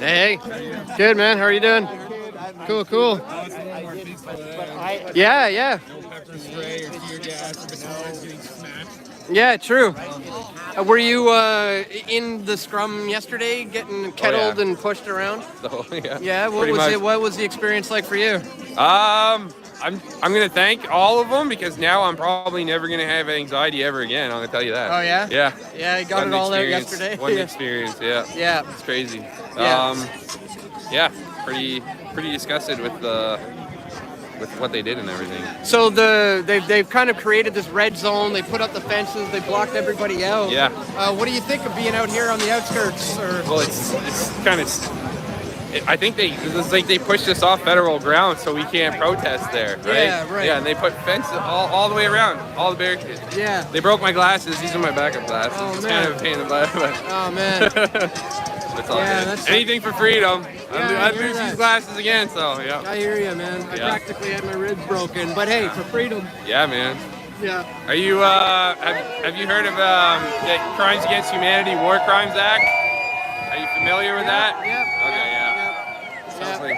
Hey, good man. How are you doing? Cool, cool. Yeah, yeah. Yeah, true. Were you in the scrum yesterday, getting kettled and pushed around? So yeah. Yeah. What Pretty was much. it? What was the experience like for you? I'm gonna thank all of them because now I'm probably never gonna have anxiety ever again. I'm gonna tell you that. Oh yeah. Yeah. Yeah, you got One it all out experience, yesterday. One experience. Yeah. Yeah. It's crazy. Yeah. Yeah. Pretty disgusted with what they did and everything. So they've kind of created this red zone. They put up the fences. They blocked everybody out. Yeah. What do you think of being out here on the outskirts? Or Well, it's kind of. I think it's like they pushed us off federal ground so we can't protest there, right? Yeah, right. Yeah, and they put fences all the way around, all the barricades. Yeah. They broke my glasses. These are my backup glasses. Oh, It's man. kind of a pain in the butt, but Oh man. it's all Yeah, good. that's- Anything for freedom. Yeah, I I'd hear lose that. these glasses again, so yeah. I hear you, man. I Yeah. practically had my ribs broken, but hey, for freedom. Yeah, man. Yeah. Are you have you heard of the Crimes Against Humanity War Crimes Act? Are you familiar with that? Yep. Okay, yeah. Yep. Like,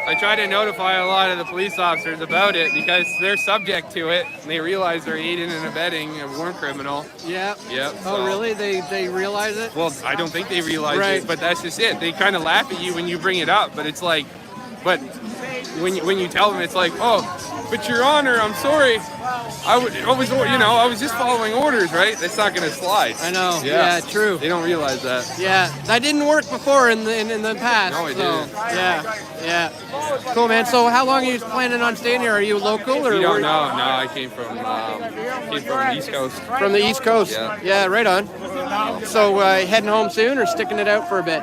I try to notify a lot of the police officers about it because they're subject to it and they realize they're aiding and abetting a war criminal. Yep. Yep. Oh, so- really? They realize it? Well, I don't think they realize Right. it, but that's just it. They kind of laugh at you when you bring it up, but it's like, but when you tell them, it's like, oh, but Your Honor, I'm sorry. I was just following orders, right? That's not going to slide. I know. Yeah, true. They don't realize that. Yeah, that didn't work before in the past. No, it so, didn't. Yeah, yeah. Cool, man. So, how long are you planning on staying here? Are you local or We don't where- know. No, I came from the East Coast. from the East Coast? Yeah. right on. So, heading home soon or sticking it out for a bit?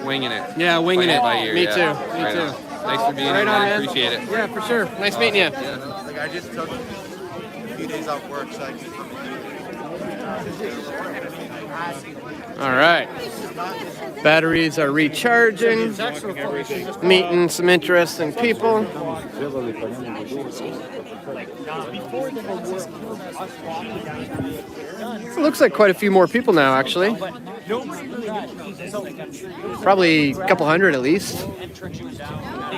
Winging it. Yeah, winging Playing it. by ear, Me yeah. too. Me Right too. on. Thanks for being Right here, on, man. man. Appreciate it. Yeah, for sure. Nice meeting you. Like I just took a few days off work, so I can come and All right. Batteries are recharging. Meeting some interesting people. It looks like quite a few more people now, actually. Probably a couple hundred at least. They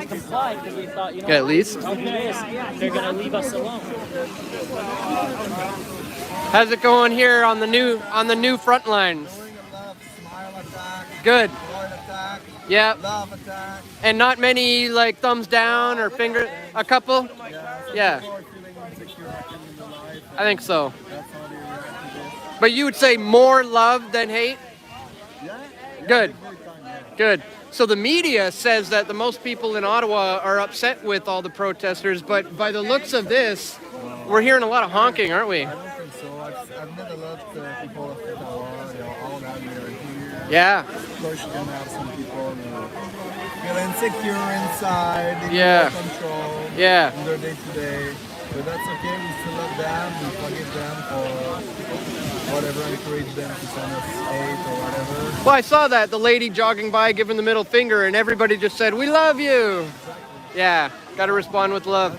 complied because we thought, Yeah, at least. they're going to leave us alone. How's it going here on the new front lines? Good. Yeah. And not many like thumbs down or finger. A couple. Yeah. I think so. But you would say more love than hate? Good. Good. So the media says that the most people in Ottawa are upset with all the protesters, but by the looks of this, we're hearing a lot of honking, aren't we? I don't think so. I've met a lot of people of Ottawa, all that we are here. Yeah. Of course, you're gonna have some people feel insecure inside, they Yeah. feel control Yeah. in their day to day. But that's okay, we still love them, we forgive them for whatever, encourage them to send us hate or whatever. Well, I saw that, the lady jogging by giving the middle finger, and everybody just said, "We love you." Yeah, got to respond with love.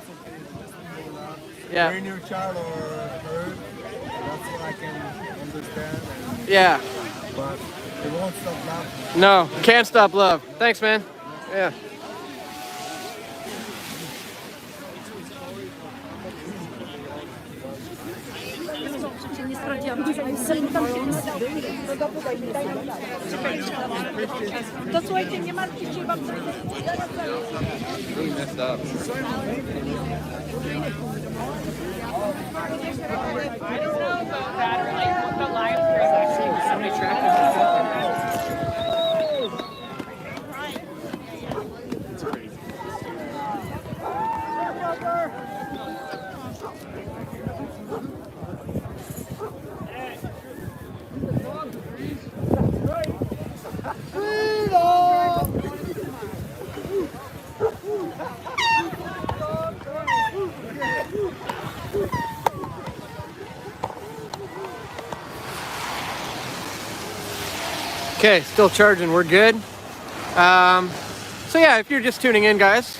Yeah. When your child or hurt, that's what I can understand. Yeah. But it won't stop that. No, can't stop love. Thanks, man. Yeah. To słuchajcie, nie martwcie się, wam Really messed up. Okay, still charging. We're good. So yeah, if you're just tuning in, guys,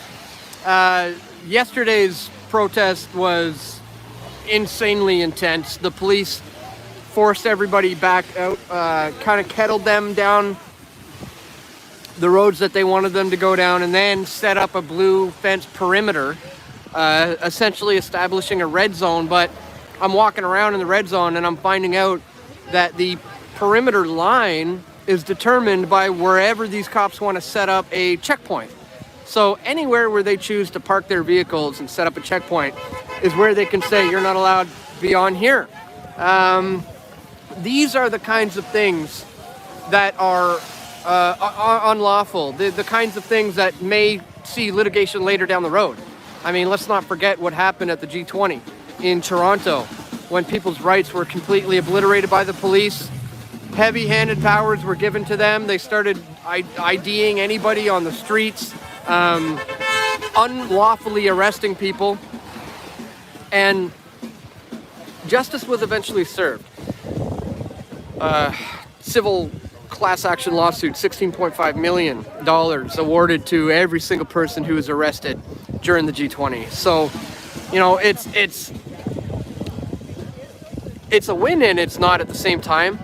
yesterday's protest was insanely intense. The police forced everybody back out, kind of kettled them down the roads that they wanted them to go down, and then set up a blue fence perimeter, essentially establishing a red zone. But I'm walking around in the red zone and I'm finding out that the perimeter line is determined by wherever these cops want to set up a checkpoint. So anywhere where they choose to park their vehicles and set up a checkpoint is where they can say, you're not allowed beyond here. These are the kinds of things that are unlawful, the kinds of things that may see litigation later down the road. I mean, let's not forget what happened at the G20 in Toronto when people's rights were completely obliterated by the police. Heavy-handed powers were given to them. They started IDing anybody on the streets, unlawfully arresting people, and justice was eventually served. Civil class action lawsuit, $16.5 million awarded to every single person who was arrested during the G20. So, you know, it's a win and it's not at the same time,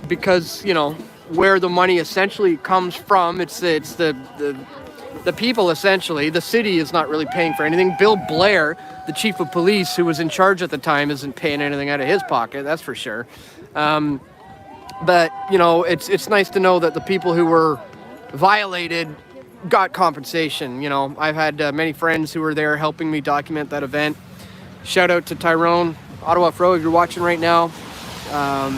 because, you know, where the money essentially comes from, it's the people essentially. The city is not really paying for anything. Bill Blair, the chief of police who was in charge at the time, isn't paying anything out of his pocket, that's for sure. But, you know, it's nice to know that the people who were violated got compensation. You know, I've had many friends who were there helping me document that event. Shout out to Tyrone, Ottawa Fro, if you're watching right now.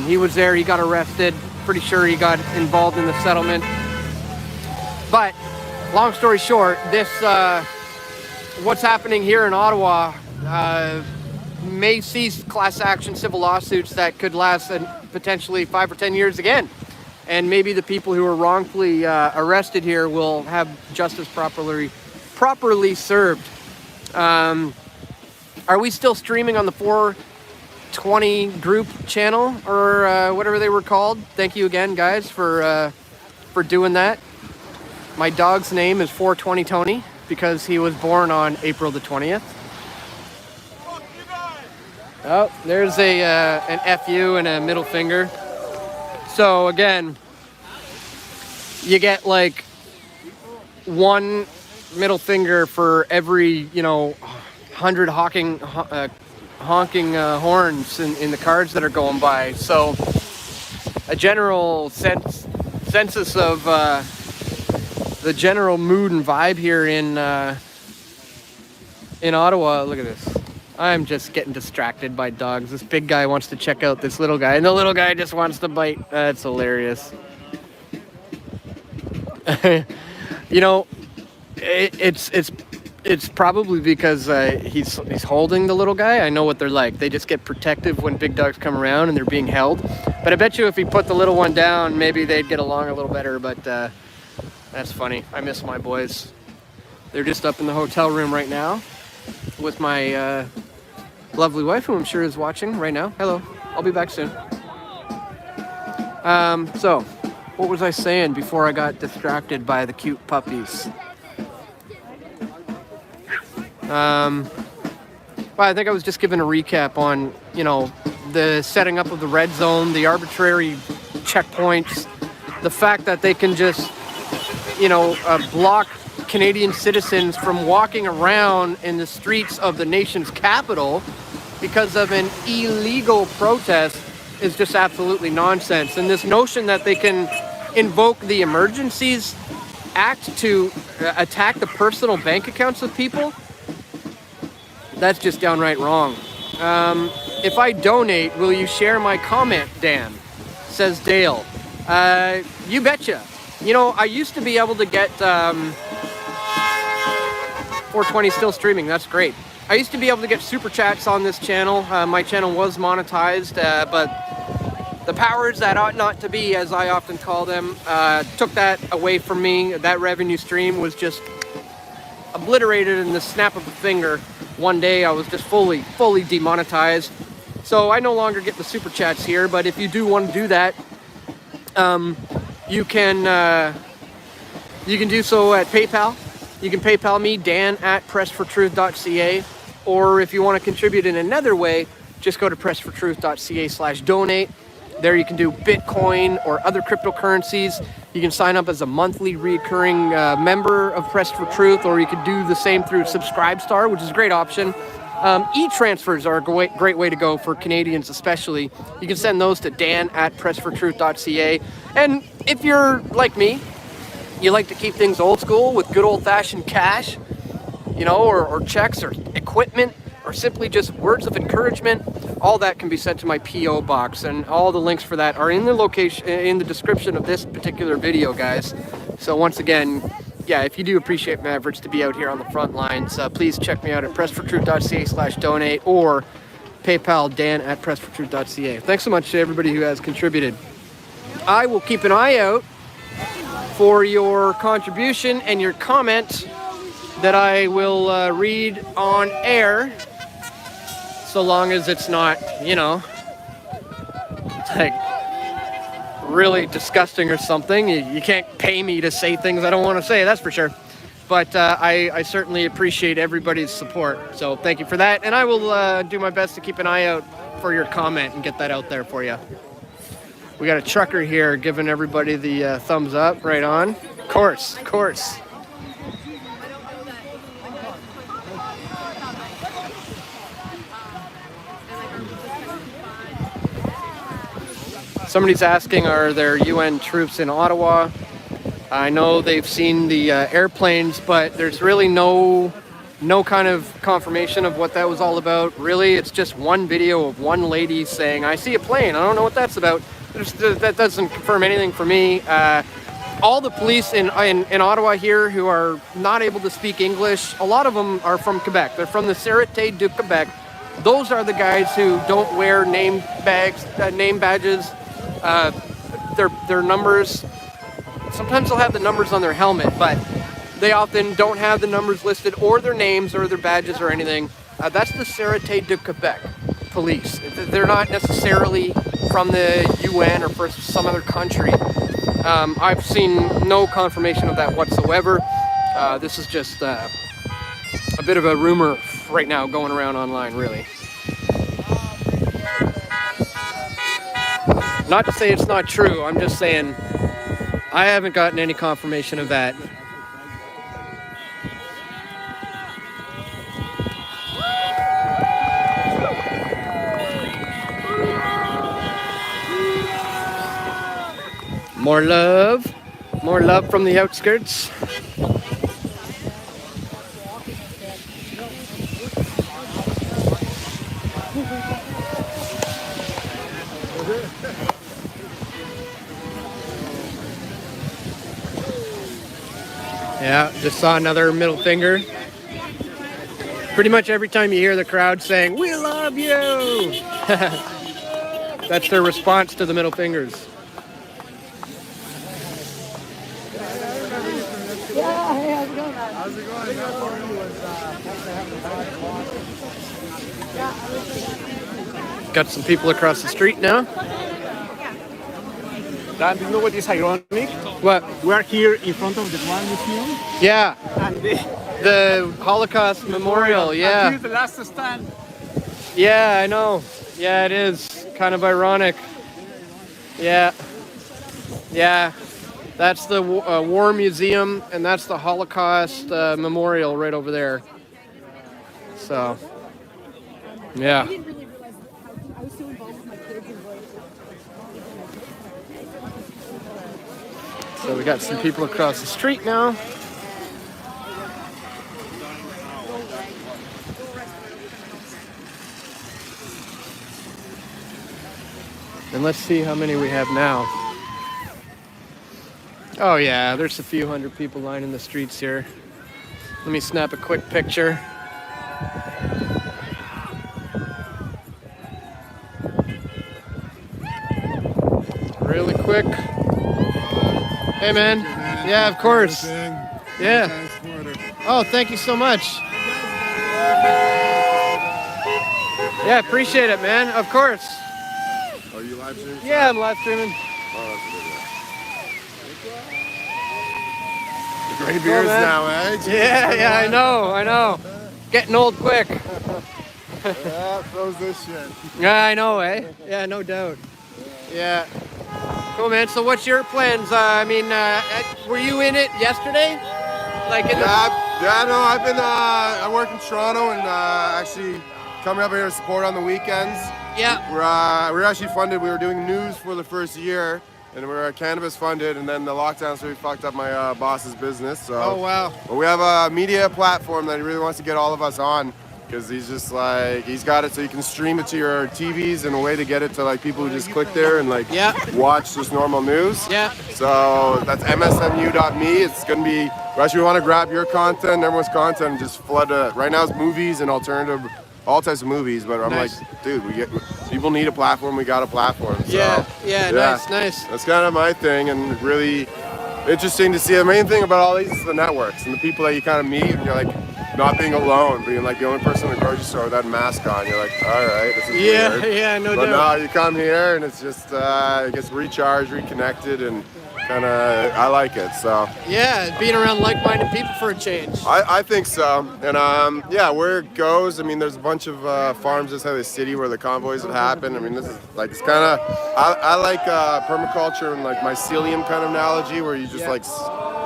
He was there, he got arrested. Pretty sure he got involved in the settlement. But, long story short, this, what's happening here in Ottawa may see class action civil lawsuits that could last potentially 5 or 10 years again. And maybe the people who were wrongfully arrested here will have justice properly served. Are we still streaming on the 420 group channel or whatever they were called? Thank you again, guys, for doing that. My dog's name is 420 Tony because he was born on April the 20th. Oh, there's an FU and a middle finger. So again, you get like one middle finger for every, you know, 100 honking horns in the cars that are going by. So a general census of the general mood and vibe here in Ottawa. Look at this. I'm just getting distracted by dogs. This big guy wants to check out this little guy, and the little guy just wants to bite. That's hilarious. You know, it's probably because he's holding the little guy. I know what they're like. They just get protective when big dogs come around and they're being held. But I bet you if he put the little one down, maybe they'd get along a little better. But that's funny. I miss my boys. They're just up in the hotel room right now with my lovely wife, who I'm sure is watching right now. Hello. I'll be back soon. So, what was I saying before I got distracted by the cute puppies? Well, I think I was just giving a recap on, you know, the setting up of the red zone, the arbitrary checkpoints, the fact that they can just, you know, block Canadian citizens from walking around in the streets of the nation's capital because of an illegal protest is just absolutely nonsense. And this notion that they can invoke the Emergencies Act to attack the personal bank accounts of people, that's just downright wrong. If I donate, will you share my comment, Dan? Says Dale. You betcha. You know, I used to be able to get 420 still streaming. That's great. I used to be able to get super chats on this channel. My channel was monetized, but the powers that ought not to be, as I often call them, took that away from me. That revenue stream was just obliterated in the snap of a finger. One day I was just fully demonetized. So I no longer get the super chats here, but if you do want to do that, you can do so at PayPal. You can PayPal me, dan@pressfortruth.ca, or if you want to contribute in another way, just go to pressfortruth.ca/donate. There you can do Bitcoin or other cryptocurrencies. You can sign up as a monthly recurring member of Press for Truth, or you could do the same through Subscribestar, which is a great option. E-transfers are a great way to go for Canadians especially. You can send those to dan@pressfortruth.ca. And if you're like me, you like to keep things old school with good old-fashioned cash, you know, or checks or equipment, or simply just words of encouragement, all that can be sent to my P.O. box, and all the links for that are in the location, in the description of this particular video, guys. So once again, yeah, if you do appreciate my efforts to be out here on the front lines, please check me out at pressfortruth.ca/donate or PayPal dan@pressfortruth.ca. Thanks so much to everybody who has contributed. I will keep an eye out for your contribution and your comment that I will read on air, so long as it's not, you know, like really disgusting or something. You can't pay me to say things I don't want to say, that's for sure. But I certainly appreciate everybody's support, so thank you for that. And I will do my best to keep an eye out for your comment and get that out there for you. We got a trucker here giving everybody the thumbs up, right on. Of course, of course. Somebody's asking, are there UN troops in Ottawa? I know they've seen the airplanes, but there's really no kind of confirmation of what that was all about. Really, it's just one video of one lady saying, I see a plane. I don't know what that's about. That doesn't confirm anything for me. All the police in Ottawa here who are not able to speak English, a lot of them are from Quebec. They're from the Sûreté du Québec. Those are the guys who don't wear name badges. Their numbers, sometimes they'll have the numbers on their helmet, but they often don't have the numbers listed or their names or their badges or anything. That's the Sûreté du Québec police. They're not necessarily from the UN or for some other country. I've seen no confirmation of that whatsoever. This is just a bit of a rumor right now going around online, really. Not to say it's not true, I'm just saying I haven't gotten any confirmation of that. More love from the outskirts. Yeah, just saw another middle finger. Pretty much every time you hear the crowd saying, "We love you," that's their response to the middle fingers. How's it going? Got some people across the street now. Dan, do you know what is ironic? What? We are here in front of the One Museum, Yeah, and the Holocaust Memorial, and yeah. here's the last stand. Yeah, I know. Yeah, it is kind of ironic. Yeah. Yeah. That's the War Museum, and that's the Holocaust Memorial right over there. So, yeah. So we got some people across the street now. And let's see how many we have now. Oh yeah, there's a few hundred people lining the streets here. Let me snap a quick picture. Really quick. Hey man. Yeah, of course. Yeah. Oh, thank you so much. Yeah, appreciate it, man. Of course. Are you live streaming? Yeah, I'm live streaming. Gray beers man. now, eh? Yeah, I know. Getting old quick. Yeah, throws this shit. Yeah, I know, eh? Yeah, no doubt. Yeah. Cool, man. So what's your plans? I mean, were you in it yesterday? Like in Yeah, no, I've been, I work in Toronto and actually coming up here to support on the weekends. Yeah. We're actually funded. We were doing news for the first year, and we were cannabis funded, and then the lockdowns really fucked up my boss's business. So. Oh, wow. But we have a media platform that he really wants to get all of us on, because he's just like, he's got it so you can stream it to your TVs in a way to get it to like people who just click there and like watch just normal news. Yeah. So that's msmu.me. It's gonna be, we want to grab your content, everyone's content, and just flood it. Right now it's movies and alternative, all types of movies, but I'm Nice. like, dude, people need a platform, we got a platform. So, Yeah, nice. That's kind of my thing, and really interesting to see. The main thing about all these is the networks and the people that you kind of meet, and you're like, not being alone, being like the only person in the grocery store with that mask on. You're like, all right, this is weird. Yeah, no But doubt. no, you come here and it's just, it gets recharged, reconnected, and kind of, I like it. So Yeah, being around like-minded people for a change. I think so. And yeah, where it goes, I mean, there's a bunch of farms inside the city where the convoys have happened. I mean, this is like, it's kind of, I like permaculture and like mycelium kind of analogy, where you just like,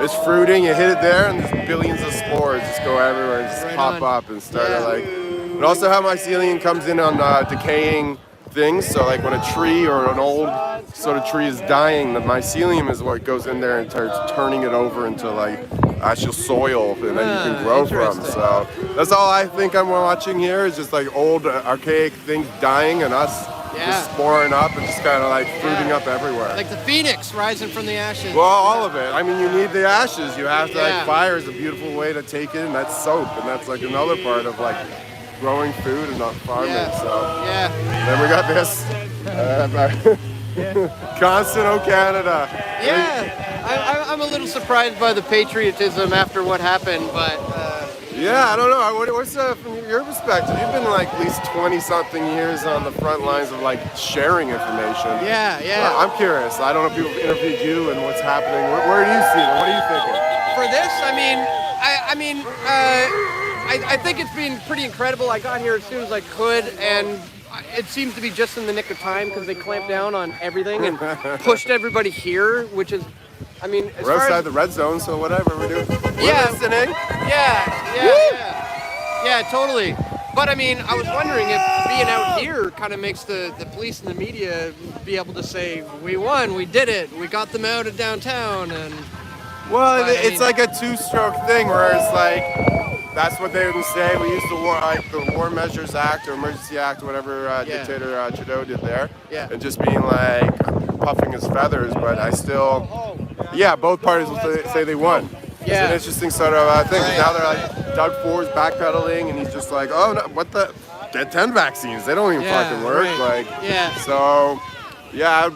it's fruiting, you hit it there, and there's billions of spores just go everywhere and just Right pop on. up and start to like, and also how mycelium comes in on decaying things. So like when a tree or an old sort of tree is dying, the mycelium is what goes in there and starts turning it over into like actual soil, and then you can grow from. interesting. So that's all I think I'm watching here, is just like old archaic things dying and us just sporing up and just kind of like fruiting up everywhere. Like the phoenix rising from the ashes. Well, all of it. I mean, you need the ashes. You have to, Yeah. like, fire is a beautiful way to take it, and that's soap, and that's like another part of like growing food and not farming. Yeah. So Yeah. then we got this. Constant O Canada. Yeah, I'm a little surprised by the patriotism after what happened, but Yeah, I don't know. What's from your perspective? You've been like at least 20-something years on the front lines of like sharing information. yeah. I'm curious. I don't know if people have interviewed you and what's happening. Where do you see it? What are you thinking? For this, I think it's been pretty incredible. I got here as soon as I could, and it seems to be just in the nick of time because they clamped down on everything and pushed everybody here, which is, I mean, as We're far outside as the red zone, so whatever we're doing. We're Yeah. listening. Yeah, totally. But I mean, I was wondering if being out here kind of makes the police and the media be able to say, we won, we did it, we got them out of downtown, and Well, But, I it's mean- like a two-stroke thing where it's like, that's what they would say. We used the War Measures Act or Emergency Act or whatever dictator Trudeau did there. Yeah. And just being like puffing his feathers, but I still, both parties will say they won. It's Yeah. an interesting sort of thing. 'Cause Right. Now they're like, Doug Ford's backpedaling and he's just like, oh, no, what the, get 10 vaccines. They don't even Yeah, fucking work. right. Like, Yeah. So, yeah,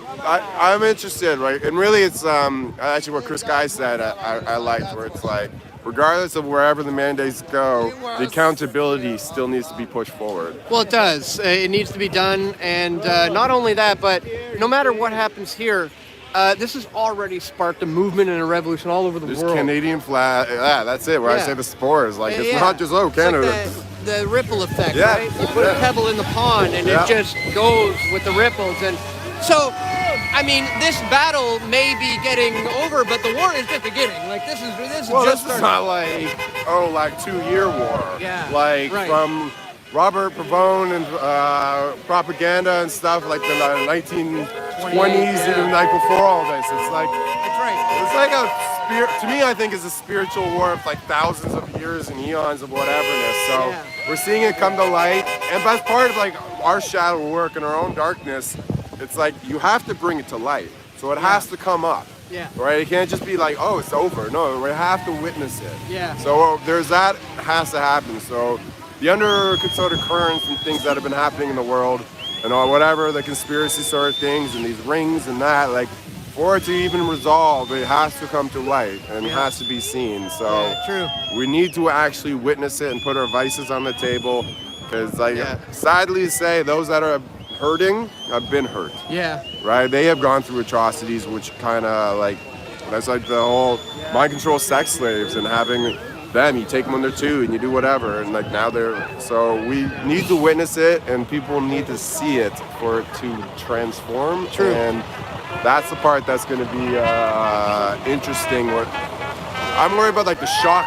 I'm interested, right? And really, it's actually what Chris Guy said. I liked, where it's like, regardless of wherever the mandates go, the accountability still needs to be pushed forward. Well, it does. It needs to be done, and not only that, but no matter what happens here, this has already sparked a movement and a revolution all over the There's world. Canadian flag. Yeah, that's it. Where I Yeah. say the spores, like it's Yeah. not just Canada. It's like the ripple effect, Yeah, right? You put a yeah. pebble in the pond, and Yeah. it just goes with the ripples, and so. I mean, this battle may be getting over, but the war is just beginning. Like this is Well, just this is starting. not like 2-year war. Yeah, Like right. from Robert Pavone and propaganda and stuff like the 1920s, Yeah. even like before all this. It's like That's right. it's like a spirit. To me, I think it's a spiritual war of like thousands of years and eons of whateverness. So Yeah. we're seeing it come to light, and that's part of like our shadow work and our own darkness. It's like you have to bring it to light, so it has to come up. Yeah. Right? It can't just be like, oh, it's over. No, we have to witness it. Yeah. So there's that has to happen. So the sort of currents and things that have been happening in the world, and all whatever the conspiracy sort of things and these rings and that, like for it to even resolve, it has to come to light and it has to be seen. So Yeah, true. we need to actually witness it and put our vices on the table, because like sadly to say, those that are hurting have been hurt. Yeah. Right? They have gone through atrocities, which kind of like, that's like the whole mind control sex slaves and having them. You take them when they're 2 and you do whatever. And like now so we need to witness it and people need to see it for it to transform. True. And that's the part that's going to be interesting. I'm worried about like the shock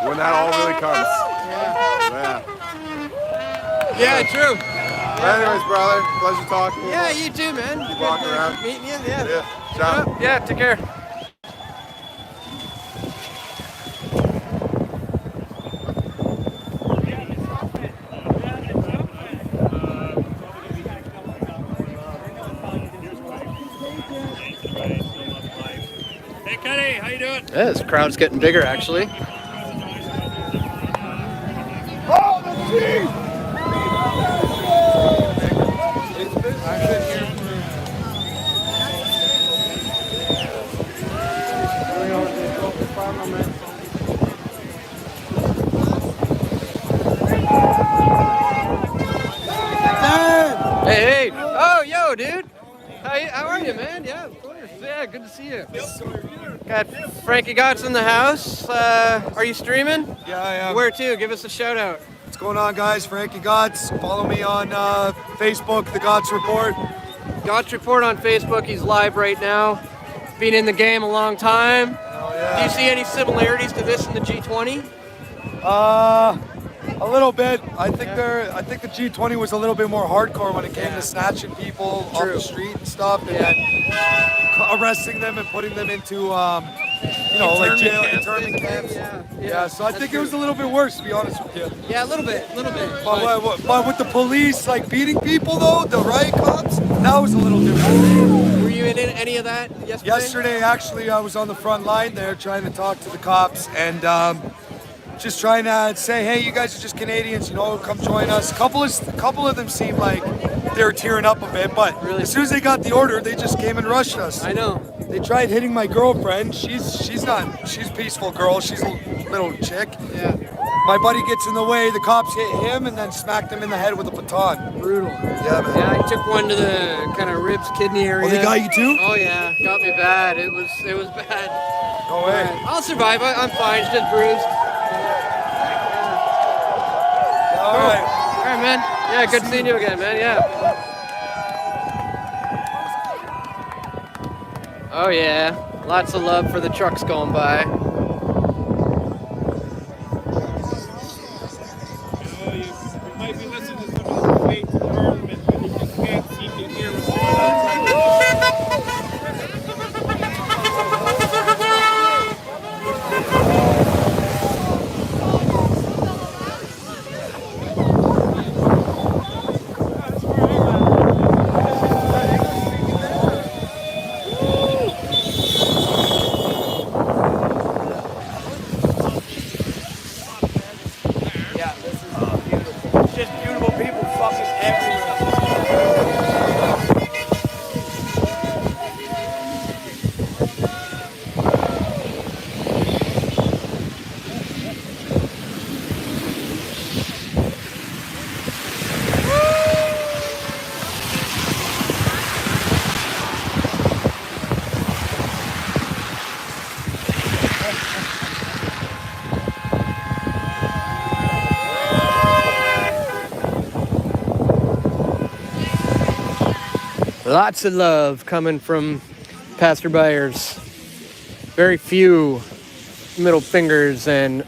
when that all really comes. Yeah, true. Anyways, brother, pleasure talking. Yeah, you too, man. Keep walking around. Meeting you. Yeah. Yeah, ciao. Yeah, take care. Hey, Kenny, how you doing? Yeah, this crowd's getting bigger, actually. Hey, oh, yo, dude. How are you, man? Yeah, of course. Yeah, good to see you. Got Frankie Gotts in the house. Are you streaming? Yeah, I am. Where to? Give us a shout out. What's going on, guys? Frankie Gotts. Follow me on Facebook, The Gotts Report. Gotts Report on Facebook. He's live right now. Been in the game a long time. Oh, Do yeah. you see any similarities to this in the G20? A little bit. I think the G20 was a little bit more hardcore when it came to snatching people off the street and stuff, and then arresting them and putting them into, like jail, internment camps. Yeah, so I think it was a little bit worse, to be honest with you. Yeah, a little bit. But with the police like beating people though, the riot cops, that was a little different. Were you in any of that yesterday? Yesterday, actually, I was on the front line there trying to talk to the cops and just trying to say, hey, you guys are just Canadians, come join us. A couple of them seemed like they were tearing up a bit, but Really? as soon as they got the order, they just came and rushed us. I know. They tried hitting my girlfriend. She's a peaceful girl. She's a little chick. Yeah. My buddy gets in the way. The cops hit him and then smacked him in the head with a baton. Brutal. Yeah, man. Yeah, I took one to the kind of ribs, kidney area. Oh, they got you too? Oh yeah, got me bad. It was bad. No way. I'll survive. I'm fine. It's just bruised. All right. All right, man. Yeah, good seeing you again, man. Yeah. Oh yeah, lots of love for the trucks going by. You might be listening to some of the debates in Parliament, but you just can't seem to hear what's going It's just beautiful people fucking everywhere. Lots of love coming from Pastor Byers. Very few middle fingers and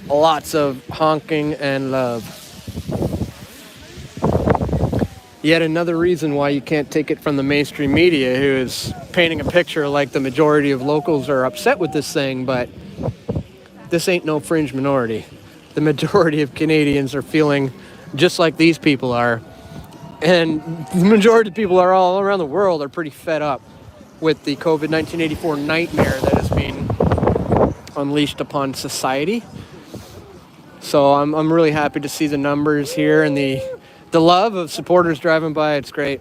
lots of honking and love. Yet another reason why you can't take it from the mainstream media, who is painting a picture like the majority of locals are upset with this thing, but this ain't no fringe minority. The majority of Canadians are feeling just like these people are. And the majority of people are all around the world are pretty fed up with the COVID-1984 nightmare that has been unleashed upon society. So I'm really happy to see the numbers here and the love of supporters driving by. It's great.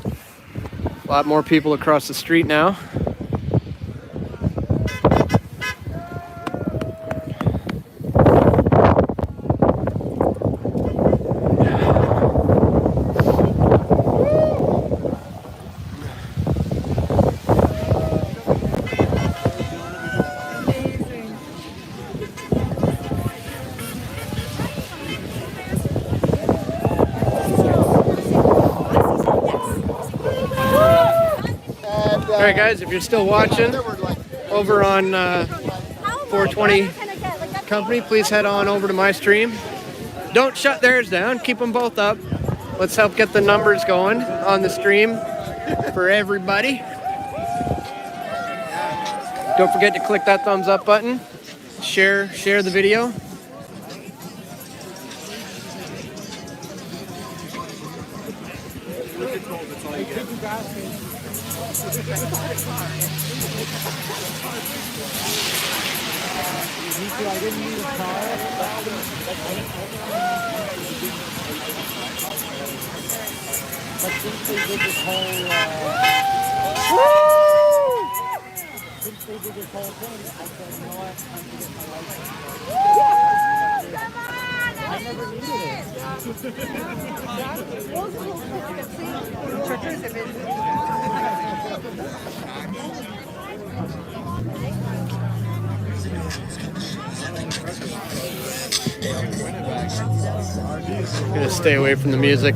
A lot more people across the street now. All right, guys, if you're still watching over on 420 Company, please head on over to my stream. Don't shut theirs down. Keep them both up. Let's help get the numbers going on the stream for everybody. Don't forget to click that thumbs up button. Share the video. I'm gonna stay away from the music.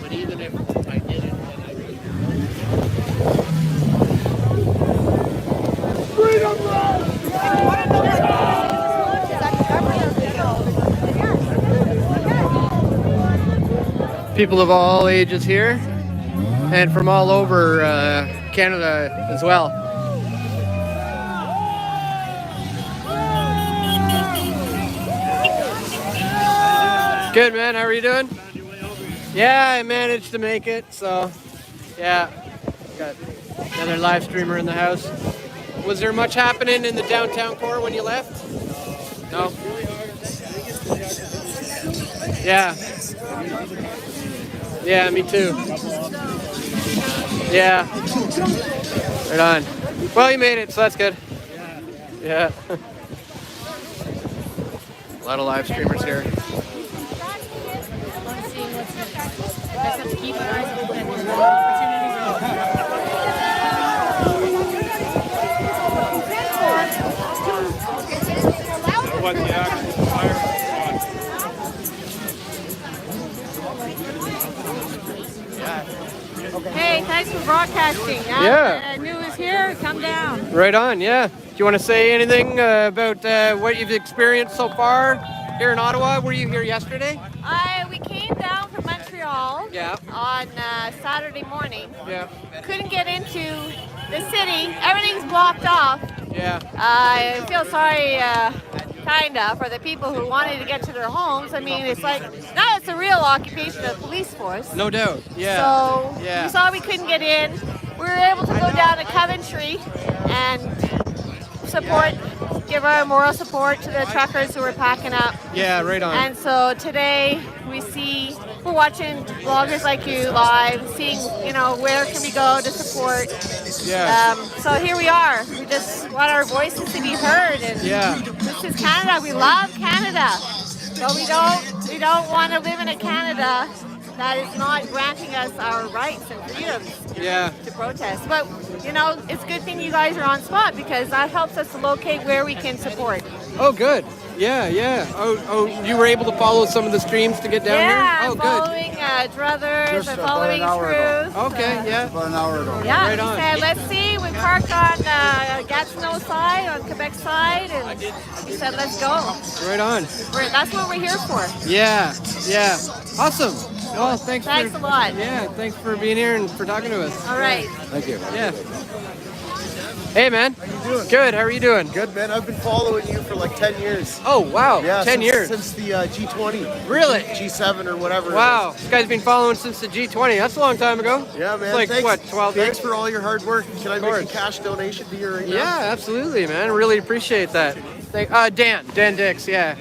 But even if I did it, people of all ages here, and from all over Canada as well. Good, man. How are you doing? Yeah, I managed to make it. So, yeah, got another live streamer in the house. Was there much happening in the downtown core when you left? No. Yeah. Yeah, me too. Yeah. Right on. Well, you made it, so that's good. Yeah. A lot of live streamers here. What the actual fire Hey, thanks for broadcasting. Yeah. News here, come down. Right on, yeah. Do you want to say anything about what you've experienced so far here in Ottawa? Were you here yesterday? We came down from Montreal Yeah. on Saturday morning. Yeah. Couldn't get into the city. Everything's blocked off. Yeah. I feel sorry, kinda, for the people who wanted to get to their homes. I mean, it's like, now it's a real occupation of the police force. No doubt. Yeah. So Yeah. we saw we couldn't get in. We were able to go down to Coventry and support, give our moral support to the truckers who were packing up. Yeah, right on. And so today we're watching bloggers like you live, seeing, where can we go to support. Yeah. So here we are. We just want our voices to be heard. And Yeah. this is Canada. We love Canada, but we don't want to live in a Canada that is not granting us our rights and freedoms Yeah. to protest. But it's a good thing you guys are on spot because that helps us to locate where we can support. Oh, good. Yeah, yeah. Oh, you were able to follow some of the streams to get down here? Yeah, Oh, I'm good. following Druthers, I'm following Truth. Okay, yeah. About an hour ago. Yeah, Right we on. said, let's see. We parked on Gatineau side, on Quebec side, and we said, let's go. Right on. That's what we're here for. Yeah, yeah. Awesome. Well, thanks Thanks for a lot. Yeah, thanks for being here and for talking to us. All right. Thank you. Yeah. Hey, man. How you doing? Good. How are you doing? Good, man. I've been following you for like 10 years. Oh, wow. Yeah, 10 years. Since the G20. Really? G7 or whatever. it Wow. is. This guy's been following since the G20. That's a long time ago. Yeah, man. It's like, thanks, what, 12 Thanks years? for all your hard work. Can I make a course. cash donation to you right now? Yeah, absolutely, man. Really appreciate that. Dan Dix, yeah.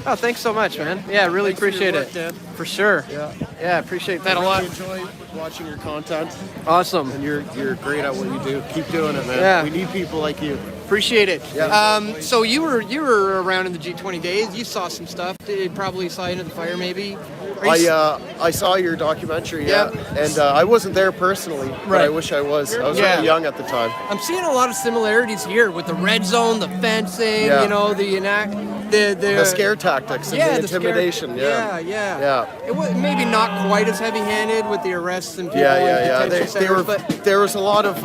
Oh, thanks so much, man. Yeah, really Thanks for your appreciate work, it. Dan. For sure. Yeah. Yeah, appreciate that I a lot. really enjoy watching your content, Awesome. and you're great at what you do. Keep doing it, man. Yeah. We need people like you. Appreciate it. Yeah. So you were around in the G20 days. You saw some stuff. You probably saw Into the Fire, maybe. Are you I saw your documentary, yeah, and I wasn't there personally, but Right. I wish I was. I was Yeah. really young at the time. I'm seeing a lot of similarities here with the red zone, the fencing, Yeah. the The scare tactics and the scare- intimidation. yeah. Yeah. It was maybe not quite as heavy-handed with the arrests and people Yeah, in yeah, detention They centers, were. but There was a lot of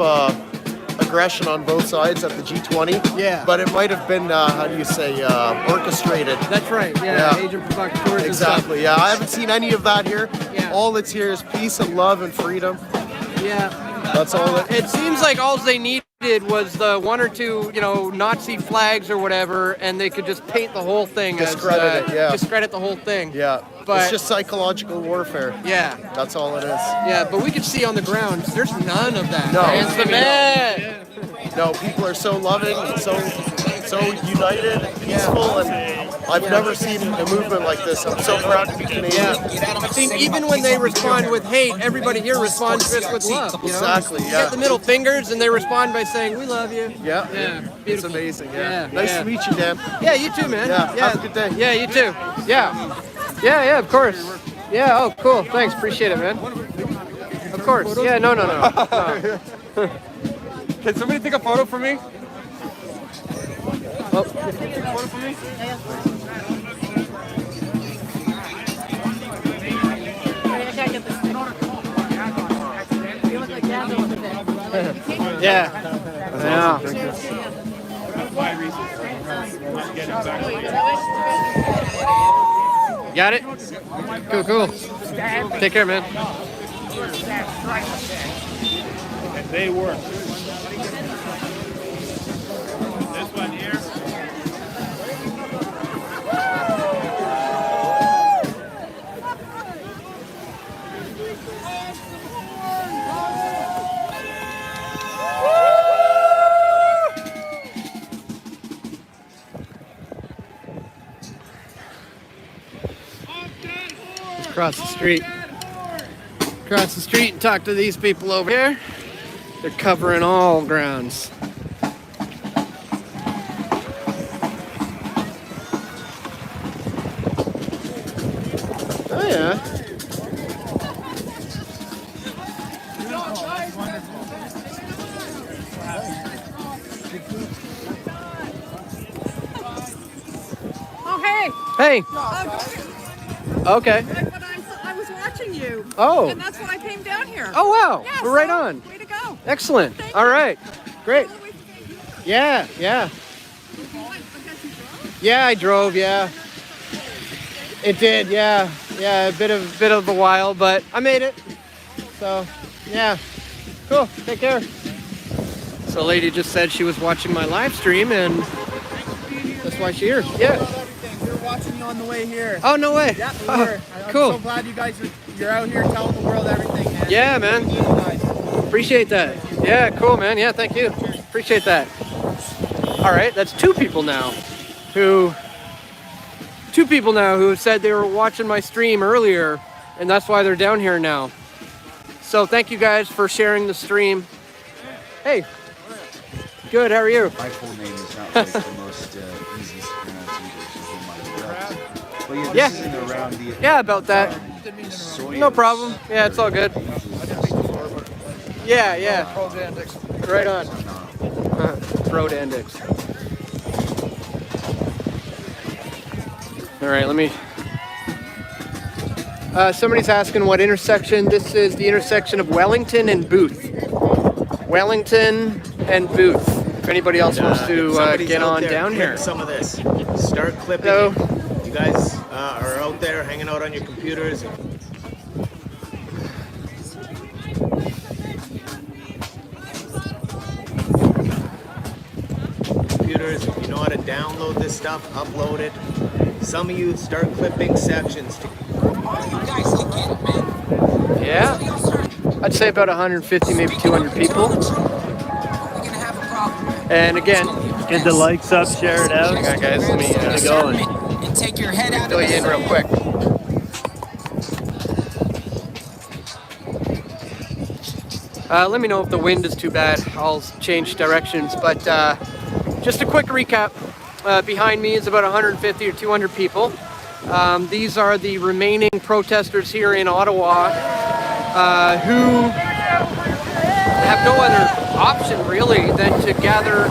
aggression on both sides at the G20. Yeah. But it might have been how do you say orchestrated. that's right. Yeah, Yeah. agent provocateurs and stuff. Exactly. Yeah. I haven't seen any of that here. Yeah. All that's here is peace and love and freedom. Yeah. That's all. It seems like all they needed was the one or two, Nazi flags or whatever, and they could just paint the whole thing Discredit it, yeah. discredit the whole thing. Yeah. But- it's just psychological warfare. Yeah. That's all it is. Yeah, but we could see on the ground, there's none of that. No. It's the man. No, people are so loving and so united and peaceful, and I've never seen a movement like this. I'm so proud to be Canadian. I think even when they respond with hate, everybody here responds just with love. Exactly, You yeah. get the middle fingers, and they respond by saying, "We love you." Yeah, Yeah, it's beautiful. amazing. Yeah, Yeah, nice yeah. to meet you, Dan. Yeah, you too, man. Yeah, have a good day. Yeah, you too. Yeah. Yeah, of course. Yeah, oh, cool. Thanks, appreciate it, man. Of course. Yeah, no. Can somebody take a photo for me? Oh. Yeah. Got it? Cool. Take care, man. And they work. This one here. Across the street. Across the street and talk to these people over here. They're covering all grounds. Oh yeah. Oh, hey. Hey. Okay. But I was watching you. Oh. And that's why I came down here. Oh wow. Yeah, We're right so, on. Way to go. Excellent. Thank All you. right. Great. All the way to Vancouver. Yeah. I guess you drove? Yeah, I drove. Yeah. It did. Yeah. A bit of a while, but I made it. So, yeah. Cool. Take care. So, a lady just said she was watching my live stream, and that's why she's here. Yeah. We were watching you on the way here. Oh, no way. Yeah, we Oh, were. I'm cool. so glad you guys you're out here telling the world everything, man. Yeah, man. Thank you guys. Appreciate that. Yeah, cool, man. Yeah, thank you. Appreciate that. All right, that's two people now who said they were watching my stream earlier, and that's why they're down here now. So thank you guys for sharing the stream. Hey. Good, how are you? My full name is not like the most easy to pronounce either. But yeah, Yeah. this isn't around the Yeah, about that. soy. No problem. Yeah, it's all good. Yeah. Right on. Rodandix. All right, let me. Somebody's asking what intersection. This is the intersection of Wellington and Booth. Wellington and Booth. If anybody else wants to get on down here. Some of this. Start clipping. Hello. You guys are out there hanging out on your computers. Computers, if you know how to download this stuff, upload it. Some of you start clipping sections. Yeah. I'd say about 150, maybe 200 people. And again, Get the likes up, share it out. hang on guys, let me Get it going. And take your head out fill of you in real quick. Let me know if the wind is too bad. I'll change directions. But just a quick recap. Behind me is about 150 or 200 people. These are the remaining protesters here in Ottawa who have no other option really than to gather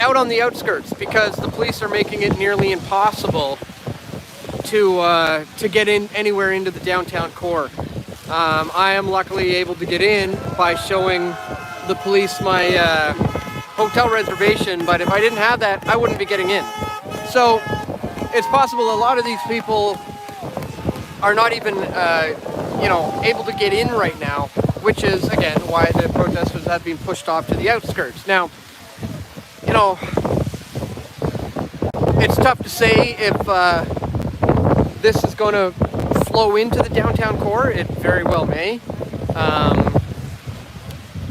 out on the outskirts because the police are making it nearly impossible to get in anywhere into the downtown core. I am luckily able to get in by showing the police my hotel reservation, but if I didn't have that, I wouldn't be getting in. So it's possible a lot of these people are not even, able to get in right now, which is, again, why the protesters have been pushed off to the outskirts. Now, it's tough to say if this is going to flow into the downtown core. It very well may.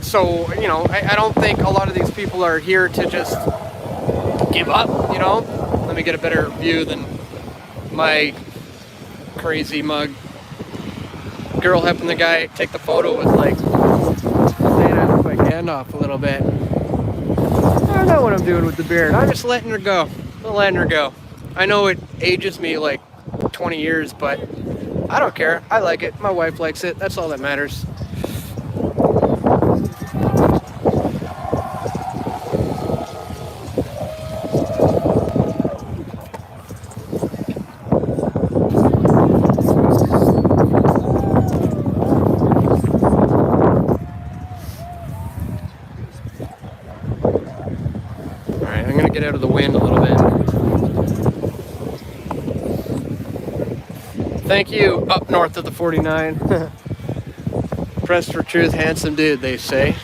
So, I don't think a lot of these people are here to just give up, Let me get a better view than my crazy mug. Girl helping the guy take the photo was like saying I look like Gandalf a little bit. I don't know what I'm doing with the beard. I'm just letting her go. I'm letting her go. I know it ages me like 20 years, but I don't care. I like it. My wife likes it. That's all that matters. Get out of the wind a little bit. Thank you, up north of the 49. Pressed for truth, handsome dude, they say.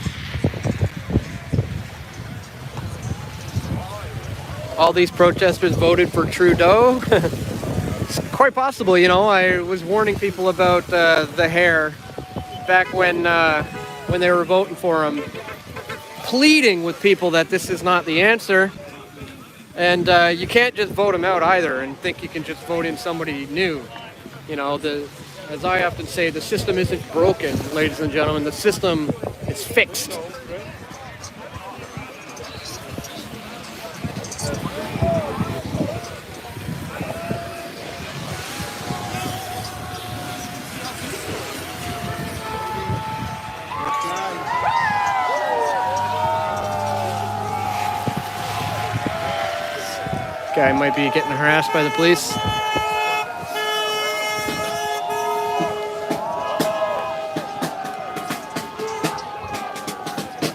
All these protesters voted for Trudeau. It's quite possible, I was warning people about the hair back when they were voting for him, pleading with people that this is not the answer. And you can't just vote him out either and think you can just vote in somebody new. As I often say, the system isn't broken, ladies and gentlemen. The system is fixed. Guy might be getting harassed by the police.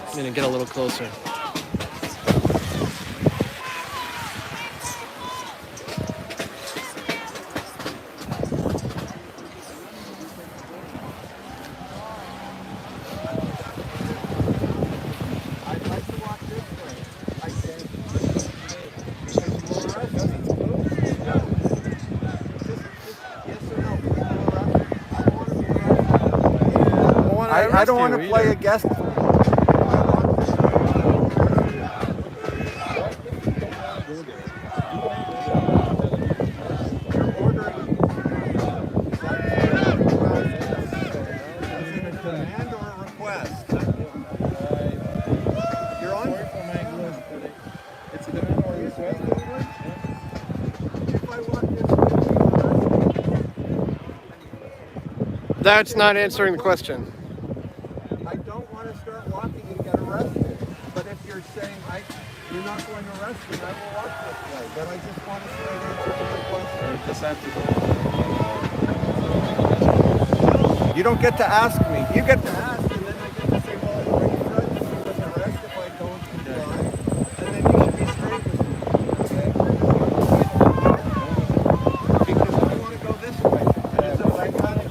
I'm gonna get a little closer. I don't want to play a guest. That's not answering the question. I don't want to start walking and get arrested. But if you're saying you're not going to arrest me, I will walk this way. But I just want to straight answer the question. You don't get to ask me. You get to ask, and then I get to say, well, I'm already threatened you with arrest if I don't comply. And then you should be straight with me. Okay? Because I want to go this way. And so I kind of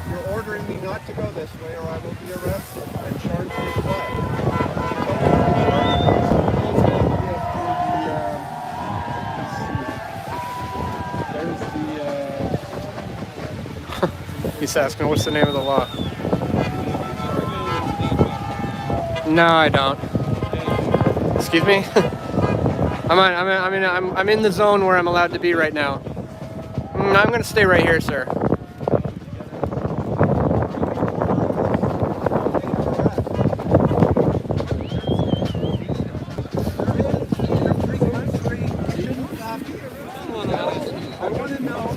you're ordering me not to go this way, or I will be arrested and charged with what? He's asking, what's the name of the law? No, I don't. Excuse me? I'm in the zone where I'm allowed to be right now. I'm going to stay right here, sir.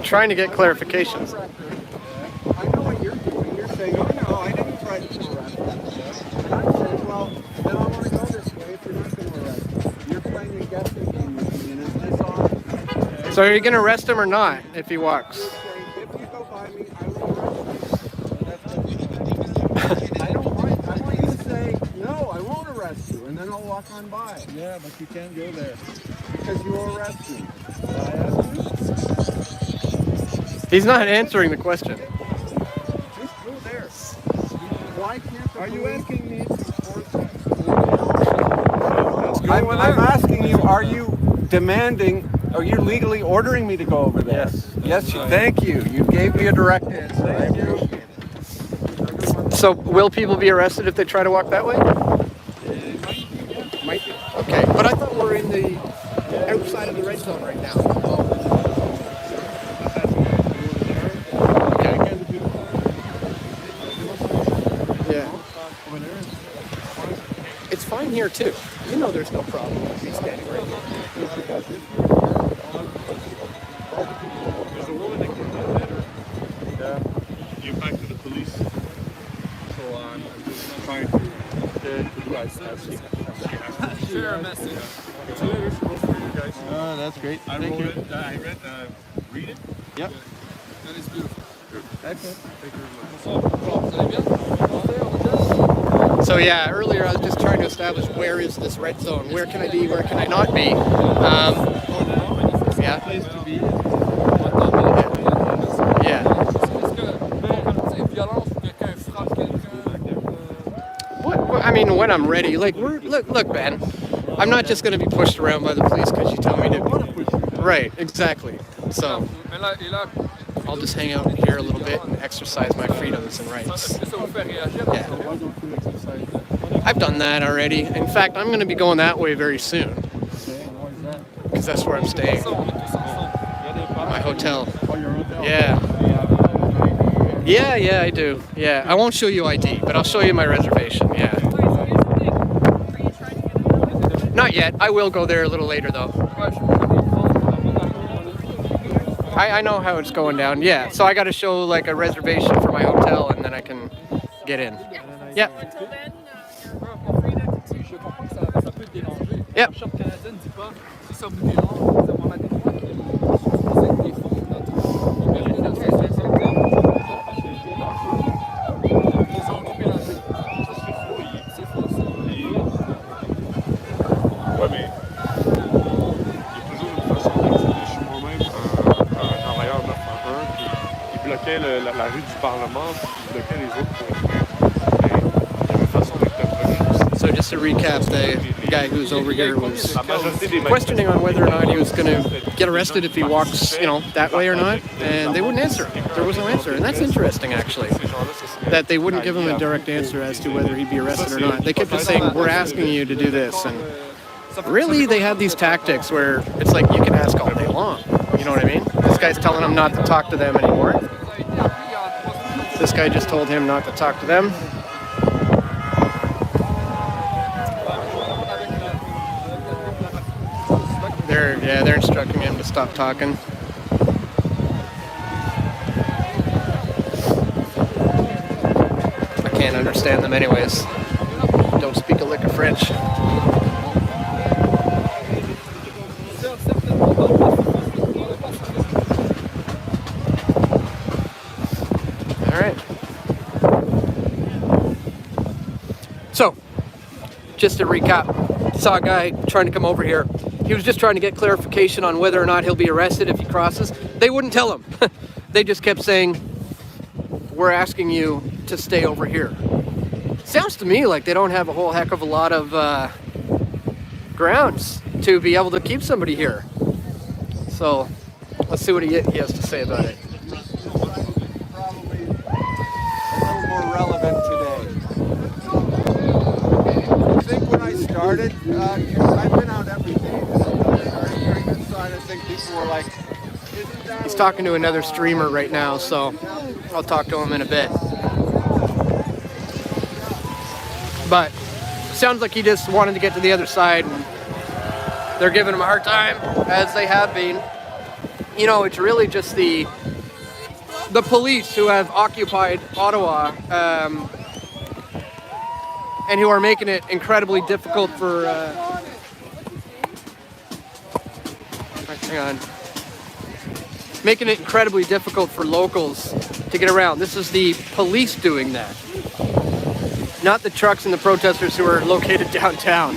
Trying to get clarifications. I know what you're doing. You're saying, oh no, I didn't try to arrest you. And I'm saying, well, then I want to go this way. So are you going to arrest him or not if he walks? If you go by me, I will arrest you. I don't mind. I want you to say, no, I won't arrest you, and then I'll walk on by. Yeah, but you can't go there. Because you will arrest me. I ask you? He's not answering the question. Just go there. Why can't the Are you police asking me? I'm asking you, are you demanding, are you legally ordering me to go over there? Yes. Yes, thank you. You gave me a direct answer. I appreciate it. So will people be arrested if they try to walk that way? Might be. Okay, but I thought we're in the outside of the red zone right now. Okay. Yeah. It's fine here too. You know there's no problem with me standing right here. You're back to the police. So I'm just trying to share a message. It's a letter supposed for you guys. Oh, that's great. I Thank wrote you. it. I read. Read it. Yep. And it's beautiful. Excellent. Thank you very much. So yeah, earlier I was just trying to establish where is this red zone? Where can I be? Where can I not be? Yeah. Yeah. What, I mean, when I'm ready, like, look, Ben, I'm not just going to be pushed around by the police because you tell me to. Right, exactly. So I'll just hang out here a little bit and exercise my freedoms and rights. Yeah. I've done that already. In fact, I'm going to be going that way very soon. Because that's where I'm staying. My hotel. Yeah. Yeah, I do. Yeah, I won't show you ID, but I'll show you my reservation. Yeah. Not yet. I will go there a little later, though. I know how it's going down. Yeah, so I got to show like a reservation for my hotel, and then I can get in. Yeah. Yep. La rue du Parlement, puis bloquait les autres So just to recap, the guy who's over here was questioning on whether or not he was going to get arrested if he walks, that way or not, and they wouldn't answer him. There was no answer, and that's interesting, actually, that they wouldn't give him a direct answer as to whether he'd be arrested or not. They kept just saying, we're asking you to do this, and really they had these tactics where it's like you can ask all day long. You know what I mean? This guy's telling him not to talk to them anymore. This guy just told him not to talk to them. They're instructing him to stop talking. I can't understand them anyways. Don't speak a lick of French. So, just to recap, saw a guy trying to come over here. He was just trying to get clarification on whether or not he'll be arrested if he crosses. They wouldn't tell him. They just kept saying, we're asking you to stay over here. Sounds to me like they don't have a whole heck of a lot of grounds to be able to keep somebody here. So, let's see what he has to say about it. Probably a little more relevant today. I think when I started, I've been out every day. During this side, I think people were like, He's talking to another streamer right now, so I'll talk to him in a bit. But sounds like he just wanted to get to the other side, and they're giving him a hard time, as they have been. It's really just the police who have occupied Ottawa and who are making it incredibly difficult for... hang on. making it incredibly difficult for locals to get around. This is the police doing that, not the trucks and the protesters who are located downtown.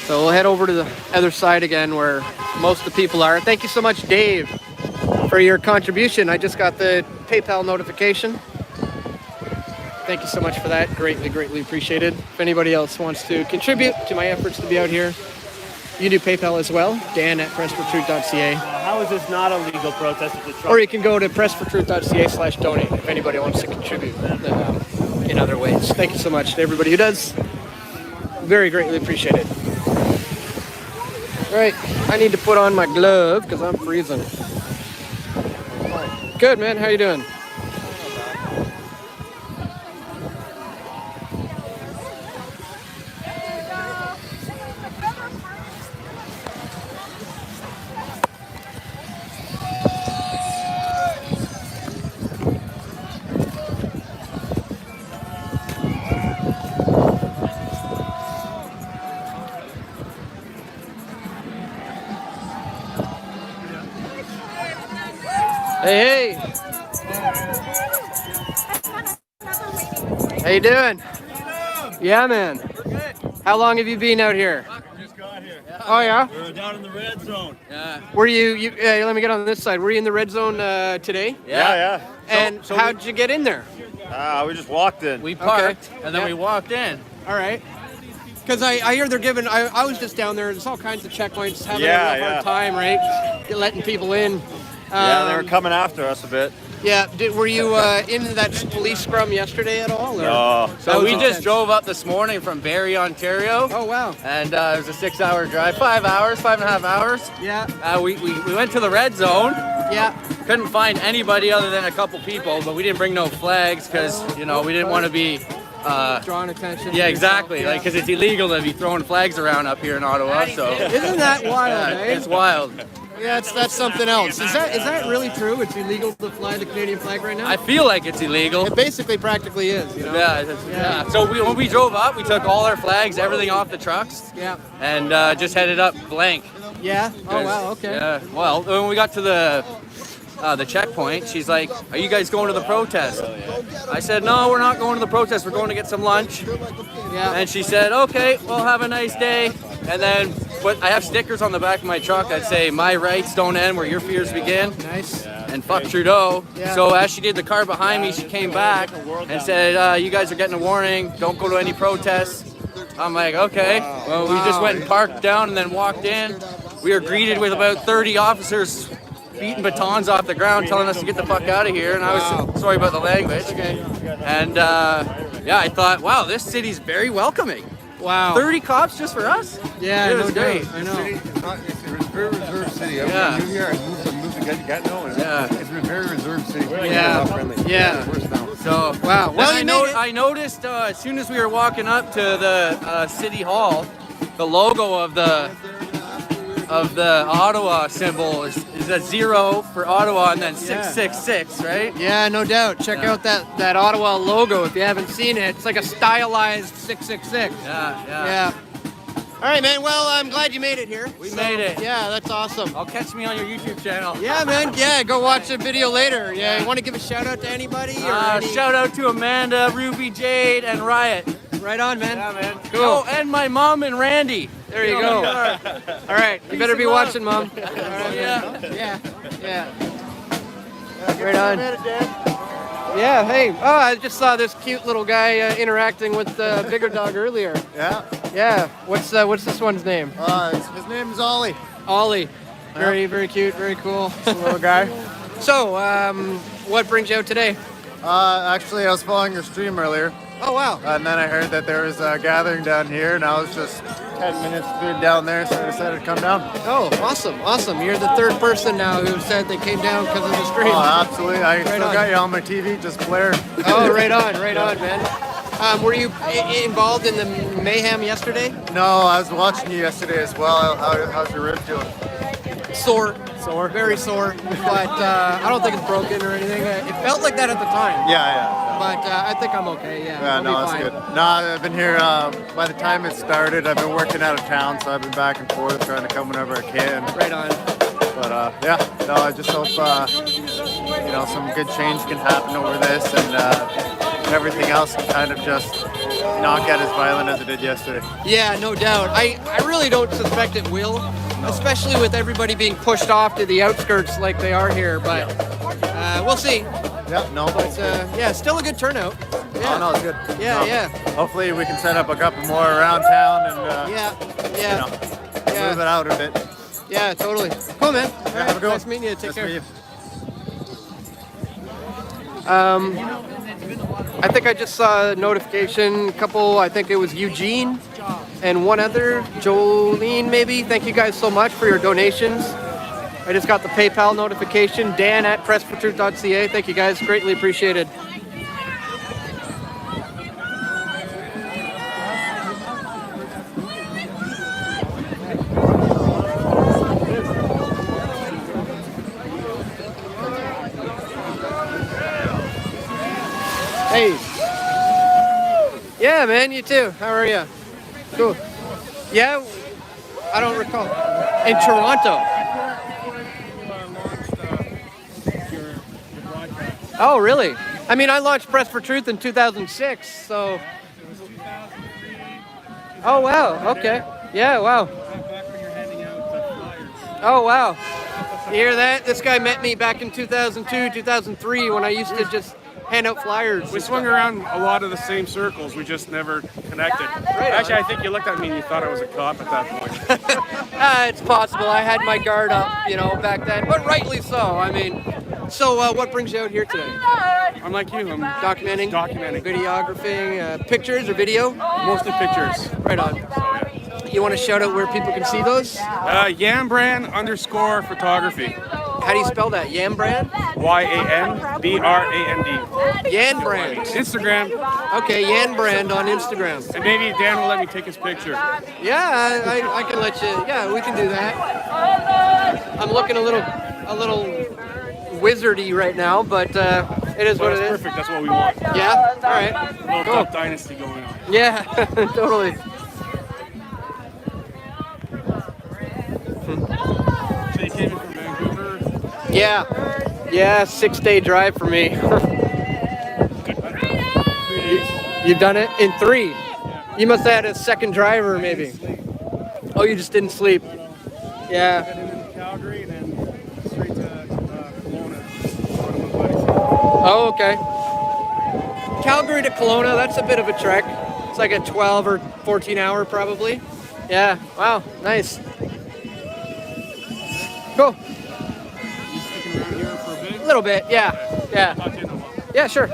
So we'll head over to the other side again where most of the people are. Thank you so much, Dave, for your contribution. I just got the PayPal notification. Thank you so much for that. Greatly, greatly appreciated. If anybody else wants to contribute to my efforts to be out here, you can do PayPal as well. Dan@pressfortruth.ca. How is this not a legal protest at the truck? Or you can go to pressfortruth.ca/donate if anybody wants to contribute in other ways. Thank you so much to everybody who does. Very greatly appreciated. All right, I need to put on my glove because I'm freezing. Good, man. How you doing? Hey, hey. How you doing? Yeah, man. How long have you been out here? Just got here. Oh, yeah? We're down in the red zone. Yeah. Were you let me get on this side. Were you in the red zone today? Yeah. And how'd you get in there? We just walked in. We parked and then we walked in. All right. Because I hear they're giving, I was just down there, there's all kinds of checkpoints, having a real hard time, right? Letting people in. They were coming after us a bit. Yeah, were you in that police scrum yesterday at all? Or? No. So we just drove up this morning from Barrie, Ontario. Oh, wow. And it was a 6-hour drive, 5.5 hours. Yeah. We went to the red zone. Yeah. Couldn't find anybody other than a couple people, but we didn't bring no flags because, we didn't want to be... drawing attention. Yeah, exactly. Like, because it's illegal to be throwing flags around up here in Ottawa. So isn't that wild? Eh? It's wild. Yeah, that's something else. Is that really true? It's illegal to fly the Canadian flag right now? I feel like it's illegal. It basically practically is. You know? Yeah. So when we drove up, we took all our flags, everything off the trucks. Yeah. And just headed up blank. Yeah. Oh wow. Okay. Yeah. Well, when we got to the checkpoint, she's like, "Are you guys going to the protest?" I said, "No, we're not going to the protest. We're going to get some lunch." Yeah. And she said, "Okay, well, have a nice day." And then, I have stickers on the back of my truck that say, "My rights don't end where your fears begin." Nice. And fuck Trudeau. Yeah. So as she did the car behind me, she came back and said, "You guys are getting a warning. Don't go to any protests." I'm like, "Okay." Well, we just went and parked down and then walked in. We were greeted with about 30 officers beating batons off the ground, telling us to get the fuck out of here. And I was sorry about the language. Okay. And I thought, wow, this city's very welcoming. Wow. 30 cops just for us? Yeah, It was no great. doubt. I know. It's a very reserved city. Yeah. When you hear I moved to Gatineau, it's a very reserved city. Yeah. Yeah. So Wow. Well, I noticed as soon as we were walking up to the city hall, the logo of the Ottawa symbol is a 0 for Ottawa and then 666, right? Yeah, no doubt. Check out that Ottawa logo if you haven't seen it. It's like a stylized 666. Yeah. All right, man. Well, I'm glad you made it here. We made it. Yeah, that's awesome. I'll catch me on your YouTube channel. Yeah, man. Yeah, go watch the video later. Yeah, you want to give a shout out to anybody? Or Shout out to Amanda, Ruby, Jade, and Riot. Right on, man. Yeah, man. Cool. Oh, and my mom and Randy. There you go. All right, you better be watching, Mom. All right, Yeah. Yeah. Right on. Yeah, hey. Oh, I just saw this cute little guy interacting with the bigger dog earlier. Yeah. Yeah. What's this one's name? His name's Ollie. Ollie. Very, very cute. Very cool. Little guy. So, what brings you out today? Actually, I was following your stream earlier. Oh, wow. And then I heard that there was a gathering down here, and I was just 10 minutes down there, so I decided to come down. Oh, awesome. You're the third person now who said they came down because of the stream. Oh, absolutely. I still got you on my TV, just blaring. Oh, right on, man. Were you involved in the mayhem yesterday? No, I was watching you yesterday as well. How's your rib doing? Sore, very sore, but I don't think it's broken or anything. It felt like that at the time. Yeah. but I think I'm okay. Yeah. Yeah, I'll no, be that's fine. good. No, I've been here, by the time it started, I've been working out of town, so I've been back and forth trying to come whenever I can. Right on. But yeah, no, I just hope, you know, some good change can happen over this and everything else can kind of just not get as violent as it did yesterday. Yeah, no doubt. I really don't suspect it will, especially with everybody being pushed off to the outskirts like they are here, but we'll see. Yeah, no. But yeah, still a good turnout. Yeah. Oh, no, it's good. Yeah, No, yeah. Hopefully we can set up a couple more around town and Yeah. you know, move it out a bit. Yeah, totally. Cool, man. All right, have a good nice one. meeting you. Take Nice care. meeting I think I just saw a notification, a couple, I think it was Eugene and one other, Jolene maybe. Thank you guys so much for your donations. I just got the PayPal notification. Dan at pressfortruth.ca. Thank you guys, greatly appreciated. Hey. Yeah, man, you too. How are you? Cool. Yeah, I don't recall. In Toronto. Oh, really? I mean, I launched Press for Truth in 2006, so. Oh, wow. Okay. Yeah, wow. Oh, wow. You hear that? This guy met me back in 2002, 2003 when I used to just hand out flyers. We swung around a lot of the same circles. We just never connected. Actually, I think you looked at me and you thought I was a cop at that point. It's possible. I had my guard up, you know, back then, but rightly so. I mean, so what brings you out here today? I'm like you. I'm documenting, documenting, videographing, pictures or video? Mostly pictures. Right on. You want to shout out where people can see those? Yambrand_photography. How do you spell that? Yambrand? YANBRAND. Yanbrand. Instagram. Okay, Yanbrand on Instagram. And maybe Dan will let me take his picture. Yeah, I can let you. Yeah, we can do that. I'm looking a little wizardy right now, but it is what it is. Perfect. That's what we want. Yeah. All right. Little Cool. Duck Dynasty going on. Yeah, totally. So you came in from Vancouver. Yeah. Yeah, 6-day drive for me. You've done it in 3. You must have had a second driver, maybe. Oh, you just didn't sleep. Yeah. Calgary and then straight to Kelowna. Oh, okay. Calgary to Kelowna, that's a bit of a trek. It's like a 12 or 14 hour probably. Yeah, wow, nice. Cool. A little bit, yeah. Yeah, sure.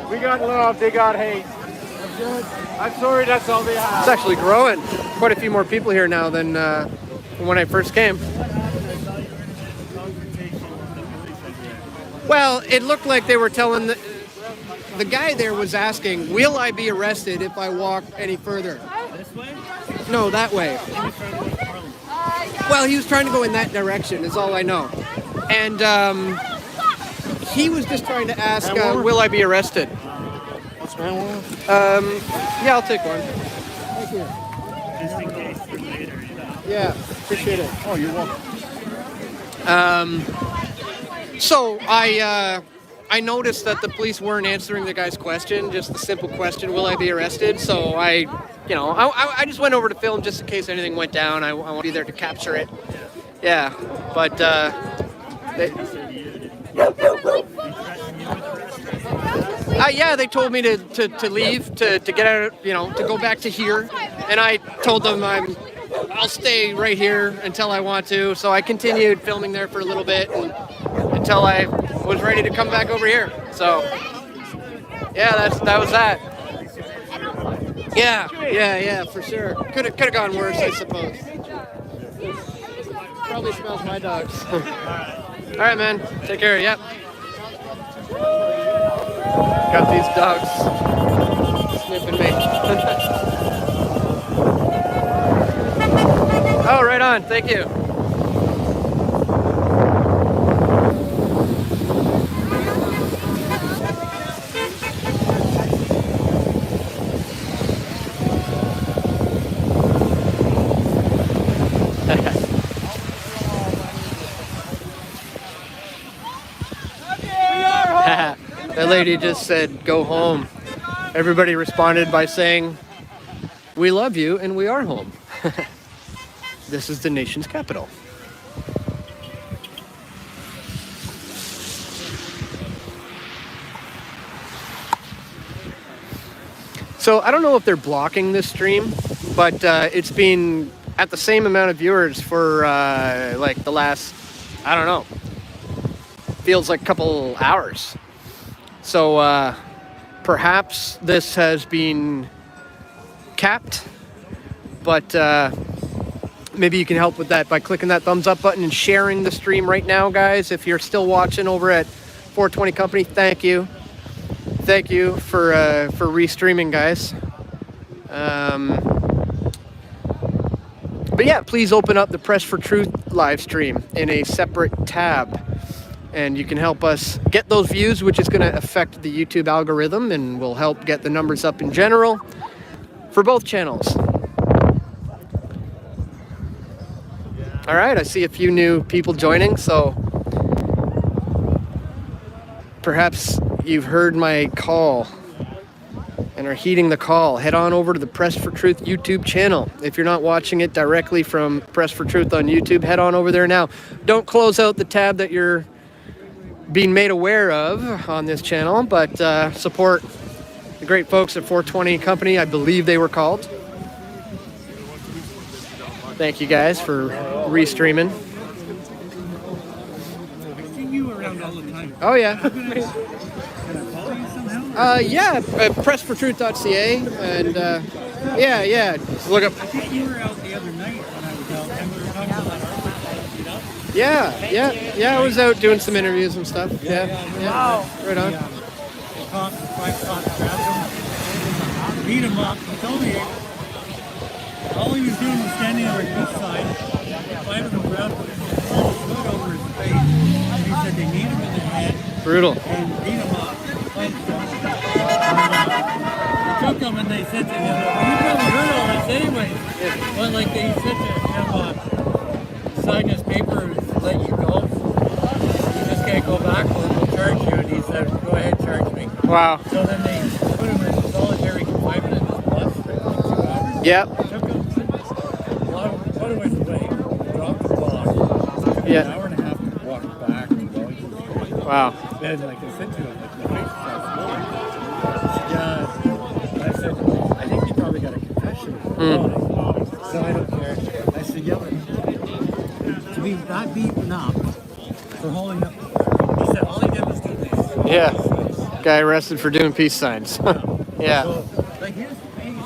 We got love, they got hate. I'm sorry, that's all they have. It's actually growing. Quite a few more people here now than when I first came. Well, it looked like they were telling the guy there was asking, will I be arrested if I walk any further? This way? No, that way. Well, he was trying to go in that direction, is all I know. And he was just trying to ask, will I be arrested? What's that one? Yeah, I'll take one. Thank you. Just in case later, you know. Yeah, appreciate it. Oh, you're welcome. So I noticed that the police weren't answering the guy's question, just the simple question, will I be arrested? So I just went over to film just in case anything went down. I want to be there to capture it. Yeah, but yeah, they told me to leave, to get out, to go back to here. And I told them I'll stay right here until I want to. So I continued filming there for a little bit until I was ready to come back over here. So yeah, that was that. Yeah, for sure. Could have gone worse, I suppose. Probably smells my dogs. All right, man. Take care. Yep. Got these dogs sniffing me. Oh, right on. Thank you. That lady just said, go home. Everybody responded by saying, we love you and we are home. This is the nation's capital. So I don't know if they're blocking this stream, but it's been at the same amount of viewers for like the last, I don't know, feels like a couple hours. So perhaps this has been capped, but maybe you can help with that by clicking that thumbs up button and sharing the stream right now, guys. If you're still watching over at 420 Company, thank you. Thank you for restreaming, guys. But yeah, please open up the Press for Truth live stream in a separate tab, and you can help us get those views, which is going to affect the YouTube algorithm and will help get the numbers up in general for both channels. All right, I see a few new people joining, so perhaps you've heard my call and are heeding the call. Head on over to the Press for Truth YouTube channel. If you're not watching it directly from Press for Truth on YouTube, head on over there now. Don't close out the tab that you're being made aware of on this channel, but support the great folks at 420 Company, I believe they were called. Thank you guys for restreaming. I see you around all the time. Oh yeah. Can I follow you somehow? Yeah, pressfortruth.ca, and yeah, look up. I think you were out the other night when I was out, and we were talking about art, you know? Yeah, I was out doing some interviews and stuff. Yeah. Right on. The cops grabbed him, beat him up. He told me all he was doing was standing on the east side, 5 of them grabbed him, pulled his hood over his face, and he said they need him in the head. Brutal. And beat him up. They took him and they said to him, you probably heard all this anyway. But like they said to him, sign this paper and let you go. You just can't go back, we'll charge you. And he said, go ahead, charge me. Wow. So then they put him in solitary confinement in this bus for 2 hours. Yep. Took him quite a ways away, dropped the bus. Took him an hour and a half to walk back and go. Wow. Then like I said to him, like the face starts moving. I said, I think you probably got a concussion. So I don't care. I said, yeah, but to be that beaten up for holding up. He said all he did was do this. Yeah. Guy arrested for doing peace signs. Yeah. So, like here's the thing.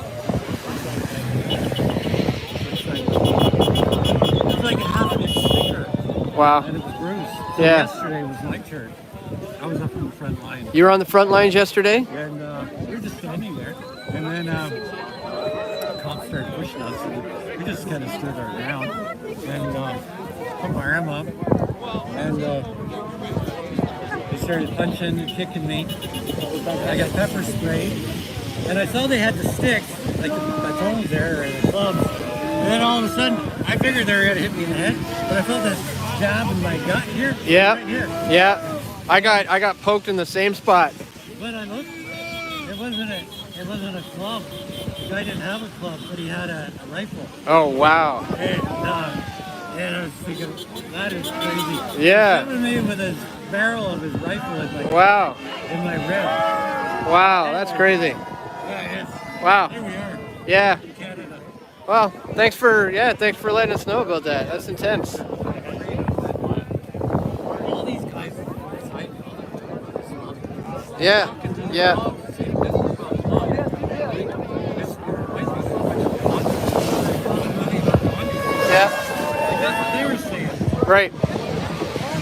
It's like a half-inch sticker. Wow. And it was bruised. So Yeah. yesterday was my turn. I was up in the front line. You were on the front lines yesterday? And we were just standing there. And then cops started pushing us. And we just kind of stood our ground. And put my arm up. And they started punching and kicking me. I got pepper sprayed. And I saw they had the sticks, like the batons there, and the clubs. And then all of a sudden, I figured they were going to hit me in the head. But I felt this jab in my gut here. Yeah. Right here. Yeah. I got poked in the same spot. When I looked, it wasn't a club. The guy didn't have a club, but he had a rifle. Oh wow. And I was thinking, that is crazy. Yeah. He coming me with his barrel of his rifle in my rib. Wow, that's crazy. Yeah, it is. Wow. Here we are. Yeah. In Canada. Well, thanks for letting us know about that. That's intense. All these guys. Yeah. Yeah. Right.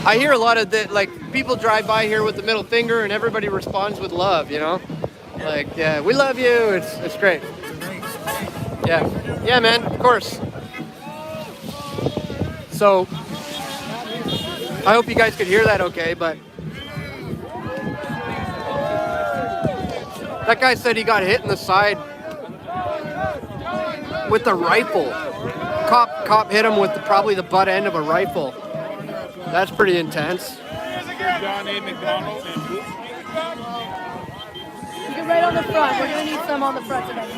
I hear a lot of that, like people drive by here with the middle finger and everybody responds with love, you know? Like, yeah, we love you. It's great. Yeah. Yeah, man, of course. So, I hope you guys could hear that okay, but that guy said he got hit in the side with a rifle. Cop hit him with probably the butt end of a rifle. That's pretty intense. John A. McDonald and Booth Street. You get right on the front. We're gonna need some on the front today.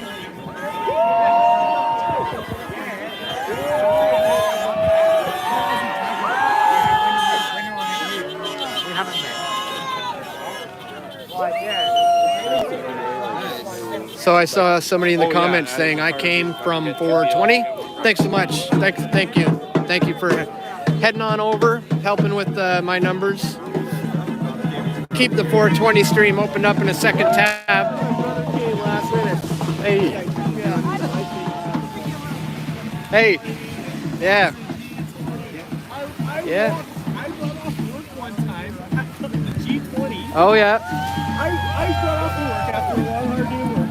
So I saw somebody in the comments saying I came from 420. Thanks so much. Thank you. Thank you for heading on over, helping with my numbers. Keep the 420 stream opened up in a second tab. Last minute. Hey. Hey. Yeah. Yeah. I got off work one time at the G20. Oh yeah. I got off work after a long hard day of work,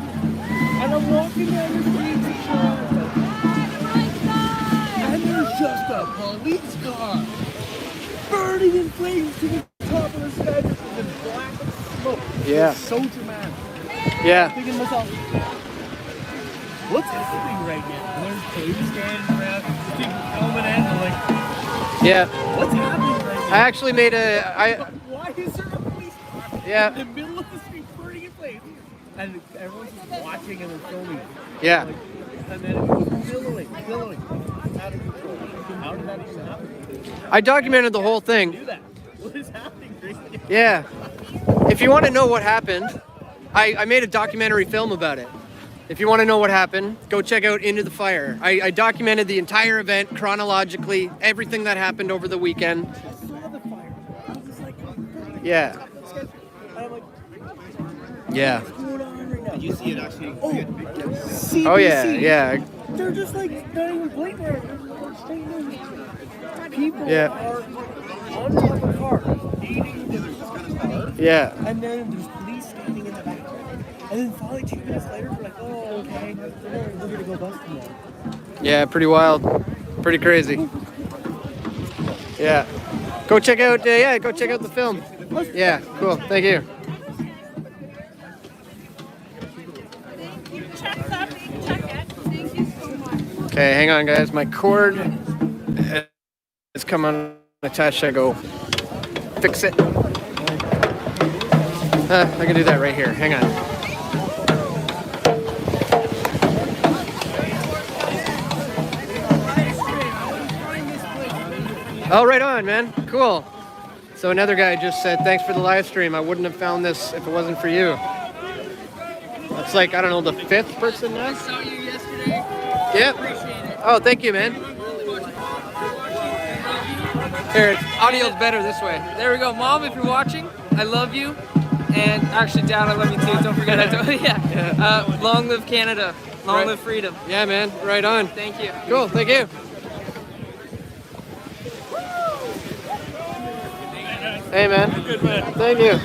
and I'm walking down the street to Toronto, and there's just a police car burning in flames to the top of the sky with black smoke. Yeah. It's so dramatic. Yeah. I'm thinking to myself, what's happening right now? And there's police standing around, people filming it, and I'm like, Yeah. what's happening right now? I actually made Why is there a police car Yeah. in the middle of the street burning in flames? And everyone's just watching and they're filming. Yeah. Like, and then it was billowing, out of control. How did that even happen? I documented the whole thing. Do that. What is happening right now? Yeah. If you want to know what happened, I made a documentary film about it. If you want to know what happened, go check out Into the Fire. I documented the entire event chronologically, everything that happened over the weekend. Yeah. Yeah. Did you see it actually? CBC. Oh yeah, yeah. They're just like not even blatant. People Yeah. are on top of cars, eating the car, Yeah. and then there's police standing in the background. And then finally 2 minutes later, we're like, oh, okay, we're gonna go bust them all. Yeah, pretty wild. Pretty crazy. Yeah. Go check out go check out the film. Yeah, cool. Thank you. Okay, hang on guys. My cord has come unattached. I go fix it. I can do that right here. Hang on. Oh, right on, man. Cool. So another guy just said, thanks for the live stream. I wouldn't have found this if it wasn't for you. It's like, I don't know, the 5th person now? I saw you yesterday. Yep. Appreciate it. Oh, thank you, man. Here, audio's better this way. There we go. Mom, if you're watching, I love you. And actually, Dad, I love you too. Don't forget that. Yeah. Long live Canada. Long live freedom. Yeah, man. Right on. Thank you. Cool. Thank you. Hey, man. Good man. Thank you.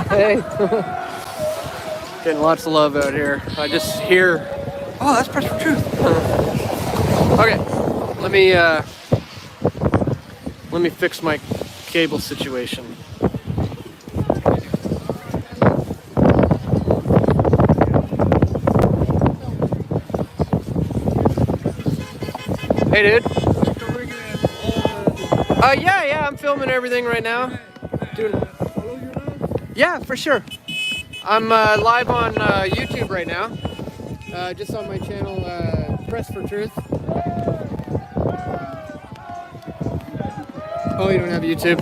Hey. Getting lots of love out here. I just hear, oh, that's Press for Truth. Okay, let me fix my cable situation. Hey, dude. Yeah, I'm filming everything right now. Dude. Yeah, for sure. I'm live on YouTube right now. Just on my channel, Press for Truth. Oh, you don't have YouTube?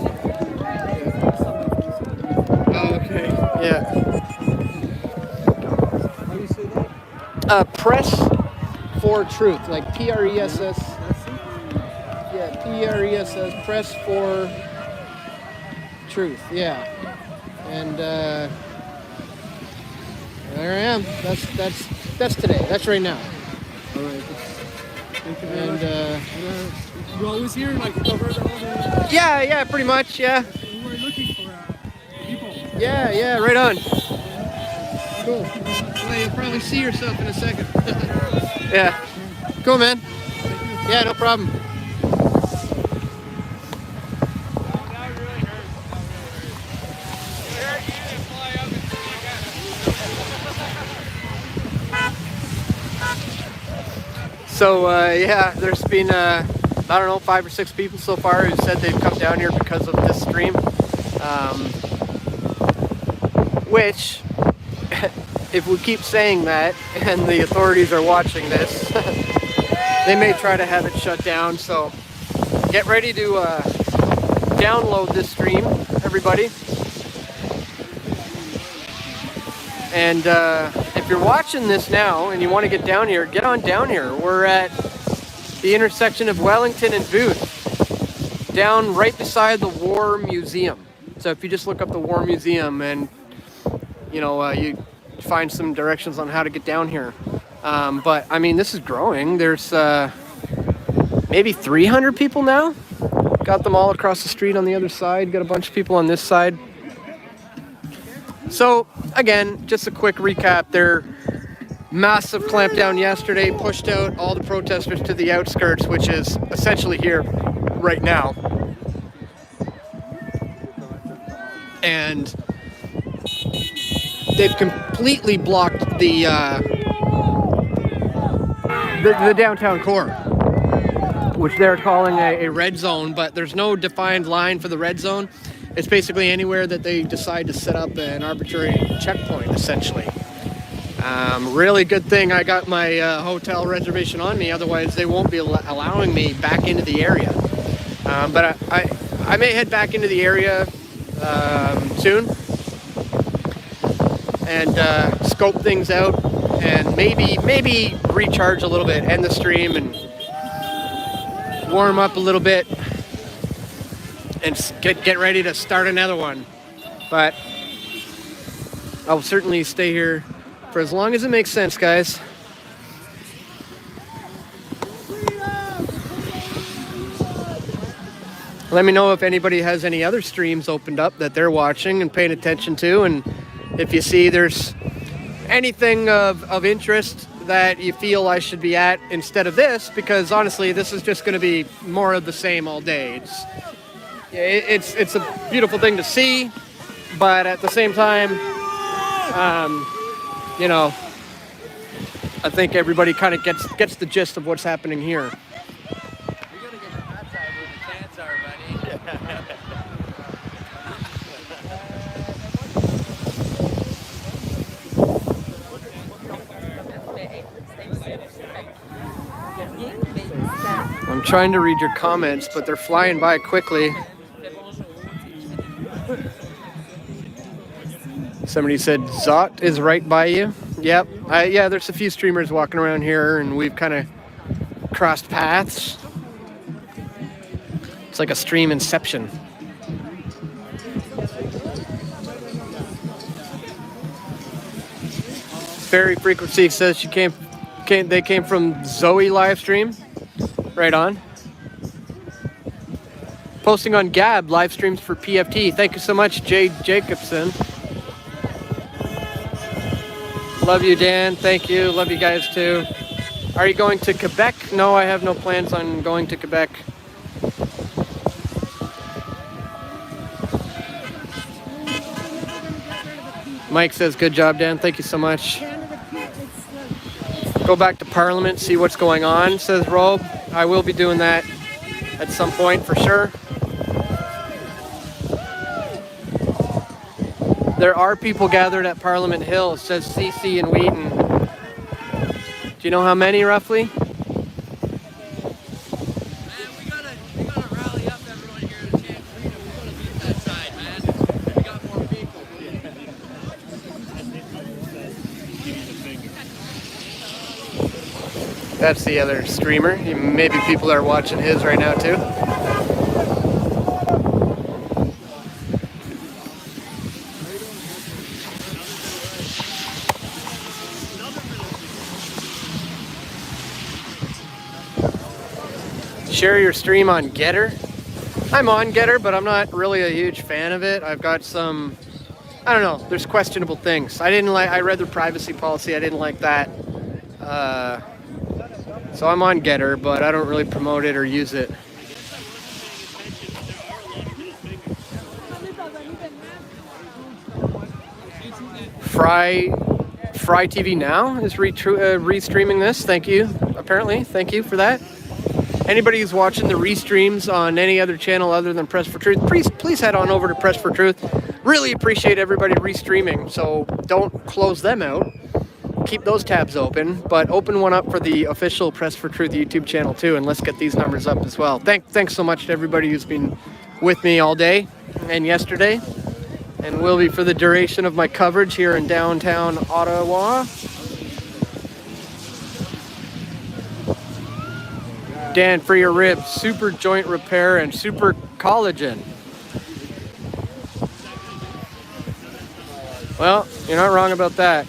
Oh, okay. Yeah. How do you say that? Press for Truth, like P-R-E-S-S. Yeah, P-R-E-S-S, Press for Truth, yeah. And there I am. That's today. That's right now. All right. Thank you very much. You're always here, like cover the whole. Yeah, pretty much, yeah. We were looking for people. Yeah, right on. Cool. Well, you'll probably see yourself in a second. Yeah. Cool, man. Yeah, no problem. So yeah, there's been I don't know, 5 or 6 people so far who said they've come down here because of this stream. Which, if we keep saying that and the authorities are watching this, they may try to have it shut down. So get ready to download this stream, everybody. And if you're watching this now and you want to get down here, get on down here. We're at the intersection of Wellington and Booth, down right beside the War Museum. So if you just look up the War Museum and, you know, you find some directions on how to get down here. But I mean, this is growing. There's maybe 300 people now. Got them all across the street on the other side. Got a bunch of people on this side. So again, just a quick recap. Their massive clampdown yesterday pushed out all the protesters to the outskirts, which is essentially here right now. And they've completely blocked the downtown core, which they're calling a red zone, but there's no defined line for the red zone. It's basically anywhere that they decide to set up an arbitrary checkpoint, essentially. Really good thing I got my hotel reservation on me, otherwise they won't be allowing me back into the area. But I may head back into the area soon and scope things out and maybe recharge a little bit, end the stream and warm up a little bit and get ready to start another one. But I'll certainly stay here for as long as it makes sense, guys. Let me know if anybody has any other streams opened up that they're watching and paying attention to, and if you see there's anything of interest that you feel I should be at instead of this, because honestly, this is just going to be more of the same all day. It's a beautiful thing to see, but at the same time, you know, I think everybody kind of gets the gist of what's happening here. I'm trying to read your comments, but they're flying by quickly. Somebody said Zot is right by you. Yep. Yeah, there's a few streamers walking around here, and we've kind of crossed paths. It's like a stream inception. Fairy Frequency says they came from Zoe live stream. Right on. Posting on Gab, live streams for PFT. Thank you so much, Jade Jacobson. Love you, Dan. Thank you. Love you guys too. Are you going to Quebec? No, I have no plans on going to Quebec. Mike says, good job, Dan. Thank you so much. Go back to Parliament, see what's going on, says Rob. I will be doing that at some point for sure. There are people gathered at Parliament Hill, says CC and Wheaton. Do you know how many roughly? That's the other streamer. Maybe people are watching his right now too. Share your stream on Getter. I'm on Getter, but I'm not really a huge fan of it. I've got some, I don't know, there's questionable things. I read their privacy policy. I didn't like that. So I'm on Getter, but I don't really promote it or use it. Fry TV Now is restreaming this. Thank you. apparently. Thank you for that. Anybody who's watching the restreams on any other channel other than Press for Truth, please head on over to Press for Truth. Really appreciate everybody restreaming, so don't close them out. Keep those tabs open, but open one up for the official Press for Truth YouTube channel too, and let's get these numbers up as well. Thanks so much to everybody who's been with me all day and yesterday, and will be for the duration of my coverage here in downtown Ottawa. Dan, for your ribs, super joint repair and super collagen. Well, you're not wrong about that.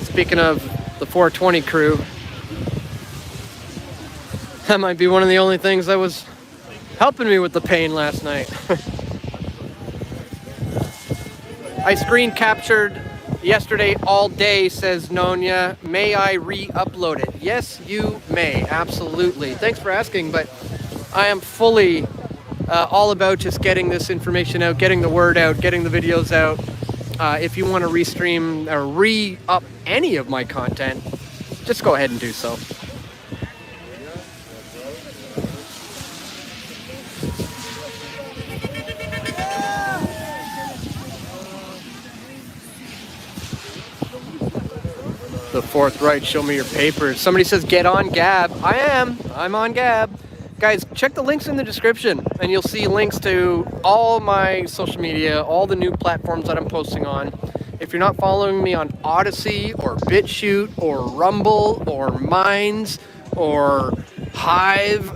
Speaking of the 420 crew, that might be one of the only things that was helping me with the pain last night. I screen captured yesterday all day, says Nonya. May I re-upload it? Yes, you may. Absolutely. Thanks for asking, but I am fully all about just getting this information out, getting the word out, getting the videos out. If you want to restream or re-up any of my content, just go ahead and do so. The Fourth Right, show me your papers. Somebody says get on Gab. I am. I'm on Gab. Guys, check the links in the description and you'll see links to all my social media, all the new platforms that I'm posting on. If you're not following me on Odyssey or BitChute or Rumble or Minds or Hive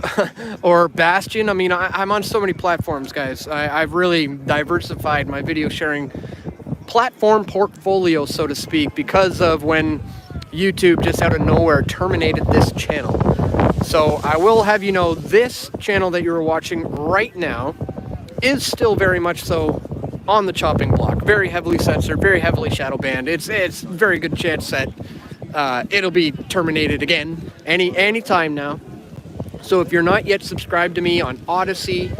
or Bastion, I mean, I'm on so many platforms, guys. I've really diversified my video sharing platform portfolio, so to speak, because of when YouTube just out of nowhere terminated this channel. So I will have you know, this channel that you're watching right now is still very much so on the chopping block. Very heavily censored, very heavily shadow banned. It's very good chance that it'll be terminated again any time now. So if you're not yet subscribed to me on Odyssey,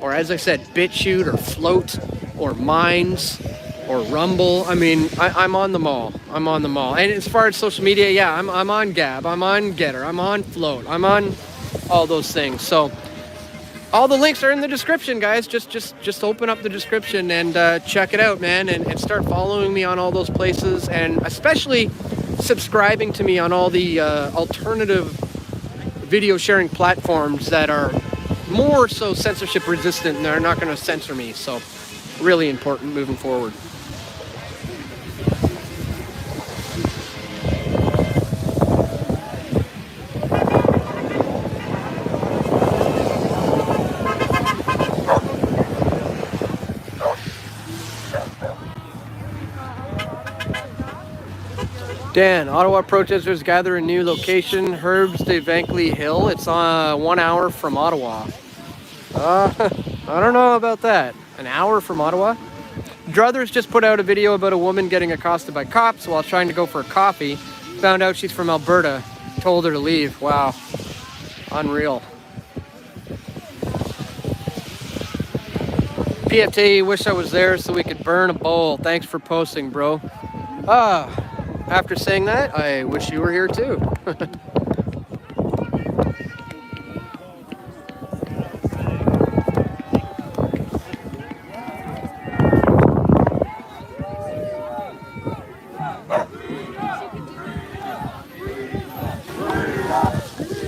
or as I said, BitChute or Float or Minds or Rumble, I mean, I'm on them all. I'm on them all. And as far as social media, yeah, I'm on Gab, I'm on Getter, I'm on Float, I'm on all those things. So all the links are in the description, guys. Just open up the description and check it out, man, and start following me on all those places, and especially subscribing to me on all the alternative video sharing platforms that are more so censorship resistant and they're not going to censor me. So really important moving forward. Dan, Ottawa protesters gather a new location, Herbs de Vankly Hill. It's 1 hour from Ottawa. I don't know about that. An hour from Ottawa? Druthers just put out a video about a woman getting accosted by cops while trying to go for a coffee. Found out she's from Alberta. Told her to leave. Wow. Unreal. PFT, wish I was there so we could burn a bowl. Thanks for posting, bro. After saying that, I wish you were here too.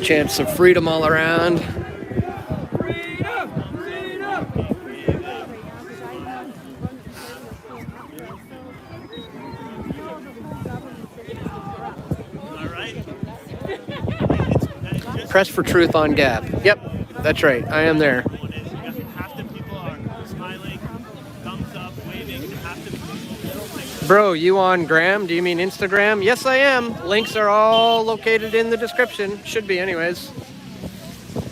Chants of freedom all around. Press for Truth on Gab. Yep, that's right. I am there. Bro, you on Gram? Do you mean Instagram? Yes, I am. Links are all located in the description. Should be anyways.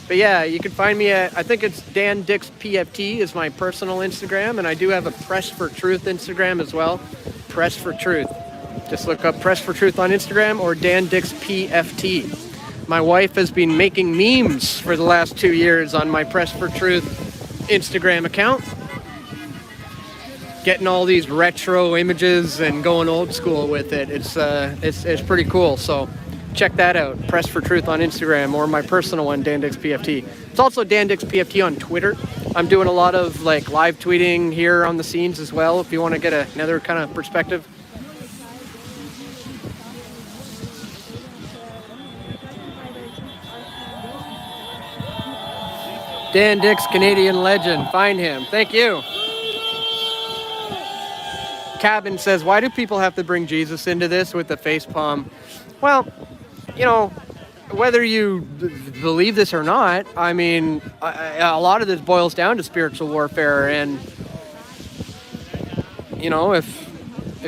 But yeah, you can find me at, I think it's Dan Dix PFT is my personal Instagram, and I do have a Press for Truth Instagram as well. Press for Truth. Just look up Press for Truth on Instagram or Dan Dix PFT. My wife has been making memes for the last 2 years on my Press for Truth Instagram account. Getting all these retro images and going old school with it. It's pretty cool. So check that out. Press for Truth on Instagram, or my personal one, Dan Dix PFT. It's also Dan Dix PFT on Twitter. I'm doing a lot of like live tweeting here on the scenes as well, if you want to get another kind of perspective. Dan Dix, Canadian legend. Find him. Thank you. Cabin says, why do people have to bring Jesus into this with the face palm? Well, you know, whether you believe this or not, I mean, a lot of this boils down to spiritual warfare. And, you know, if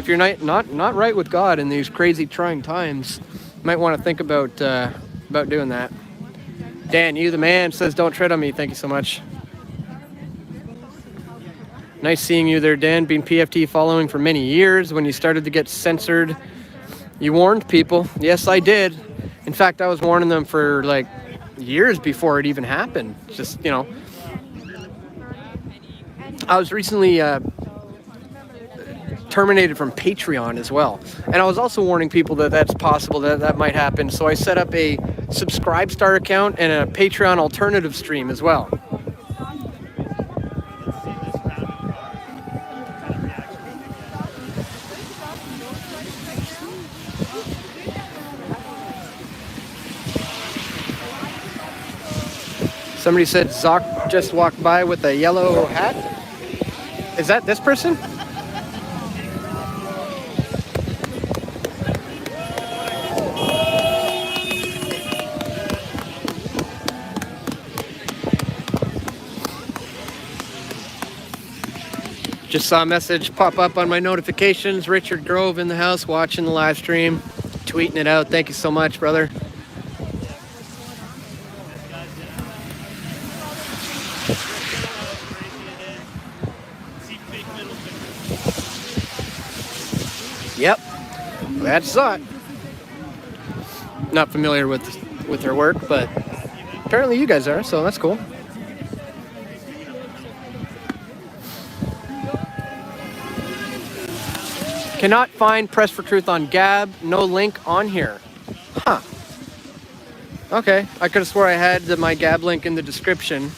you're not right with God in these crazy trying times, you might want to think about doing that. Dan, you the man, says, don't tread on me. Thank you so much. Nice seeing you there, Dan. Been PFT following for many years. When you started to get censored, you warned people. Yes, I did. In fact, I was warning them for like years before it even happened. Just, you know. I was recently terminated from Patreon as well. And I was also warning people that that's possible, that might happen. So I set up a Subscribestar account and a Patreon alternative stream as well. Somebody said Zoc just walked by with a yellow hat. Is that this person? Just saw a message pop up on my notifications. Richard Grove in the house watching the live stream, tweeting it out. Thank you so much, brother. Yep, that's Zot. Not familiar with her work, but apparently you guys are, so that's cool. Cannot find Press for Truth on Gab. No link on here. Huh. Okay, I could have swore I had my Gab link in the description.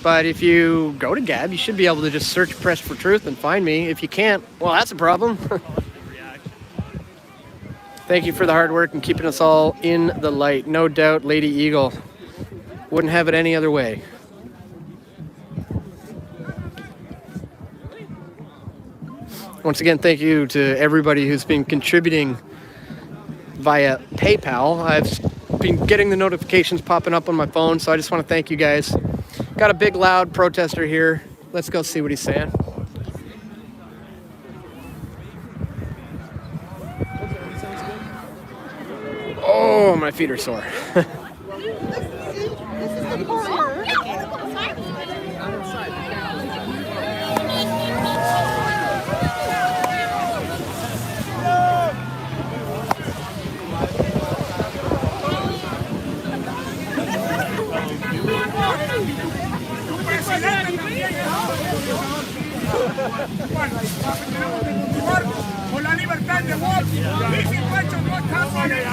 But if you go to Gab, you should be able to just search Press for Truth and find me. If you can't, well, that's a problem. Thank you for the hard work and keeping us all in the light. No doubt, Lady Eagle. Wouldn't have it any other way. Once again, thank you to everybody who's been contributing via PayPal. I've been getting the notifications popping up on my phone, so I just want to thank you guys. Got a big, loud protester here. Let's go see what he's saying. Oh, my feet are sore. Con la libertad de voz, this situation not happening.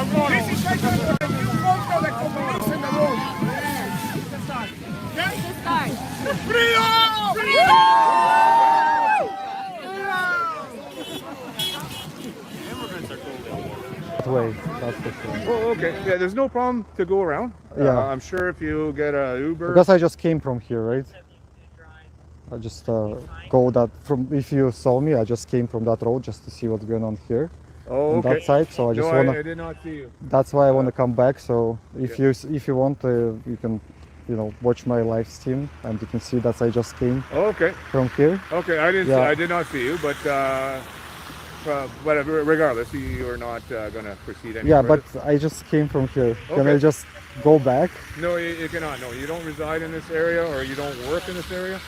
This situation for the new vote de combination de vote. Freedom! Way, that's for sure. Oh, okay. Yeah, there's no problem to go around. Yeah. I'm sure if you get a Uber. Because I just came from here, right? I just go that from. If you saw me, I just came from that road just to see what's going on here. Oh, on okay. that side, so I just no, wanna. I did not see you. That's why I want to come back. So if you want, you can, watch my live stream, and you can see that I just came. Oh, okay. From here. Okay, I didn't. Yeah. I did not see you, but regardless, you are not gonna proceed any Yeah, further. but I just came from here. Can Okay. I just go back? No, you cannot. No, you don't reside in this area, or you don't work in this area,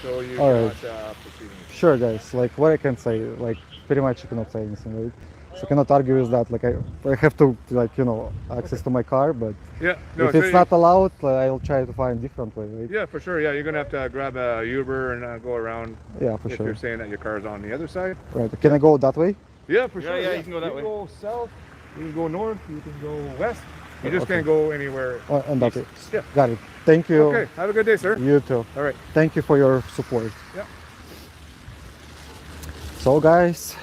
so you All cannot right. proceed. Sure, guys. Like, what I can say, like, pretty much you cannot say anything, right? So I cannot argue with that. Like, I have to, access to my car, but Yeah, no, if so it's not allowed, I'll try to find a different way, right? Yeah, for sure. Yeah, you're gonna have to grab a Uber and go around. Yeah, for if sure. you're saying that your car's on the other side. Right. Can I go that way? Yeah, for sure. Yeah, you can go that way. Go south. You can go north, you can go west. You just Okay. can't go anywhere. Oh, and that's it. Yeah. Got it. Thank you. Okay, have a good day, sir. You too. All right. Thank you for your support. Yeah. So guys,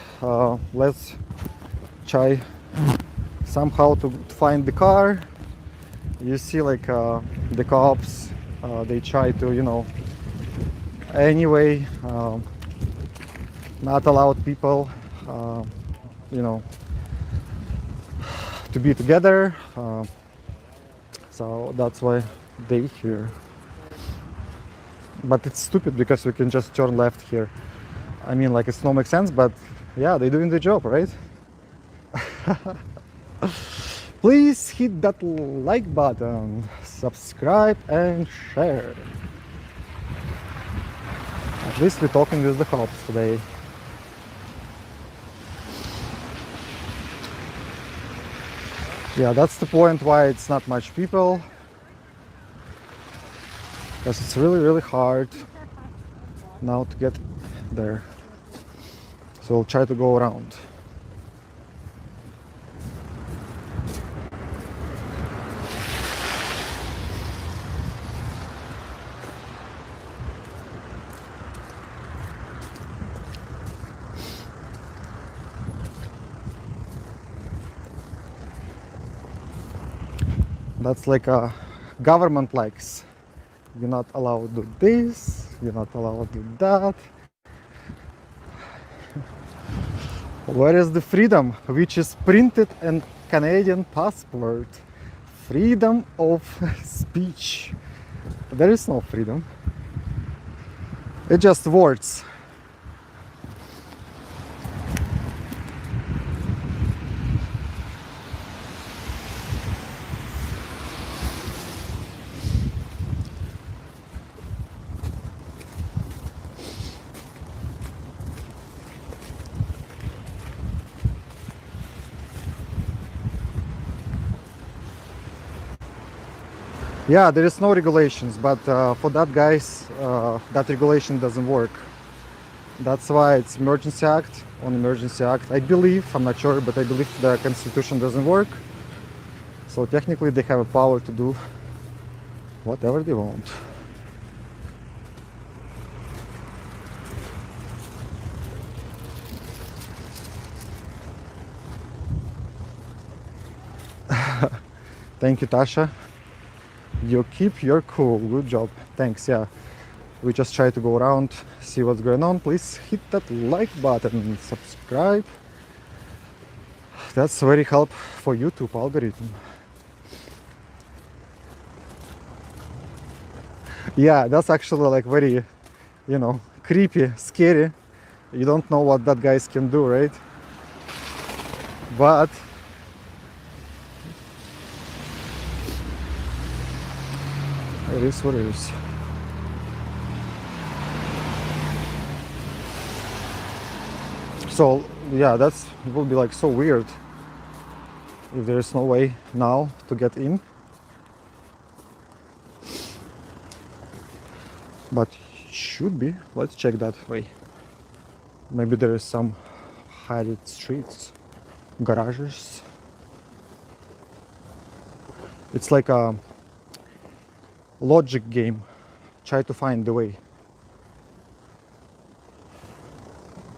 let's try somehow to find the car. You see, like the cops, they try to, you know, anyway, not allowed people, you know, to be together. So that's why they here. But it's stupid because we can just turn left here. I mean, like, it's no make sense, but yeah, they're doing the job, right? Please hit that like button, subscribe and share. At least we're talking with the cops today. Yeah, that's the point why it's not much people. Because it's really, really hard now to get there. So we'll try to go around. That's like a government likes. You're not allowed to do this, you're not allowed to do that. Where is the freedom which is printed in Canadian passport? Freedom of speech. There is no freedom. It's just words. Yeah, there is no regulations, but for that, guys, that regulation doesn't work. That's why it's Emergency Act on Emergency Act. I believe, I'm not sure, but I believe the Constitution doesn't work. So technically they have a power to do whatever they want. Thank you, Tasha. You keep your cool. Good job. Thanks. Yeah, we just try to go around, see what's going on. Please hit that like button and subscribe. That's very help for YouTube algorithm. Yeah, that's actually like very, you know, creepy, scary. You don't know what that guys can do, right? But it is what it is. So yeah, it will be like so weird if there is no way now to get in. But should be. Let's check that way. Maybe there is some hidden streets, garages. It's like a logic game. Try to find the way.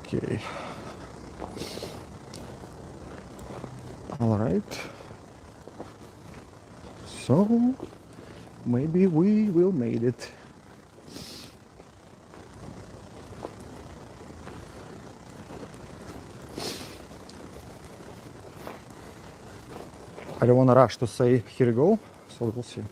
Okay. All right. So maybe we will made it. I don't want to rush to say here you go, so we'll see.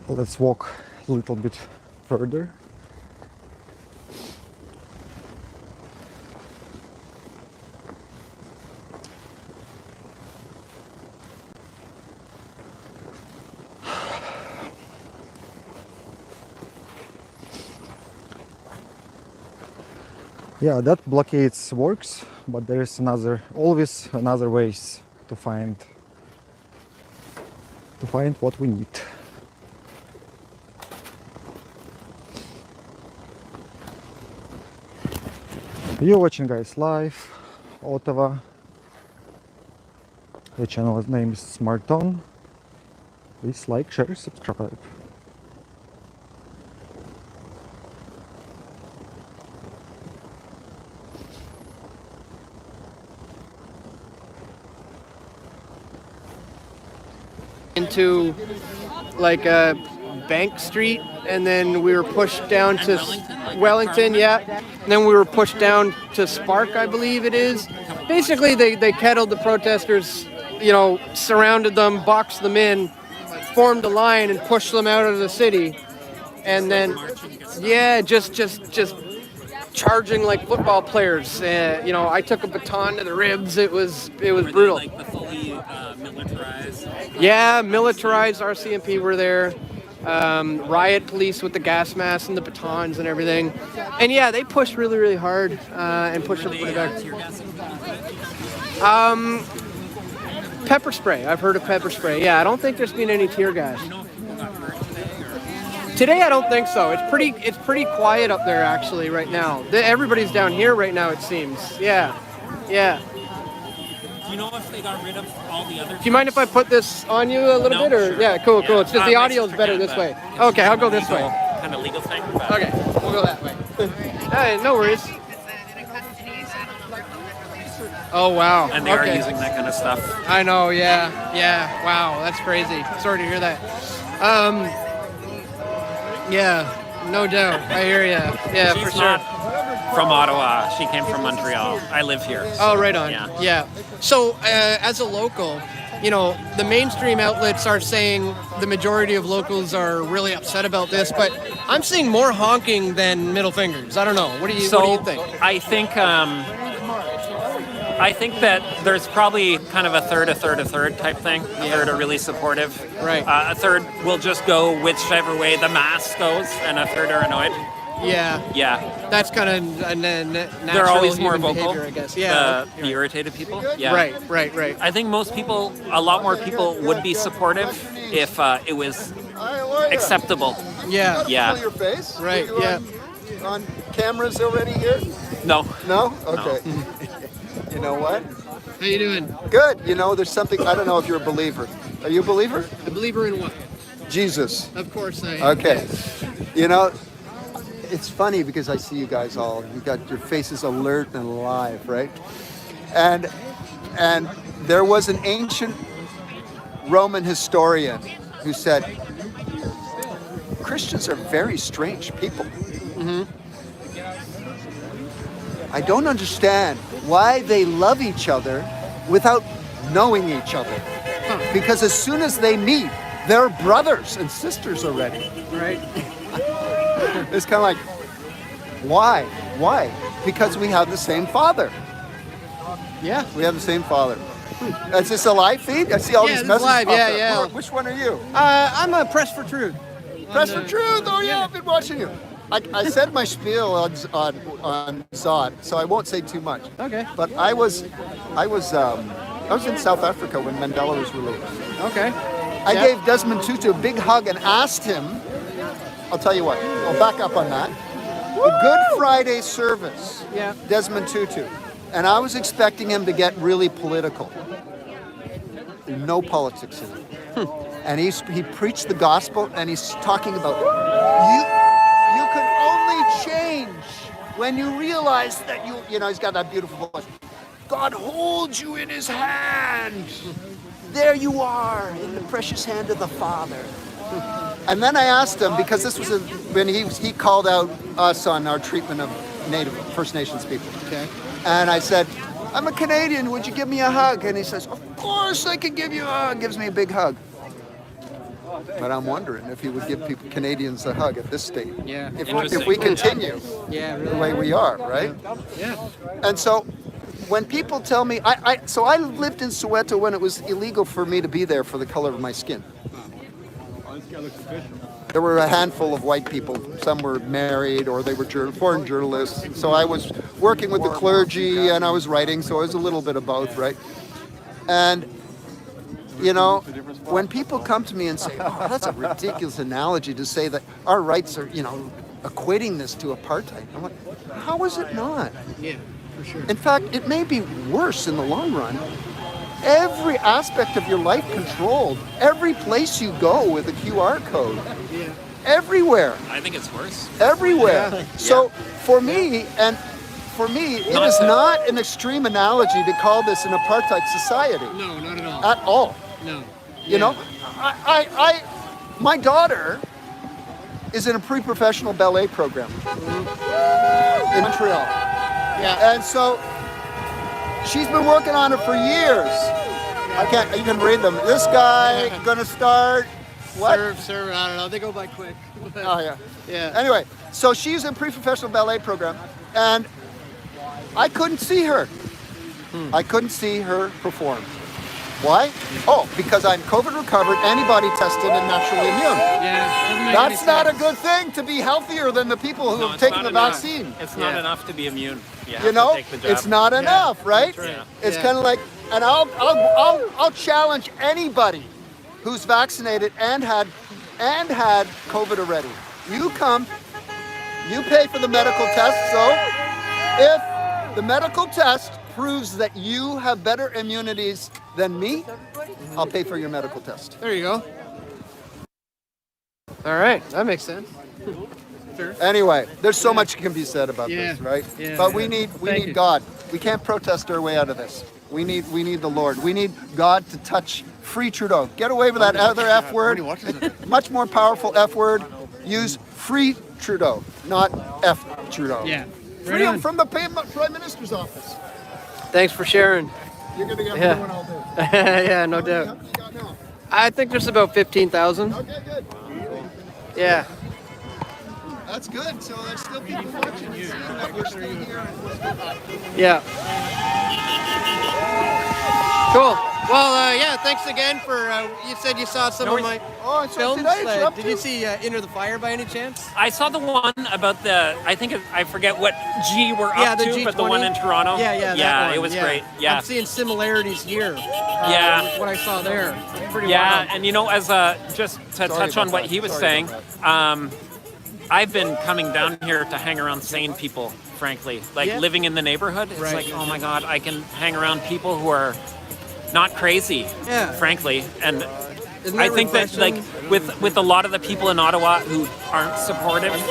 Let's walk a little bit further. Yeah, that blockades works, but there is always another ways to find what we need. You're watching guys live, Ottawa. The channel name is SmartTone. Please like, share, subscribe. Into like Bank Street, and then we were pushed down to Wellington, yeah. And then we were pushed down to Spark, I believe it is. Basically, they kettled the protesters, you know, surrounded them, boxed them in, formed a line, and pushed them out of the city. And then, yeah, just charging like football players. You know, I took a baton to the ribs. It was brutal. Like the fully militarized. Yeah, militarized RCMP were there. Riot police with the gas masks and the batons and everything. And yeah, they pushed really, really hard and pushed everybody back. Pepper spray. I've heard of pepper spray. Yeah, I don't think there's been any tear gas. Today I don't think so. It's pretty quiet up there actually right now. Everybody's down here right now, it seems. Yeah. Do you know if they got rid of all the other? Do you mind if I put this on you a little bit, or sure. Yeah, cool. It's just the audio is better this way. Okay, I'll go this way. Kind of legal thing. Okay, we'll go that way. No worries. Oh wow. And they are using that kind of stuff. I know. Yeah. Wow, that's crazy. Sorry to hear that. Yeah, no doubt. I hear you. Yeah, She's for sure. not from Ottawa. She came from Montreal. I live here. Oh, right on. Yeah. So, as a local, you know, the mainstream outlets are saying the majority of locals are really upset about this, but I'm seeing more honking than middle fingers. I don't know. What do you think? I think that there's probably kind of a third type thing. A third are really supportive. Right. A third will just go whichever way the mass goes, and a third are annoyed. Yeah. That's kind of natural. They're always more human vocal. behavior, I guess. Yeah. The irritated people. Yeah. Right. I think a lot more people would be supportive if it was acceptable. Yeah. Yeah. Your face? Right. Are you on cameras already here? No. No? Okay. You know what? How you doing? Good. You know, there's something, I don't know if you're a believer. Are you a believer? A believer in what? Jesus. Of course I am. Okay. You know, it's funny because I see you guys all, you got your faces alert and alive, right? And there was an ancient Roman historian who said, Christians are very strange people. Mm-hmm. I don't understand why they love each other without knowing each other. Because as soon as they meet, they're brothers and sisters already. Right. It's kind of like, why? Because we have the same father. Yeah. We have the same father. Is this a live feed? I see all these messages live. pop up. Yeah. Which one are you? I'm a Press for Truth. Press for Truth. Oh yeah, I've been watching you. I said my spiel on Zod, so I won't say too much. Okay. But I was in South Africa when Mandela was released. Okay. I gave Desmond Tutu a big hug and asked him, I'll tell you what, I'll back up on that. The Good Friday service, Desmond Tutu. And I was expecting him to get really political. No politics in it. And he preached the gospel, and he's talking about you can only change when you realize that you know, he's got that beautiful voice. God holds you in his hand. There you are in the precious hand of the Father. And then I asked him, because this was when he called out us on our treatment of Native First Nations people. Okay. And I said, I'm a Canadian, would you give me a hug? And he says, of course I can give you a hug. Gives me a big hug. But I'm wondering if he would give Canadians a hug at this stage. Yeah. If we continue the way we are, right? Yeah. And so when people tell me, so I lived in Soweto when it was illegal for me to be there for the color of my skin. Oh, this guy looks official. there were a handful of white people. Some were married or they were foreign journalists. So I was working with the clergy and I was writing, so I was a little bit of both, right? And, you know, when people come to me and say, oh, that's a ridiculous analogy to say that our rights are, you know, equating this to apartheid. I'm like, how is it not? Yeah, for sure. In fact, it may be worse in the long run. Every aspect of your life controlled. Every place you go with a QR code. Yeah. Everywhere. I think it's worse. Everywhere. Yeah. So for me, it is not an extreme analogy to call this an apartheid society. No, not at all. At all. No. You know, my daughter is in a pre-professional ballet program in Montreal. Yeah. And so she's been working on it for years. You can read them. This guy gonna start what? Serve, I don't know. They go by quick. Oh yeah. Yeah. Anyway, so she's in pre-professional ballet program, and I couldn't see her. I couldn't see her perform. Why? Oh, because I'm COVID recovered, antibody tested, and naturally immune. Yeah. That's not a good thing to be healthier than the people who have taken the vaccine. It's not enough to be immune. You know, it's not enough, right? Yeah. It's kind of like, and I'll challenge anybody who's vaccinated and had COVID already. You come, you pay for the medical test. So if the medical test proves that you have better immunities than me, I'll pay for your medical test. There you go. All right, that makes sense. Anyway, there's so much can be said about Yeah. this, right? Yeah. But we need God. We can't protest our way out of this. We need the Lord. We need God to touch free Trudeau. Get away with that other F word. Much more powerful F word. Use free Trudeau, not F Trudeau. Yeah. Free him from the Prime Minister's office. Thanks for sharing. You're gonna get Yeah. one all day. Yeah, no doubt. I think there's about 15,000. Okay, good. Yeah. That's good. So there's still people watching. You see that we're still here. Yeah. Cool. Well, yeah, thanks again for, you said you saw some of my films. Did you see Enter the Fire by any chance? I saw the one about I forget what G we're up the to, G20? but the one in Toronto. Yeah, yeah, that one. it was great. Yeah. I'm seeing similarities here. Yeah. With what I saw there. Pretty Yeah, wild. and you know, as just to touch on what he was saying, I've been coming down here to hang around sane people, frankly. Like living in the neighborhood, it's Right. like, oh my God, I can hang around people who are not crazy, frankly. And Isn't I that think that refreshing? like with a lot of the people in Ottawa who aren't supportive of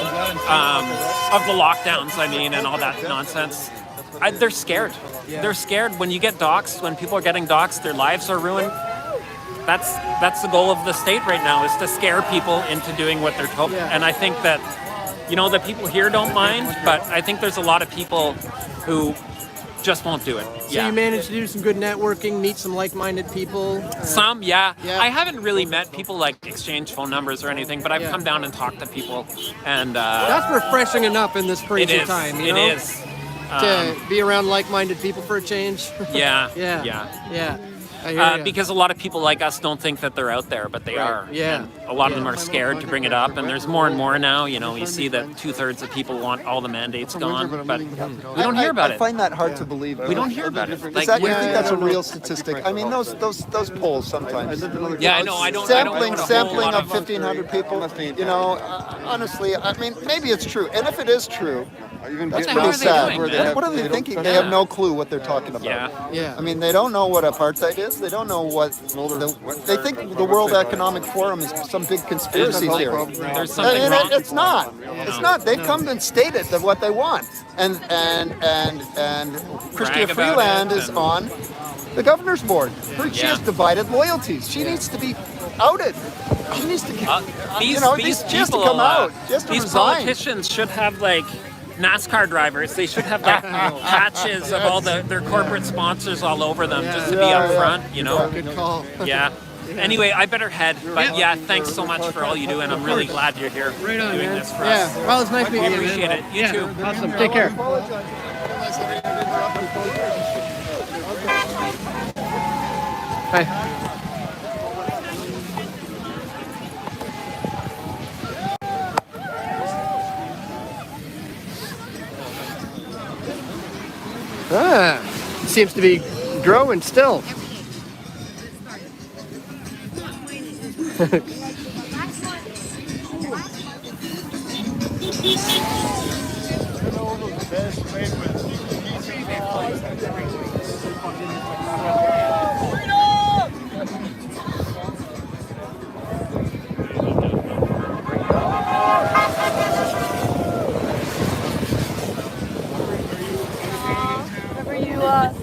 the lockdowns, I mean, and all that nonsense, they're scared. Yeah. They're scared. When you get doxxed, when people are getting doxxed, their lives are ruined. That's the goal of the state right now, is to scare people into doing what they're told. Yeah. And I think that, you know, the people here don't mind, but I think there's a lot of people who just won't do it. So you managed to do some good networking, meet some like-minded people? Some, yeah. I haven't really met people, like exchange phone numbers or anything, but I've come down and talked to people, and That's refreshing enough in this crazy it is. time, you It know? is. To be around like-minded people for a change. Yeah. Yeah. Yeah. Yeah. I hear ya. Because a lot of people like us don't think that they're out there, but they are. Yeah. And a lot of them are scared to bring it up, and there's more and more now. You know, you see that 2/3 of people want all the mandates gone, but we don't hear about I it. find that hard to believe. We don't hear about it. Is Like, that, you think that's a real statistic? I mean, those polls sometimes. Yeah, I know. I don't Sampling know a whole lot of 1,500 people. You know, honestly, I mean, maybe it's true. And if it is true, that's How pretty are they sad. doing, man? What are they thinking? They have no clue what they're talking about. Yeah. I mean, they don't know what apartheid is. They don't know what. They think the World Economic Forum is some big conspiracy theory. There's something And wrong. it's not. It's not. They come and stated that what they want. And Chrystia Brag about Freeland it is and- on the governor's board. She has divided loyalties. She needs to be outed. She needs to get. These she has to people, come out. She has to these resign. politicians should have like NASCAR drivers. They should have like patches of all their corporate sponsors all over them, just to be up front. You know. Good call. Yeah. Anyway, I better head. But yeah, thanks so much for all you do, and I'm really glad you're here Right on, doing man. this for Yeah. us. Well, it's nice meeting We you, man. appreciate it. You Yeah. too. Awesome. Take care. Hi. seems to be growing still.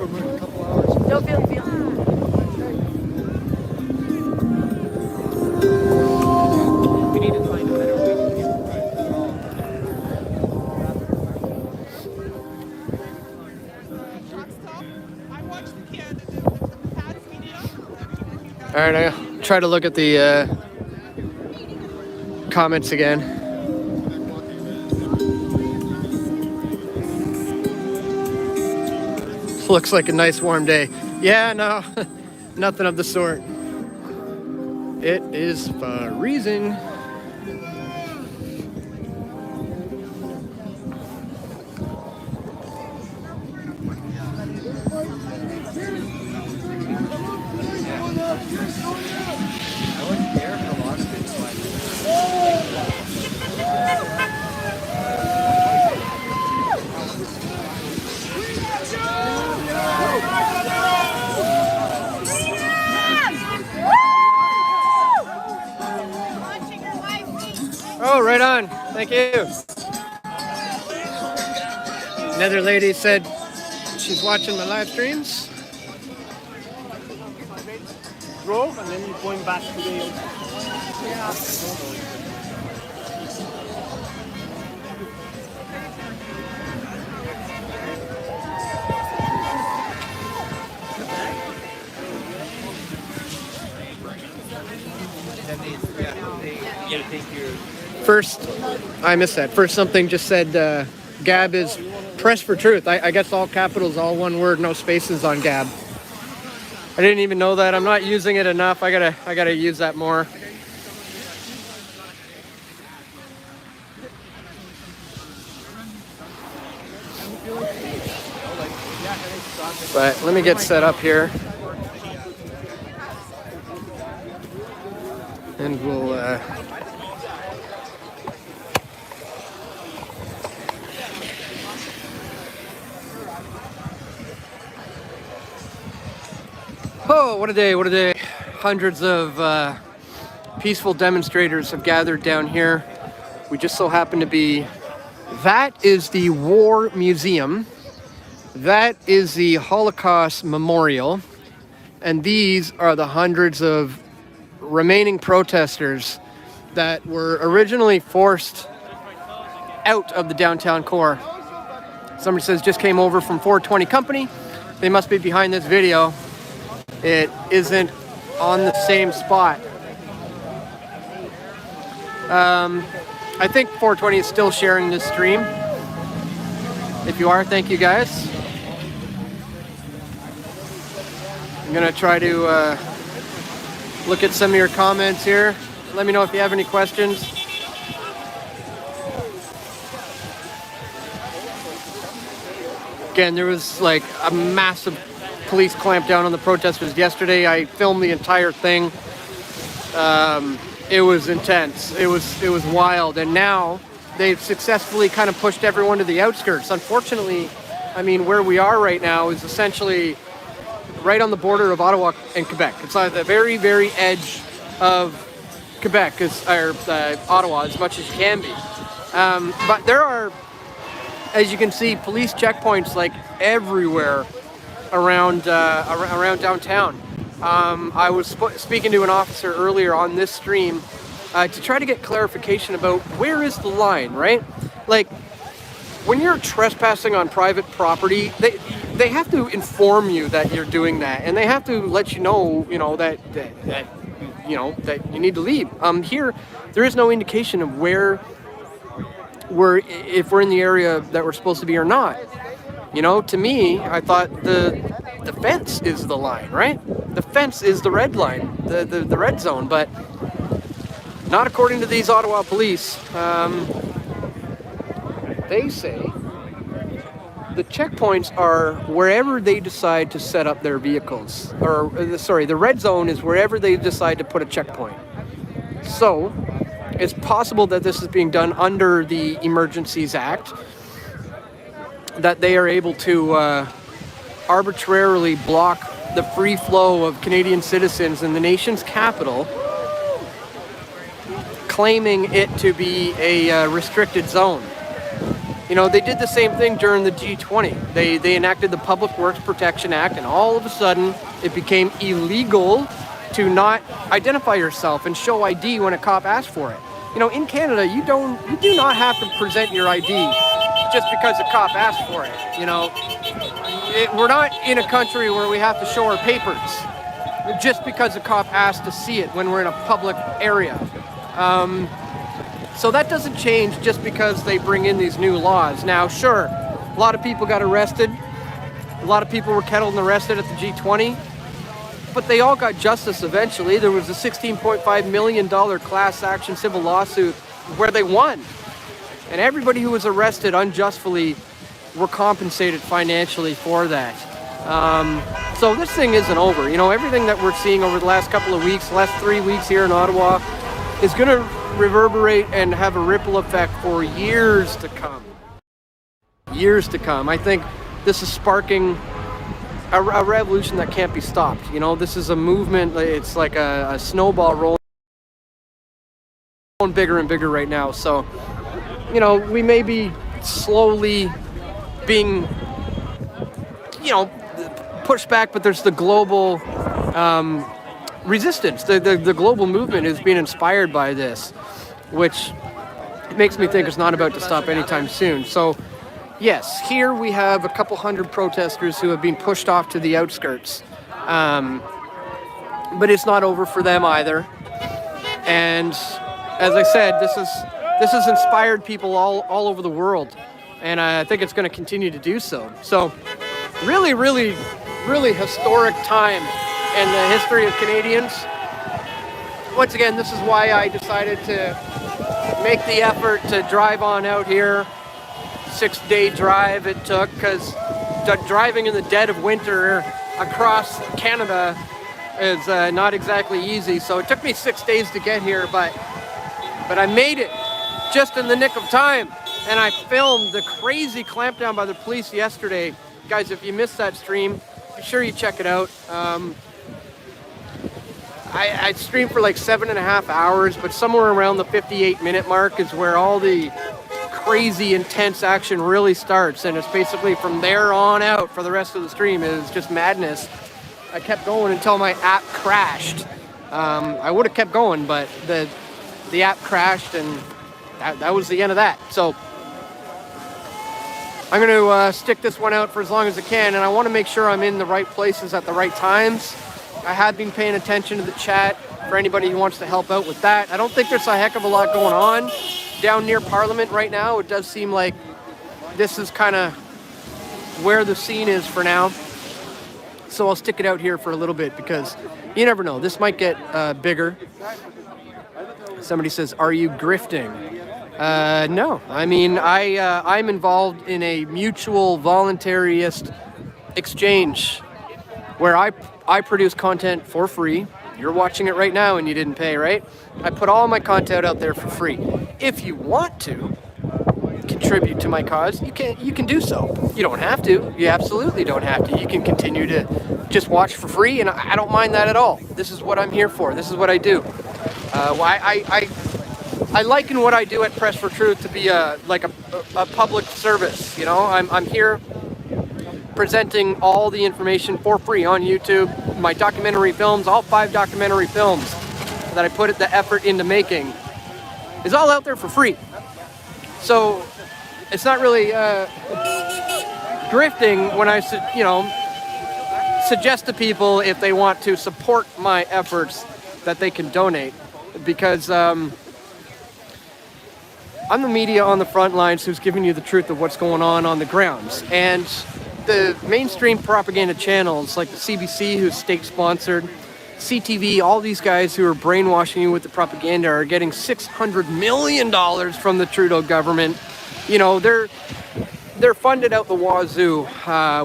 Whenever you don't feel the feeling. We need to find a better way to do All right, I'll try to look at the comments again. Looks like a nice warm day. Yeah, no, nothing of the sort. It is freezing. Oh, right on. Thank you. Another lady said she's watching my live streams. Drove and then going back to the. First, I missed that. First, something just said Gab is press for truth. I guess all capitals, all one word, no spaces on Gab. I didn't even know that. I'm not using it enough. I gotta use that more. But let me get set up here. And we'll oh, what a day, what a day. Hundreds of peaceful demonstrators have gathered down here. We just so happen to be, that is the War Museum. That is the Holocaust Memorial. And these are the hundreds of remaining protesters that were originally forced out of the downtown core. Somebody says just came over from 420 Company. They must be behind this video. It isn't on the same spot. I think 420 is still sharing this stream. If you are, thank you guys. I'm gonna try to look at some of your comments here. Let me know if you have any questions. Again, there was like a massive police clampdown on the protesters yesterday. I filmed the entire thing. It was intense. It was wild. And now they've successfully kind of pushed everyone to the outskirts. Unfortunately, I mean, where we are right now is essentially right on the border of Ottawa and Quebec. It's at the very, very edge of Quebec, or Ottawa, as much as you can be. But there are, as you can see, police checkpoints like everywhere around downtown. I was speaking to an officer earlier on this stream to try to get clarification about where is the line, right? Like, when you're trespassing on private property, they have to inform you that you're doing that, and they have to let you know, that you need to leave. Here, there is no indication of where if we're in the area that we're supposed to be or not. To me, I thought the fence is the line, right? The fence is the red line, the red zone, but not according to these Ottawa police. They say The checkpoints are wherever they decide to set up their vehicles. The red zone is wherever they decide to put a checkpoint. So it's possible that this is being done under the Emergencies Act, that they are able to arbitrarily block the free flow of Canadian citizens in the nation's capital, claiming it to be a restricted zone. You know, they did the same thing during the G20. They enacted the Public Works Protection Act, and all of a sudden it became illegal to not identify yourself and show ID when a cop asks for it. You know, in Canada, you do not have to present your ID just because a cop asks for it. You know, we're not in a country where we have to show our papers just because a cop asks to see it when we're in a public area. So that doesn't change just because they bring in these new laws. Now, sure, a lot of people got arrested. A lot of people were kettled and arrested at the G20. But they all got justice eventually. There was a $16.5 million class action civil lawsuit where they won. And everybody who was arrested unjustly were compensated financially for that. So this thing isn't over. You know, everything that we're seeing over the last couple of weeks, the last 3 weeks here in Ottawa, is going to reverberate and have a ripple effect for years to come. Years to come. I think this is sparking a revolution that can't be stopped. You know, this is a movement. It's like a snowball rolling bigger and bigger right now. So, you know, we may be slowly being, you know, pushed back, but there's the global resistance. The global movement is being inspired by this, which makes me think it's not about to stop anytime soon. So, yes, here we have a couple hundred protesters who have been pushed off to the outskirts. But it's not over for them either. And as I said, this has inspired people all over the world. And I think it's going to continue to do so. So really, really, really historic time in the history of Canadians. Once again, this is why I decided to make the effort to drive on out here. 6-day drive it took, because driving in the dead of winter across Canada is not exactly easy. So it took me 6 days to get here, but I made it just in the nick of time. And I filmed the crazy clampdown by the police yesterday. Guys, if you missed that stream, be sure you check it out. I streamed for like 7.5 hours, but somewhere around the 58-minute mark is where all the crazy intense action really starts, and it's basically from there on out for the rest of the stream is just madness. I kept going until my app crashed. I would have kept going, but the app crashed, and that was the end of that. So I'm going to stick this one out for as long as I can, and I want to make sure I'm in the right places at the right times. I have been paying attention to the chat for anybody who wants to help out with that. I don't think there's a heck of a lot going on down near Parliament right now. It does seem like this is kind of where the scene is for now. So I'll stick it out here for a little bit, because you never know. This might get bigger. Somebody says, are you grifting? No. I mean, I'm involved in a mutual voluntarist exchange where I produce content for free. You're watching it right now and you didn't pay, right? I put all my content out there for free. If you want to contribute to my cause, you can do so. You don't have to. You absolutely don't have to. You can continue to just watch for free, and I don't mind that at all. This is what I'm here for. This is what I do. I liken what I do at Press for Truth to be a public service. You know, I'm here presenting all the information for free on YouTube. My documentary films, all 5 documentary films that I put the effort into making, is all out there for free. So it's not really grifting when I suggest to people, if they want to support my efforts, that they can donate, because I'm the media on the front lines who's giving you the truth of what's going on the grounds. And the mainstream propaganda channels like the CBC, who's state-sponsored, CTV, all these guys who are brainwashing you with the propaganda are getting $600 million from the Trudeau government. You know, they're funded out the wazoo,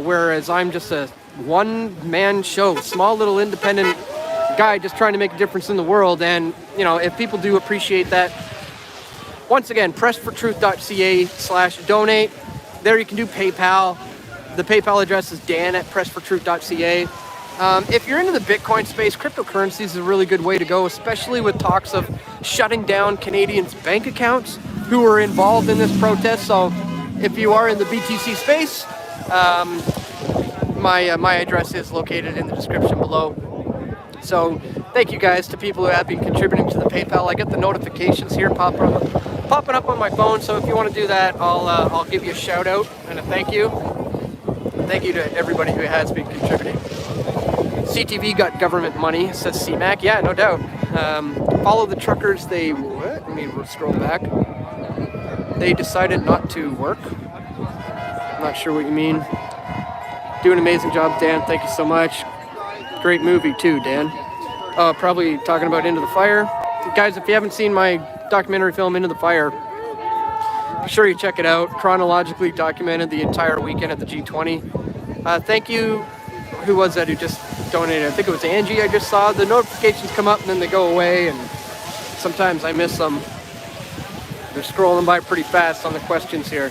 whereas I'm just a one-man show, small little independent guy just trying to make a difference in the world. And, you know, if people do appreciate that, once again, pressfortruth.ca/donate. There you can do PayPal. The PayPal address is dan@pressfortruth.ca. If you're into the Bitcoin space, cryptocurrencies is a really good way to go, especially with talks of shutting down Canadians' bank accounts who are involved in this protest. So if you are in the BTC space, my address is located in the description below. So thank you guys to people who have been contributing to the PayPal. I get the notifications here popping up on my phone. So if you want to do that, I'll give you a shout out and a thank you. Thank you to everybody who has been contributing. CTV got government money, says CMAC. Yeah, no doubt. Follow the truckers. They what? Let me scroll back. They decided not to work. I'm not sure what you mean. Do an amazing job, Dan. Thank you so much. Great movie too, Dan. Probably talking about Into the Fire. Guys, if you haven't seen my documentary film Into the Fire, be sure you check it out. Chronologically documented the entire weekend at the G20. Thank you. Who was that who just donated? I think it was Angie. I just saw the notifications come up and then they go away, and sometimes I miss them. They're scrolling by pretty fast on the questions here.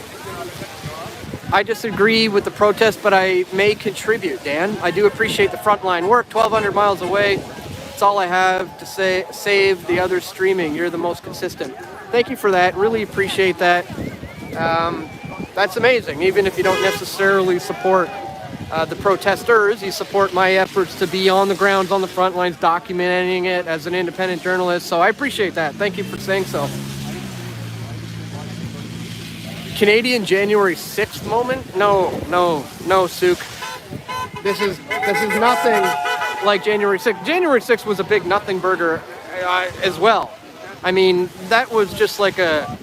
I disagree with the protest, but I may contribute, Dan. I do appreciate the frontline work. 1,200 miles away. That's all I have to say. Save the others streaming. You're the most consistent. Thank you for that. Really appreciate that. That's amazing. Even if you don't necessarily support the protesters, you support my efforts to be on the grounds, on the front lines, documenting it as an independent journalist. So I appreciate that. Thank you for saying so. Canadian January 6th moment? No, Sook. This is nothing like January 6th. January 6th was a big nothing burger as well. I mean, that was just like a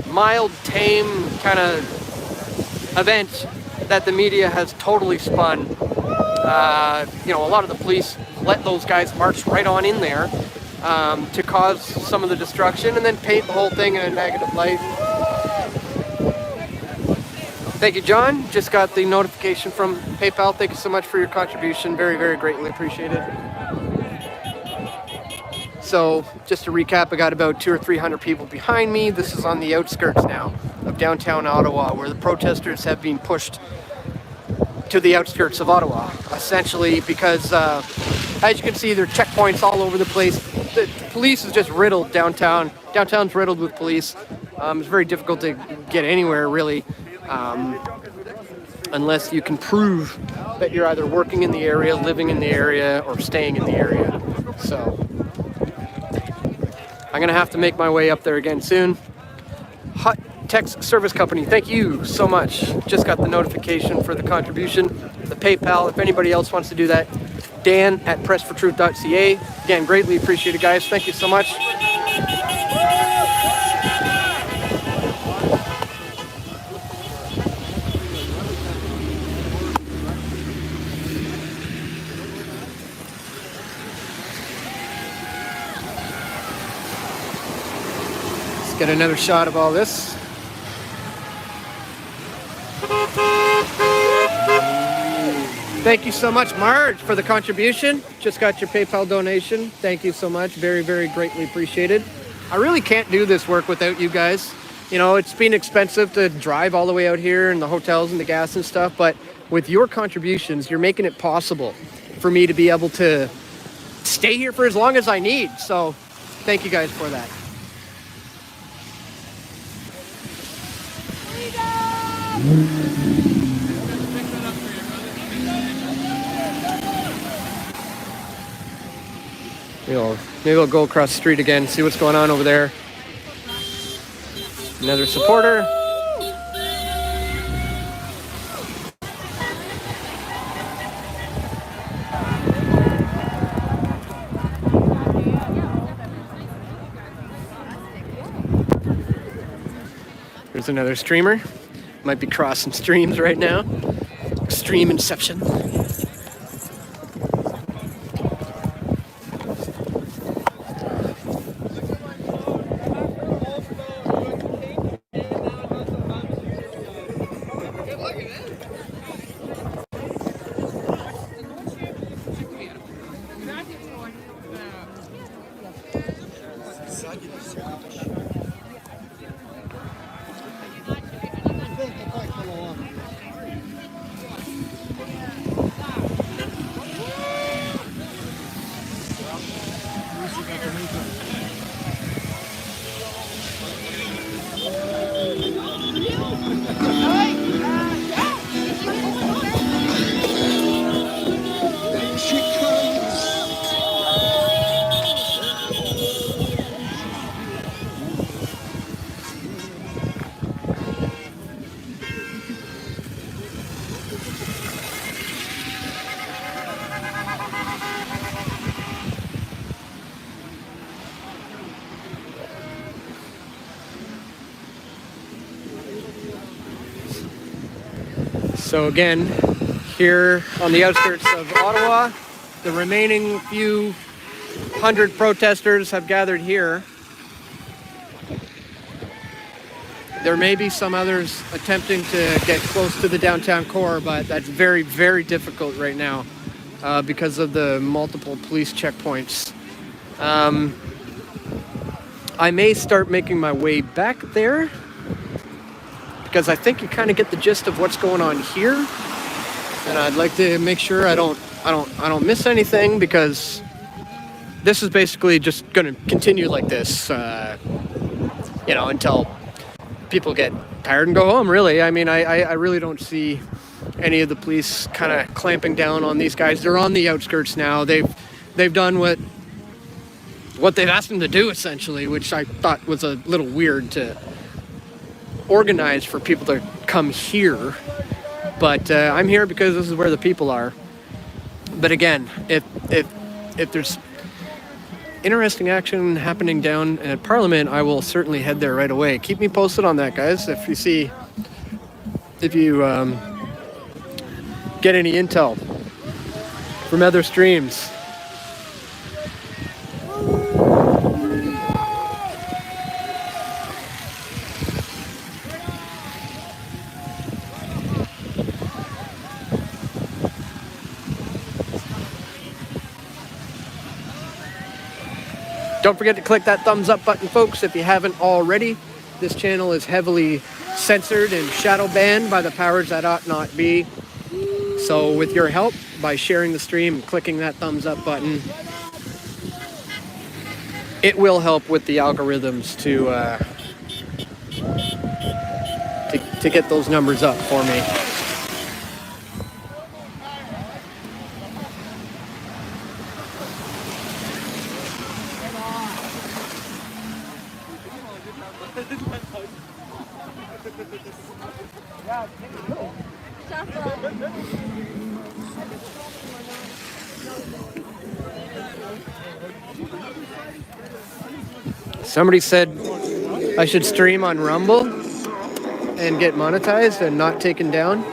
mild, tame kind of event that the media has totally spun. A lot of the police let those guys march right on in there to cause some of the destruction and then paint the whole thing in a negative light. Thank you, John. Just got the notification from PayPal. Thank you so much for your contribution. Very, very greatly appreciated. So just to recap, I got about 200 or 300 people behind me. This is on the outskirts now of downtown Ottawa, where the protesters have been pushed to the outskirts of Ottawa, essentially because, as you can see, there are checkpoints all over the place. The police is just riddled downtown. Downtown's riddled with police. It's very difficult to get anywhere, really. Unless you can prove that you're either working in the area, living in the area, or staying in the area. So I'm gonna have to make my way up there again soon. Hot Text Service Company, thank you so much. Just got the notification for the contribution, the PayPal. If anybody else wants to do that, dan@pressfortruth.ca. Again, greatly appreciate it, guys. Thank you so much. Get another shot of all this. Thank you so much, Marge, for the contribution. Just got your PayPal donation. Thank you so much. Very, very greatly appreciated. I really can't do this work without you guys. You know, it's been expensive to drive all the way out here and the hotels and the gas and stuff, but with your contributions, you're making it possible for me to be able to stay here for as long as I need. So thank you guys for that. Maybe I'll go across the street again, see what's going on over there. Another supporter. There's another streamer. Might be crossing streams right now. Extreme Inception. So again, here on the outskirts of Ottawa, the remaining few hundred protesters have gathered here. There may be some others attempting to get close to the downtown core, but that's very, very difficult right now because of the multiple police checkpoints. I may start making my way back there because I think you kind of get the gist of what's going on here, and I'd like to make sure I don't miss anything, because this is basically just going to continue like this, until people get tired and go home. Really, I mean, I really don't see any of the police kind of clamping down on these guys. They're on the outskirts now. They've done what they've asked them to do, essentially, which I thought was a little weird to organize for people to come here. But I'm here because this is where the people are. But again, if there's interesting action happening down at Parliament, I will certainly head there right away. Keep me posted on that, guys. If you get any intel from other streams. Don't forget to click that thumbs up button, folks, if you haven't already. This channel is heavily censored and shadow banned by the powers that ought not be. So with your help, by sharing the stream and clicking that thumbs up button, it will help with the algorithms to get those numbers up for me. Somebody said I should stream on Rumble and get monetized and not taken down.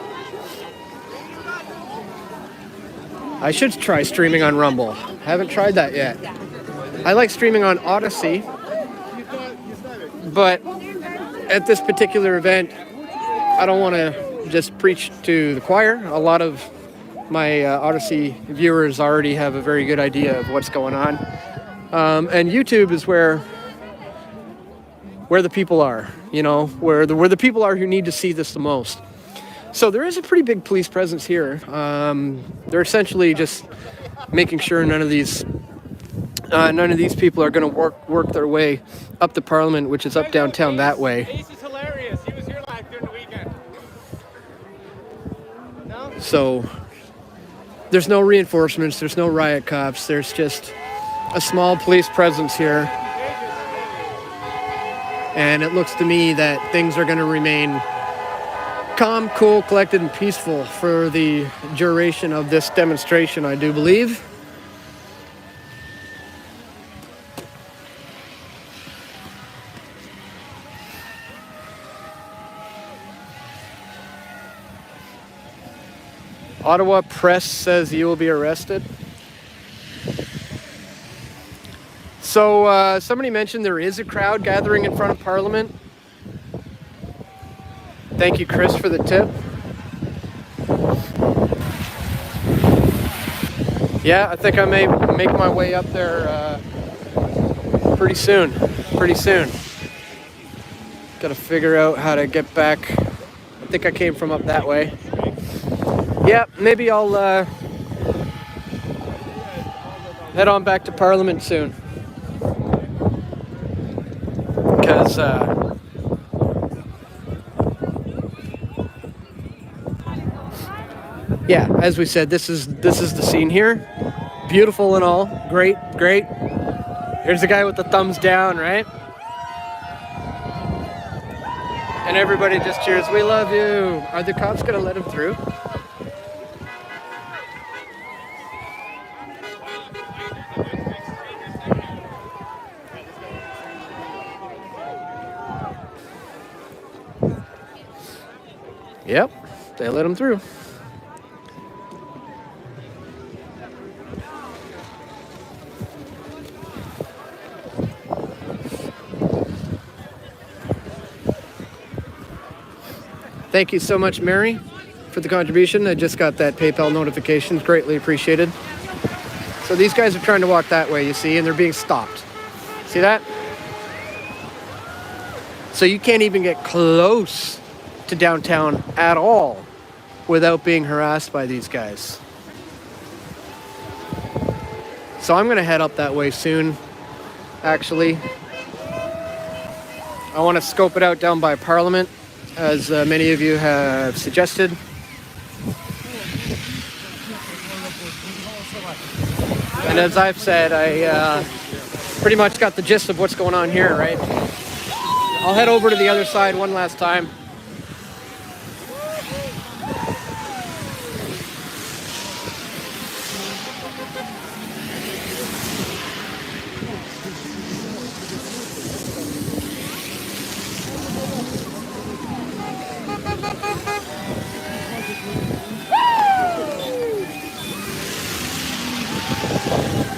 I should try streaming on Rumble. Haven't tried that yet. I like streaming on Odyssey, but at this particular event, I don't want to just preach to the choir. A lot of my Odyssey viewers already have a very good idea of what's going on. And YouTube is where the people are, where the people are who need to see this the most. So there is a pretty big police presence here. They're essentially just making sure none of these people are going to work their way up to Parliament, which is up downtown that way. Ace is hilarious. He was here during the weekend. So there's no reinforcements, there's no riot cops, there's just a small police presence here. And it looks to me that things are going to remain calm, cool, collected, and peaceful for the duration of this demonstration, I do believe. Ottawa Press says you will be arrested. So somebody mentioned there is a crowd gathering in front of Parliament. Thank you, Chris, for the tip. Yeah, I think I may make my way up there pretty soon. Got to figure out how to get back. I think I came from up that way. Yeah, maybe I'll head on back to Parliament soon. Because yeah, as we said, this is the scene here. Beautiful and all, great. Here's the guy with the thumbs down, right? And everybody just cheers, "We love you." Are the cops gonna let him through? Yep. They let him through. Thank you so much, Mary, for the contribution. I just got that PayPal notification. Greatly appreciated. So these guys are trying to walk that way, you see, and they're being stopped. See that? So you can't even get close to downtown at all without being harassed by these guys. So I'm gonna head up that way soon, actually. I wanna scope it out down by Parliament, as many of you have suggested. And as I've said, I pretty much got the gist of what's going on here, right? I'll head over to the other side one last time.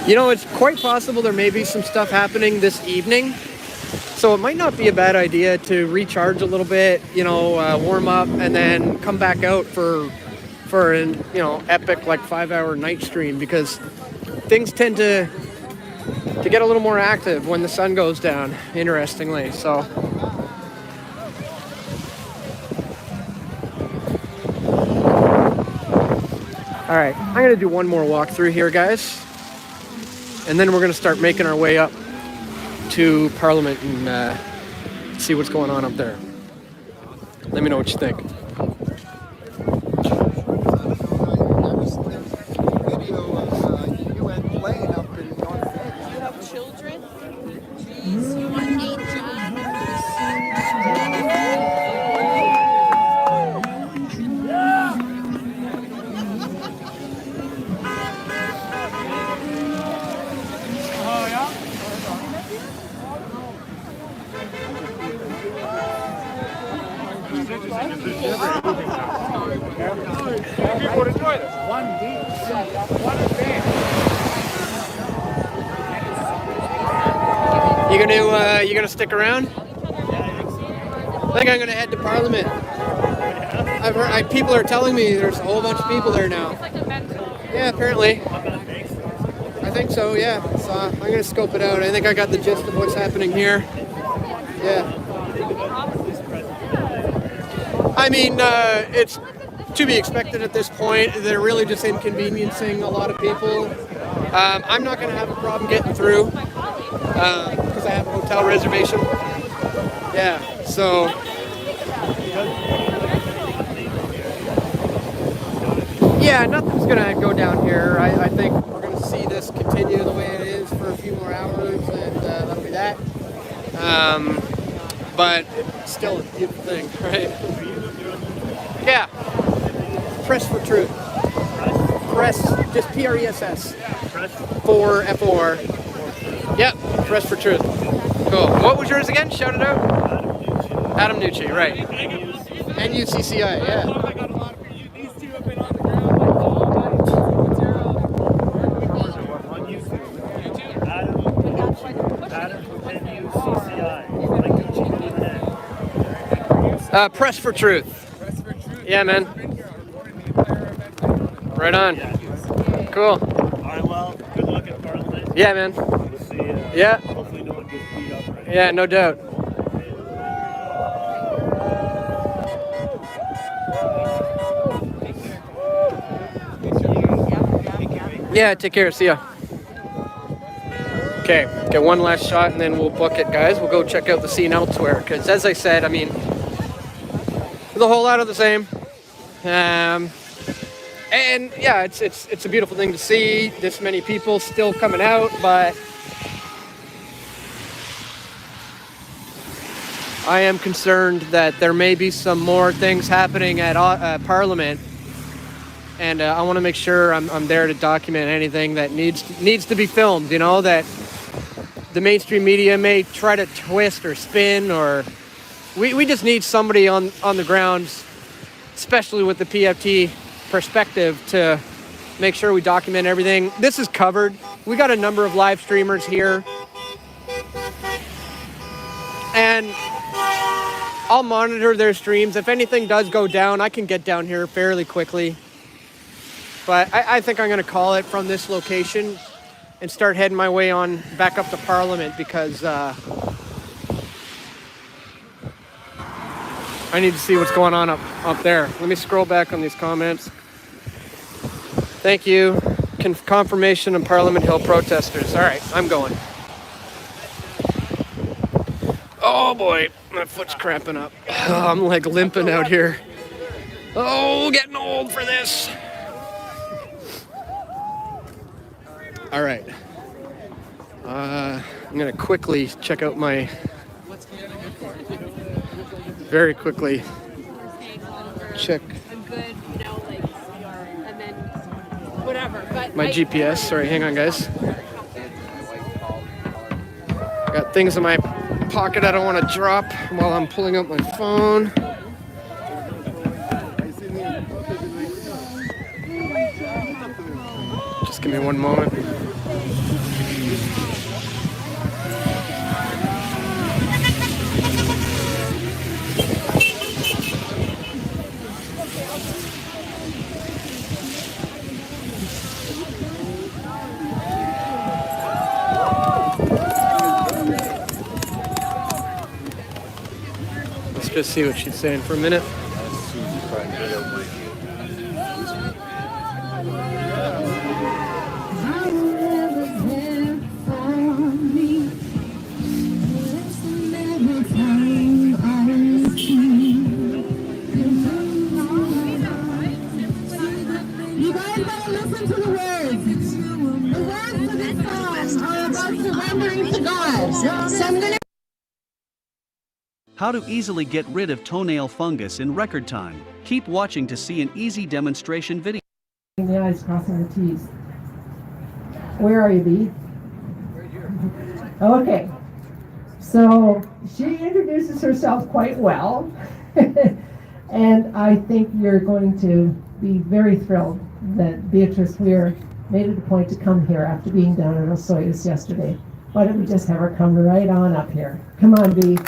You know, it's quite possible there may be some stuff happening this evening. So it might not be a bad idea to recharge a little bit, you know, warm up, and then come back out for an, you know, epic like 5-hour night stream, because things tend to get a little more active when the sun goes down, interestingly. So all right, I'm gonna do one more walk through here, guys, and then we're gonna start making our way up to Parliament and see what's going on up there. Let me know what you think. You have children? Jeez, you want 8 People enjoy this. You gonna stick around? I think I'm gonna head to Parliament. I've heard, people are telling me there's a whole bunch of people there now. Yeah, apparently. I think so, yeah. So I'm gonna scope it out. I think I got the gist of what's happening here. Yeah. I mean, it's to be expected at this point. They're really just inconveniencing a lot of people. I'm not gonna have a problem getting through because I have a hotel reservation. Yeah, so. Yeah, nothing's gonna go down here. I think we're gonna see this continue the way it is for a few more hours, and that'll be that. But it's still a beautiful thing, right? Yeah. Press for Truth. Press, just PRESS. For FOR. Yep, Press for Truth. Cool. What was yours again? Shout it out. Adam Nucci, right. NUCCI, yeah. Press for Truth. Yeah, man. Right on. Cool. All right, well, good luck at Parliament. Yeah, man. We'll see. Yeah. Hopefully no one gets beat up. Right? Yeah, no doubt. Yeah, take care. See ya. Okay, get one last shot and then we'll book it, guys. We'll go check out the scene elsewhere because, as I said, I mean, the whole lot of the same. And yeah, it's a beautiful thing to see. This many people still coming out, but I am concerned that there may be some more things happening at Parliament, and I want to make sure I'm there to document anything that needs to be filmed. You know, that the mainstream media may try to twist or spin, or we just need somebody on the ground especially with the PFT perspective, to make sure we document everything. This is covered. We got a number of live streamers here, and I'll monitor their streams. If anything does go down, I can get down here fairly quickly. But I think I'm going to call it from this location and start heading my way on back up to Parliament, because I need to see what's going on up there. Let me scroll back on these comments. Thank you. Confirmation of Parliament Hill protesters. All right, I'm going. Oh boy, my foot's cramping up. I'm like limping out here. Oh, getting old for this. All right. I'm gonna quickly check out my. Very quickly check my GPS. Sorry, hang on, guys. Got things in my pocket I don't want to drop while I'm pulling up my phone. Just give me one moment. Just see what she's saying for a minute. You guys gotta listen to the words. The words of this song are about surrendering to God. So I'm gonna. How to easily get rid of toenail fungus in record time. Keep watching to see an easy demonstration video. The I's, crossing the T's. Where are you, Bee? Okay. So she introduces herself quite well. And I think you're going to be very thrilled that Beatrice Weir made it a point to come here after being down at Osoyoos yesterday. Why don't we just have her come right on up here? Come on, Bee.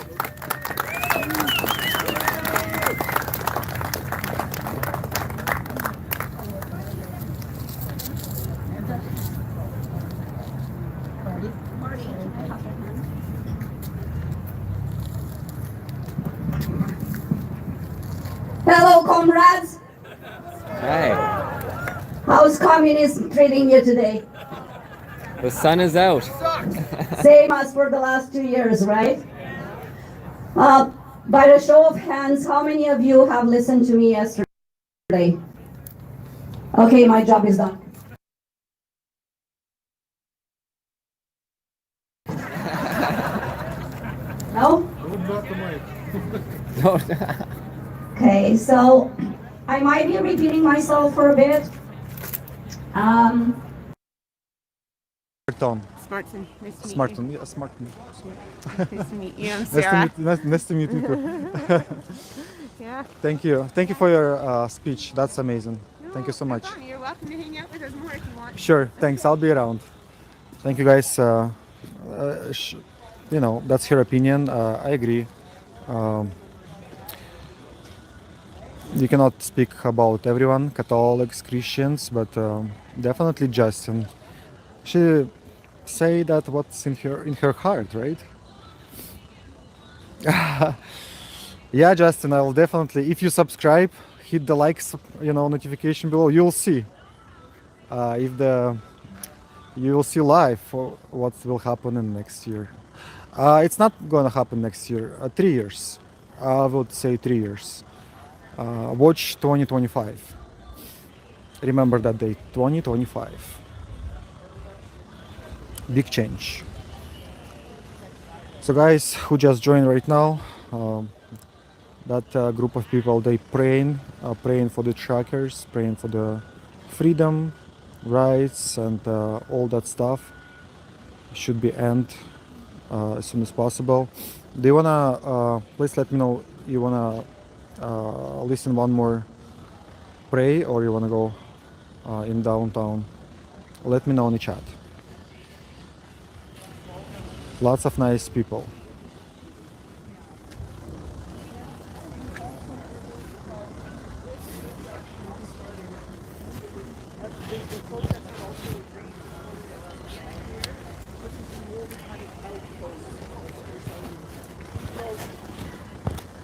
Hello, comrades. Hi. How's communism treating you today? The sun is out. Same as for the last 2 years, right? By the show of hands, how many of you have listened to me yesterday? Okay, my job is done. No? Okay, so I might be repeating myself for a bit. Smarton. Smarton. Nice to meet Smarton. you. Yeah, Smarton. Nice to meet you. I'm Nice to Sarah. nice to meet you too. Yeah. Thank you. Thank you for your speech. That's amazing. Thank you so much. You're welcome to hang out with us more if you want. Sure. Thanks. I'll be around. Thank you, guys. You know, that's her opinion. I agree. You cannot speak about everyone, Catholics, Christians, but definitely Justin. She say that what's in her heart, right? Yeah, Justin, I will definitely. If you subscribe, hit the likes, notification below. You'll see. You will see live for what will happen in next year. It's not gonna happen next year. 3 years. I would say 3 years. Watch 2025. Remember that date, 2025. Big change. So guys who just joined right now, that group of people, they praying for the truckers, praying for the freedom, rights, and all that stuff should be end as soon as possible. Do you wanna please let me know you wanna listen one more pray or you want to go in downtown, let me know in the chat. Lots of nice people.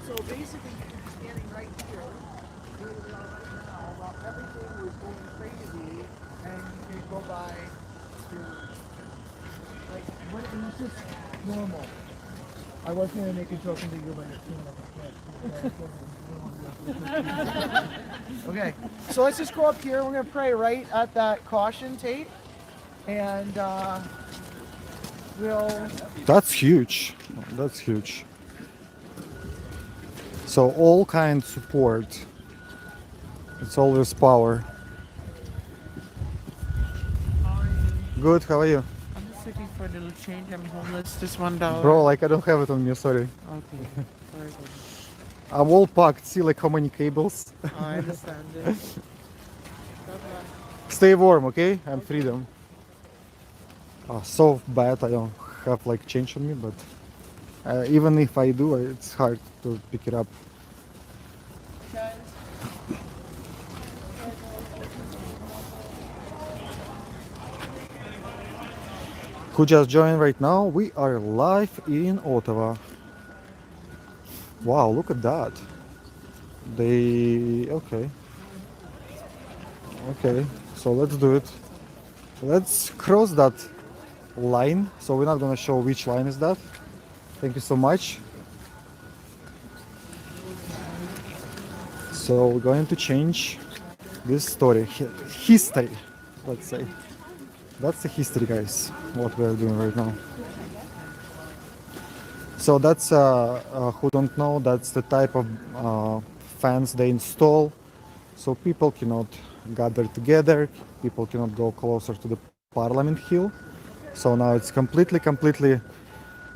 So basically, you're standing right here, while everything was going crazy, and you could go by to, like, when it was just normal. I was going to make a joke into you, but it's too much. Okay, so let's just go up here. We're going to pray right at that caution tape, and we'll... That's huge. That's huge. So all kind support. It's always power. Good, how are you? I'm just looking for a little change. I'm homeless. Just $1. Bro, like I don't have it on me, sorry. Okay. Sorry. I'm all packed, see like how many cables. I understand it. Stay warm, okay? And freedom. So bad I don't have like change on me, but even if I do, it's hard to pick it up. Who just joined right now? We are live in Ottawa. Wow, look at that. Okay, so let's do it. Let's cross that line. So we're not gonna show which line is that. Thank you so much. So we're going to change this story, history, let's say. That's the history, guys, what we're doing right now. So that's, who don't know, that's the type of fence they install. So people cannot gather together, people cannot go closer to the Parliament Hill. So now it's completely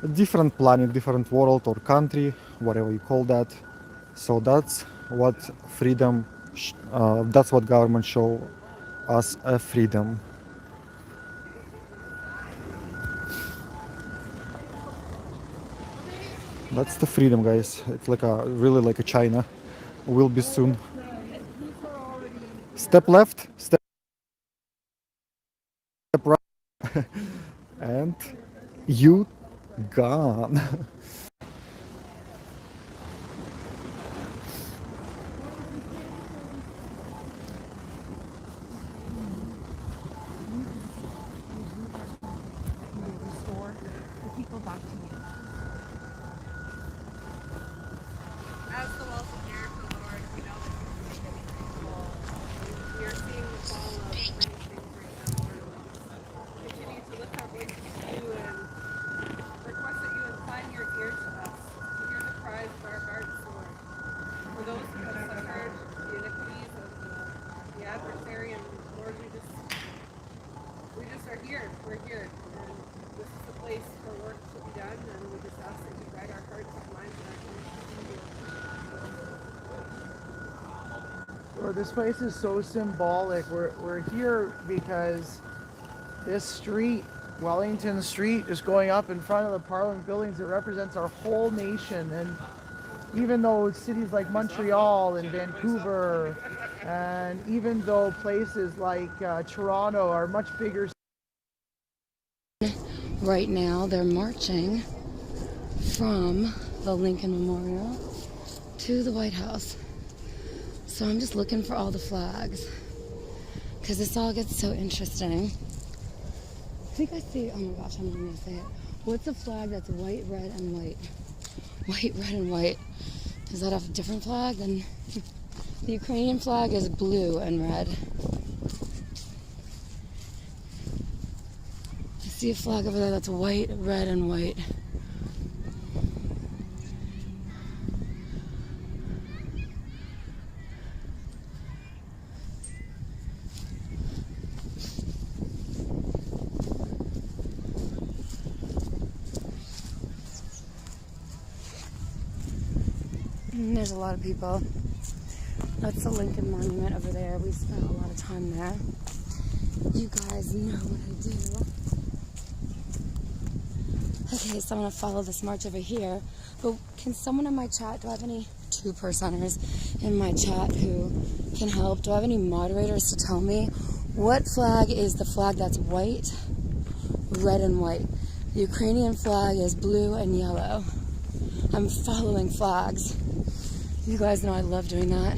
a different planet, different world or country, whatever you call that. So that's what freedom, that's what government show us a freedom. That's the freedom, guys. It's like really like a China. Will be soon. Step left, step right, and you gone. Restore the people back to you. As the walls of Jericho, Lord, we know that you can make anything fall. We are seeing the fall of many things right now, Lord. Continue to lift our voices to you and request that you incline your ear to us, to hear the cries of our hearts, Lord. For those who have suffered the iniquities of the adversary, and Lord, we just are here. We're here. And this is the place for work to be done, and we just ask that you guide our hearts and minds and our Lord, this place is so symbolic. We're here because this street, Wellington Street, is going up in front of the Parliament buildings. It represents our whole nation. And even though cities like Montreal and Vancouver, and even though places like Toronto are much bigger. Right now, they're marching from the Lincoln Memorial to the White House. So I'm just looking for all the flags because this all gets so interesting. I think I see, oh my gosh, I'm not gonna say it. What's a flag that's white, red, and white? White, red, and white. Is that a different flag? Then the Ukrainian flag is blue and red. I see a flag over there that's white, red, and white. There's a lot of people. That's the Lincoln Monument over there. We spent a lot of time there. You guys know what I do. Okay, so I'm gonna follow this march over here. But can someone in my chat, do I have any 2%ers in my chat who can help? Do I have any moderators to tell me what flag is the flag that's white, red, and white? The Ukrainian flag is blue and yellow. I'm following flags. You guys know I love doing that.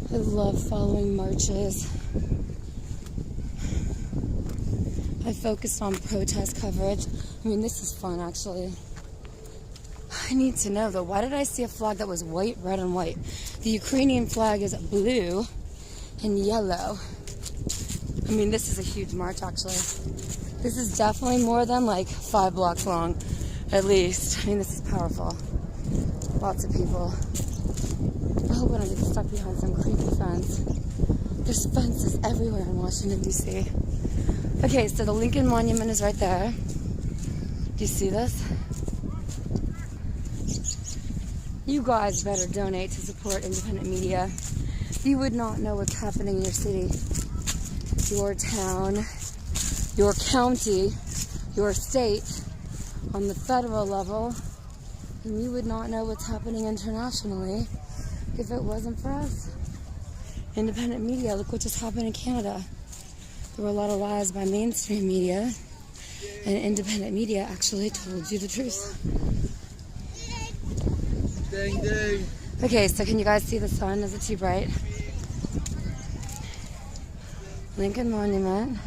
I love following marches. I focused on protest coverage. I mean, this is fun, actually. I need to know, though, why did I see a flag that was white, red, and white? The Ukrainian flag is blue and yellow. I mean, this is a huge march, actually. This is definitely more than like 5 blocks long, at least. I mean, this is powerful. Lots of people. I hope I don't get stuck behind some creepy fence. There's fences everywhere in Washington, D.C. Okay, so the Lincoln Monument is right there. Do you see this? You guys better donate to support independent media. You would not know what's happening in your city, your town, your county, your state, on the federal level, and you would not know what's happening internationally if it wasn't for us. Independent media, look what just happened in Canada. There were a lot of lies by mainstream media, and independent media actually told you the truth. Dang, dang. Okay, so can you guys see the sun? Is it too bright? Lincoln Monument.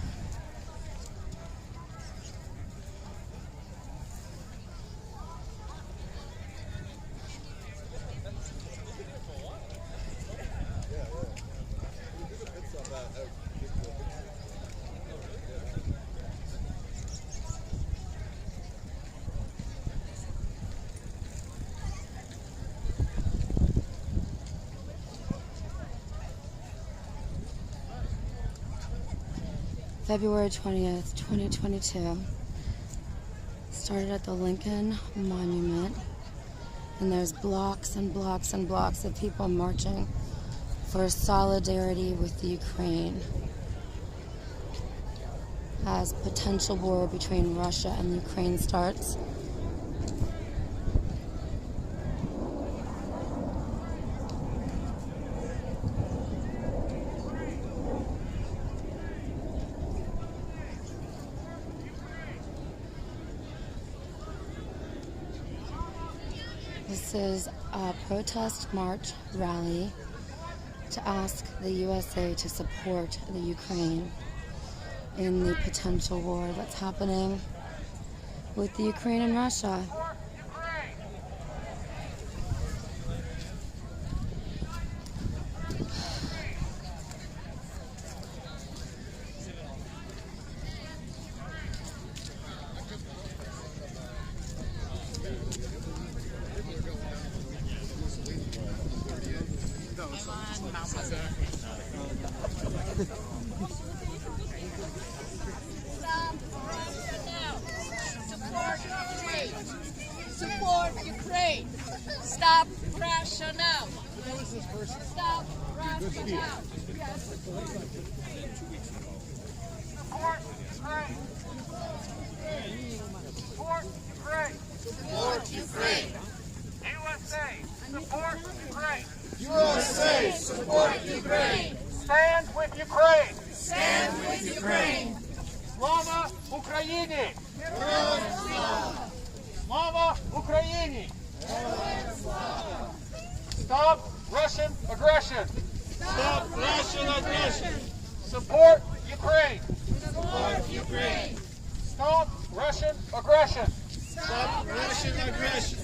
February 20th, 2022. Started at the Lincoln Monument, and there's blocks and blocks and blocks of people marching for solidarity with the Ukraine as potential war between Russia and Ukraine starts. This is a protest march rally to ask the USA to support the Ukraine in the potential war that's happening with the Ukraine and Russia. Support Ukraine. Stop Russia now. Stop Russia now. Support Ukraine. Support Ukraine. Support Ukraine. USA, support Ukraine. USA, support Ukraine. Stand with Ukraine. Stand with Ukraine. Slava Ukraini. Slava Ukraini. Stop Russian aggression. Stop Russian aggression. Support Ukraine. Support Ukraine. Stop Russian aggression. Stop Russian aggression.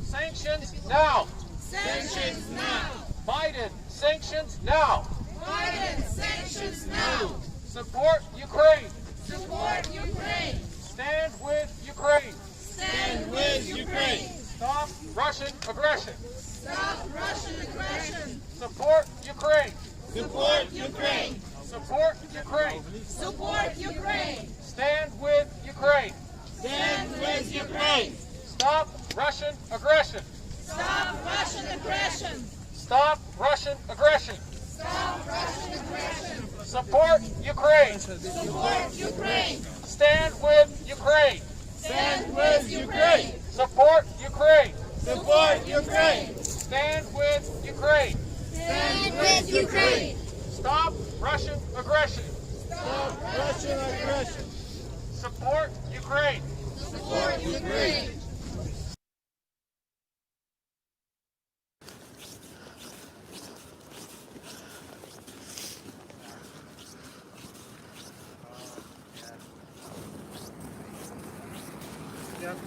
Sanctions now. Sanctions now. Biden, sanctions now. Biden, sanctions now. Support Ukraine. Support Ukraine. Stand with Ukraine. Stand with Ukraine. Stop Russian aggression. Stop Russian aggression. Support Ukraine. Support Ukraine. Support Ukraine. Support Ukraine. Stand with Ukraine. Stand with Ukraine. Stop Russian aggression. Stop Russian aggression. Stop Support Ukraine. Stand with Ukraine. Stand with Ukraine. Support Ukraine. Support Ukraine. Stand with Ukraine. Stand with Ukraine. Stop Russian aggression. Stop Russian aggression. Support Ukraine. Support Ukraine.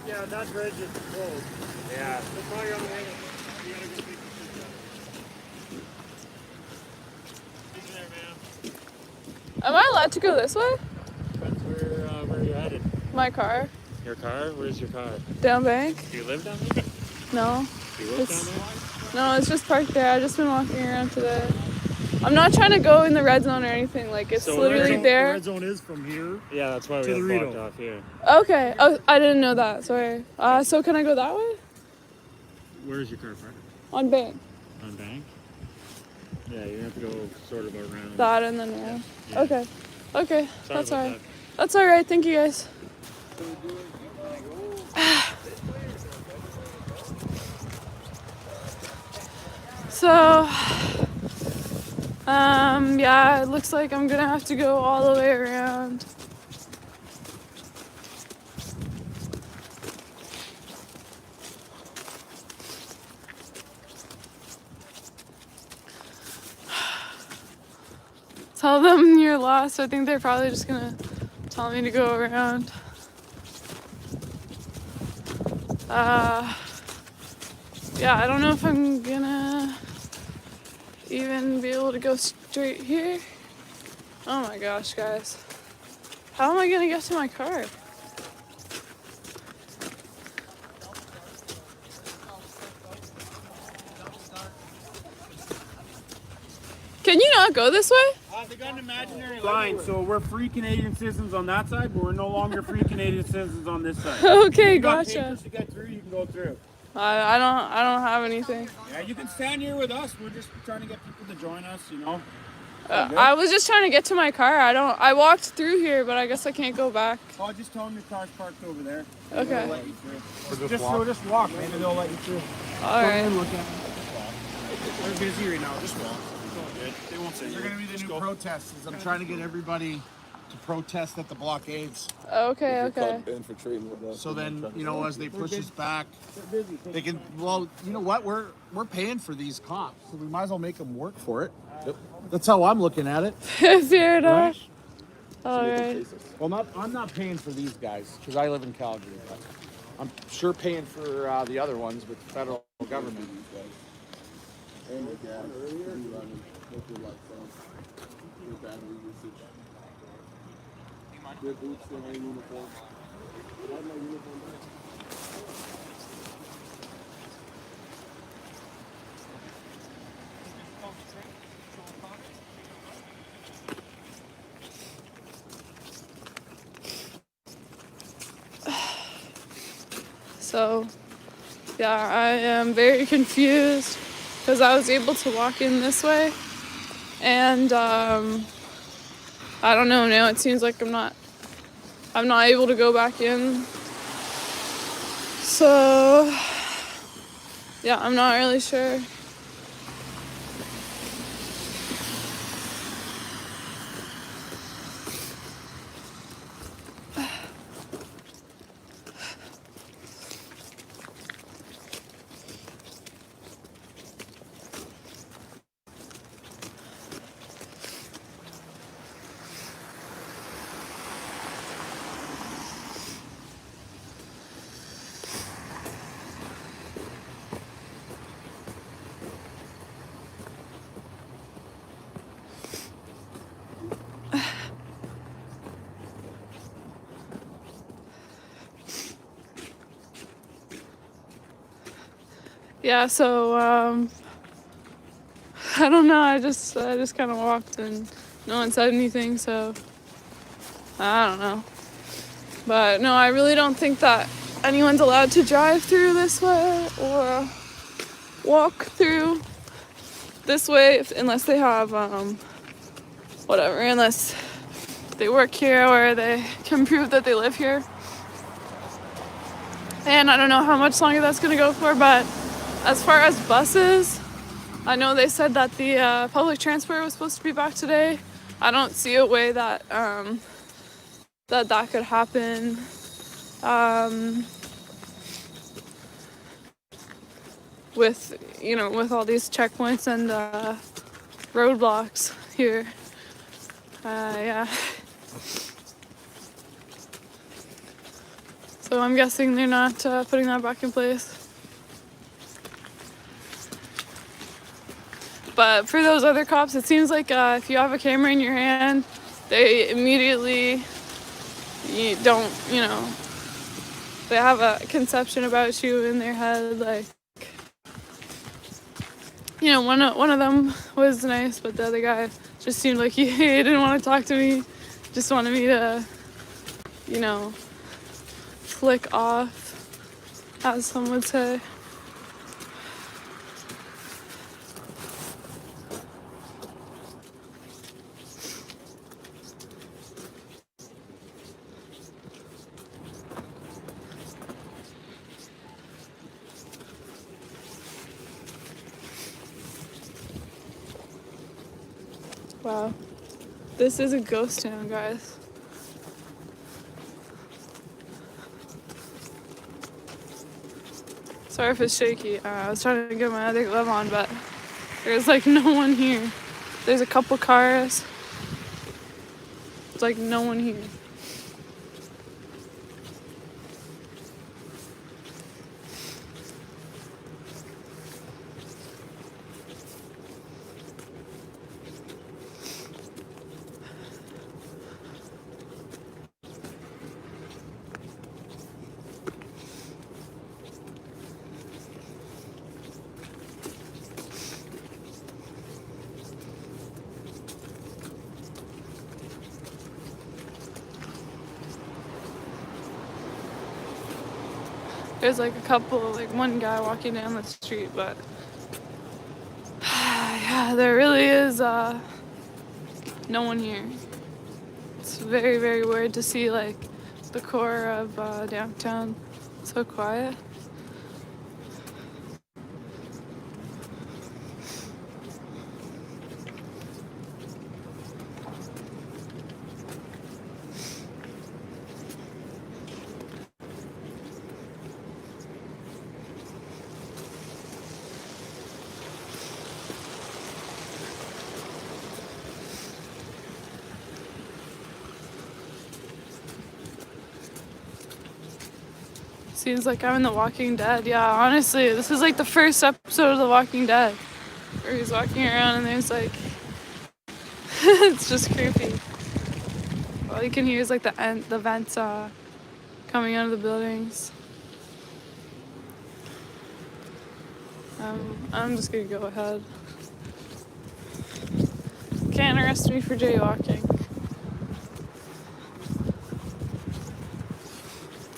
Yeah, that bridge is closed. Yeah. That's why you're on the way. You gotta go take the picture. There, man. Am I allowed to go this way? That's where you're headed. My car. Your car? Where's your car? Down bank? Do you live down there? No. Do you live down there? No, it's just parked there. I've just been walking around today. I'm not trying to go in the red zone or anything. Like, it's literally there. The red zone is from here. Yeah, that's why we have blocked off here. Okay. Oh, I didn't know that. Sorry. So can I go that way? Where's your car parked? On bank. On bank? Yeah, you have to go sort of around. That and then around. Yeah. Okay. Okay. Sorry That's about alright. that. That's alright. Thank you guys. So, yeah, it looks like I'm gonna have to go all the way around. Tell them you're lost. I think they're probably just gonna tell me to go around. Yeah, I don't know if I'm gonna even be able to go straight here. Oh my gosh, guys. How am I gonna get to my car? Can you not go this way? They got an imaginary line, so we're free Canadian citizens on that side, but we're no longer free Canadian citizens on this side. Okay, you got gotcha. papers to get through, you can go through. I don't have anything. Yeah, you can stand here with us. We're just trying to get people to join us, you know. I was just trying to get to my car. I walked through here, but I guess I can't go back. Oh, just tell them your car's parked over there. Okay. They'll let you through. Just walk, maybe they'll let you through. All right. We're busy right now. Just walk. They won't say They're going to be the new protesters. I'm trying to get everybody to protest at the blockades. Okay, okay. So then, you know, as they push us back, they can, well, you know what? We're paying for these cops, so we might as well make them work for it. Yep. That's how I'm looking at it. Fair enough. Right? All right. Well, I'm not paying for these guys because I live in Calgary, but I'm sure paying for the other ones with the federal government. So, yeah, I am very confused because I was able to walk in this way, and I don't know, now it seems like I'm not able to go back in. So, yeah, I'm not really sure. Yeah, so I don't know, I just kind of walked and no one said anything, so I don't know. But no, I really don't think that anyone's allowed to drive through this way or walk through this way unless they have unless they work here or they can prove that they live here. And I don't know how much longer that's going to go for, but as far as buses, I know they said that the public transport was supposed to be back today. I don't see a way that that could happen. With with all these checkpoints and roadblocks here. Yeah. So I'm guessing they're not putting that back in place. But for those other cops, it seems like if you have a camera in your hand, they immediately they have a conception about you in their head, like, one of them was nice, but the other guy just seemed like he didn't want to talk to me, just wanted me to, flick off, as some would say. Wow, this is a ghost town, guys. Sorry if it's shaky. I was trying to get my other glove on, but there's like no one here. There's a couple cars. It's like no one here. There's like a couple, like one guy walking down the street, but yeah, there really is no one here. It's very, very weird to see like the core of downtown so quiet. Seems like I'm in The Walking Dead. Yeah, honestly, this is like the first episode of The Walking Dead where he's walking around and there's like it's just creepy. All you can hear is like the vents coming out of the buildings. I'm just gonna go ahead. Can't arrest me for jaywalking.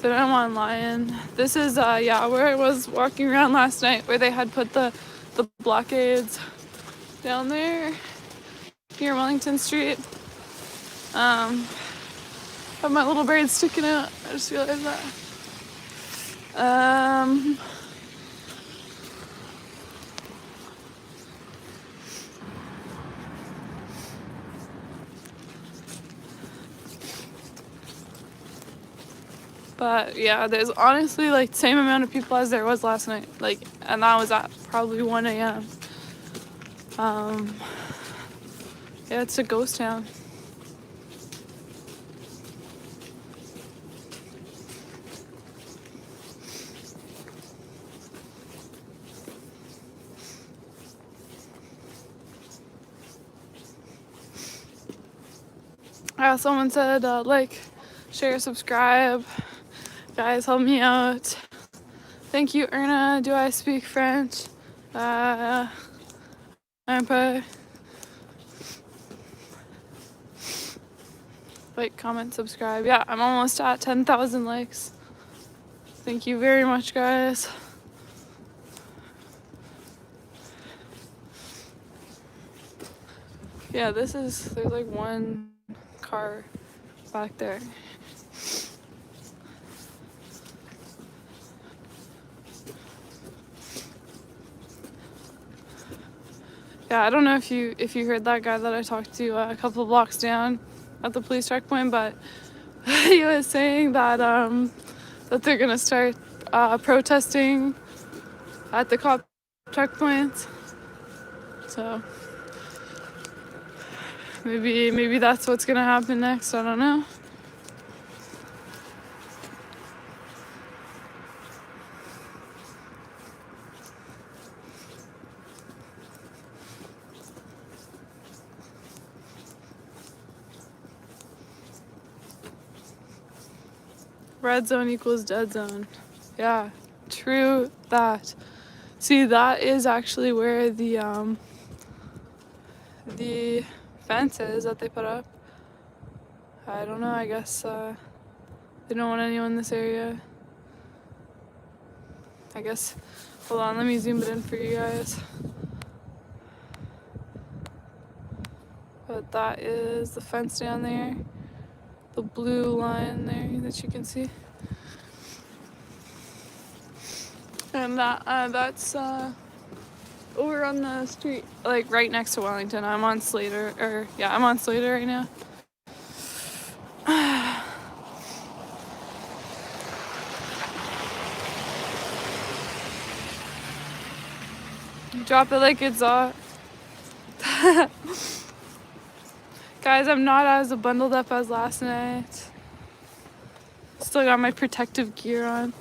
Then I'm on Lion. This is where I was walking around last night, where they had put the blockades down there near Wellington Street. Have my little braid sticking out. I just realized that. But yeah, there's honestly like the same amount of people as there was last night. Like, and that was at probably 1 a.m. Yeah, it's a ghost town. Someone said like, share, subscribe. Guys, help me out. Thank you, Erna. Do I speak French? Un peu. Like, comment, subscribe. Yeah, I'm almost at 10,000 likes. Thank you very much, guys. Yeah, there's like one car back there. Yeah, I don't know if you heard that guy that I talked to a couple blocks down at the police checkpoint, but he was saying that that they're gonna start protesting at the cop checkpoints. So maybe that's what's gonna happen next. I don't know. Red zone equals dead zone. Yeah, true that. See, that is actually where the fence is that they put up. I don't know, I guess they don't want anyone in this area. I guess, hold on, let me zoom it in for you guys. But that is the fence down there. The blue line there that you can see. And that's over on the street, like right next to Wellington. I'm on Slater, I'm on Slater right now. Drop it like it's hot. Guys, I'm not as bundled up as last night. Still got my protective gear on.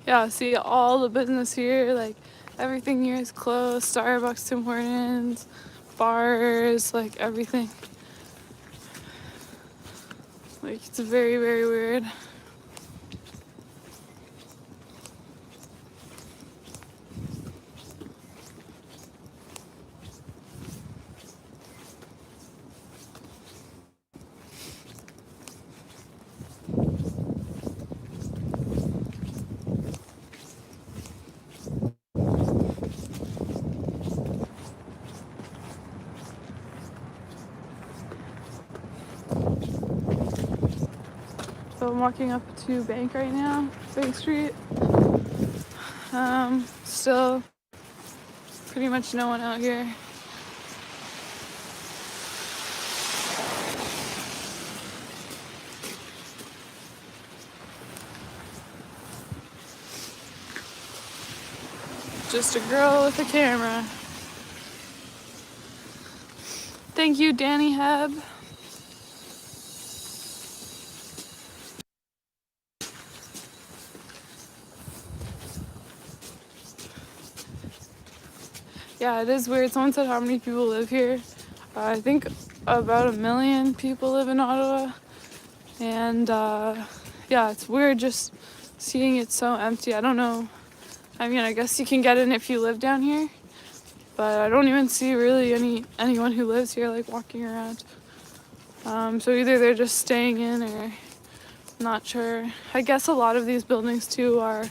Yeah, see all the business here, like everything here is closed. Starbucks, Tim Hortons, bars, like everything. Like, it's very, very weird. So I'm walking up to Bank right now, Bank Street. Still pretty much no one out here. Just a girl with a camera. Thank you, Danny Heb. Yeah, it is weird. Someone said how many people live here. I think about 1 million people live in Ottawa. And yeah, it's weird just seeing it so empty. I don't know. I mean, I guess you can get in if you live down here. But I don't even see really anyone who lives here like walking around. So either they're just staying in or I'm not sure. I guess a lot of these buildings too are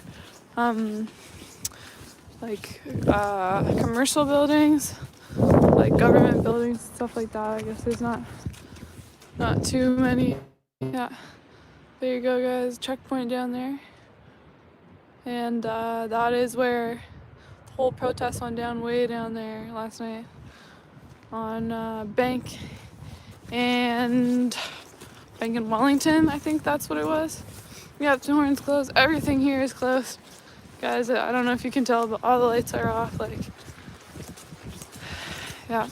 like commercial buildings, like government buildings, stuff like that. I guess there's not too many. Yeah, there you go, guys. Checkpoint down there, and that is where the whole protest went down, way down there last night on Bank and Wellington. I think that's what it was. Yeah, Tim Hortons closed. Everything here is closed. Guys, I don't know if you can tell, but all the lights are off, like, yeah.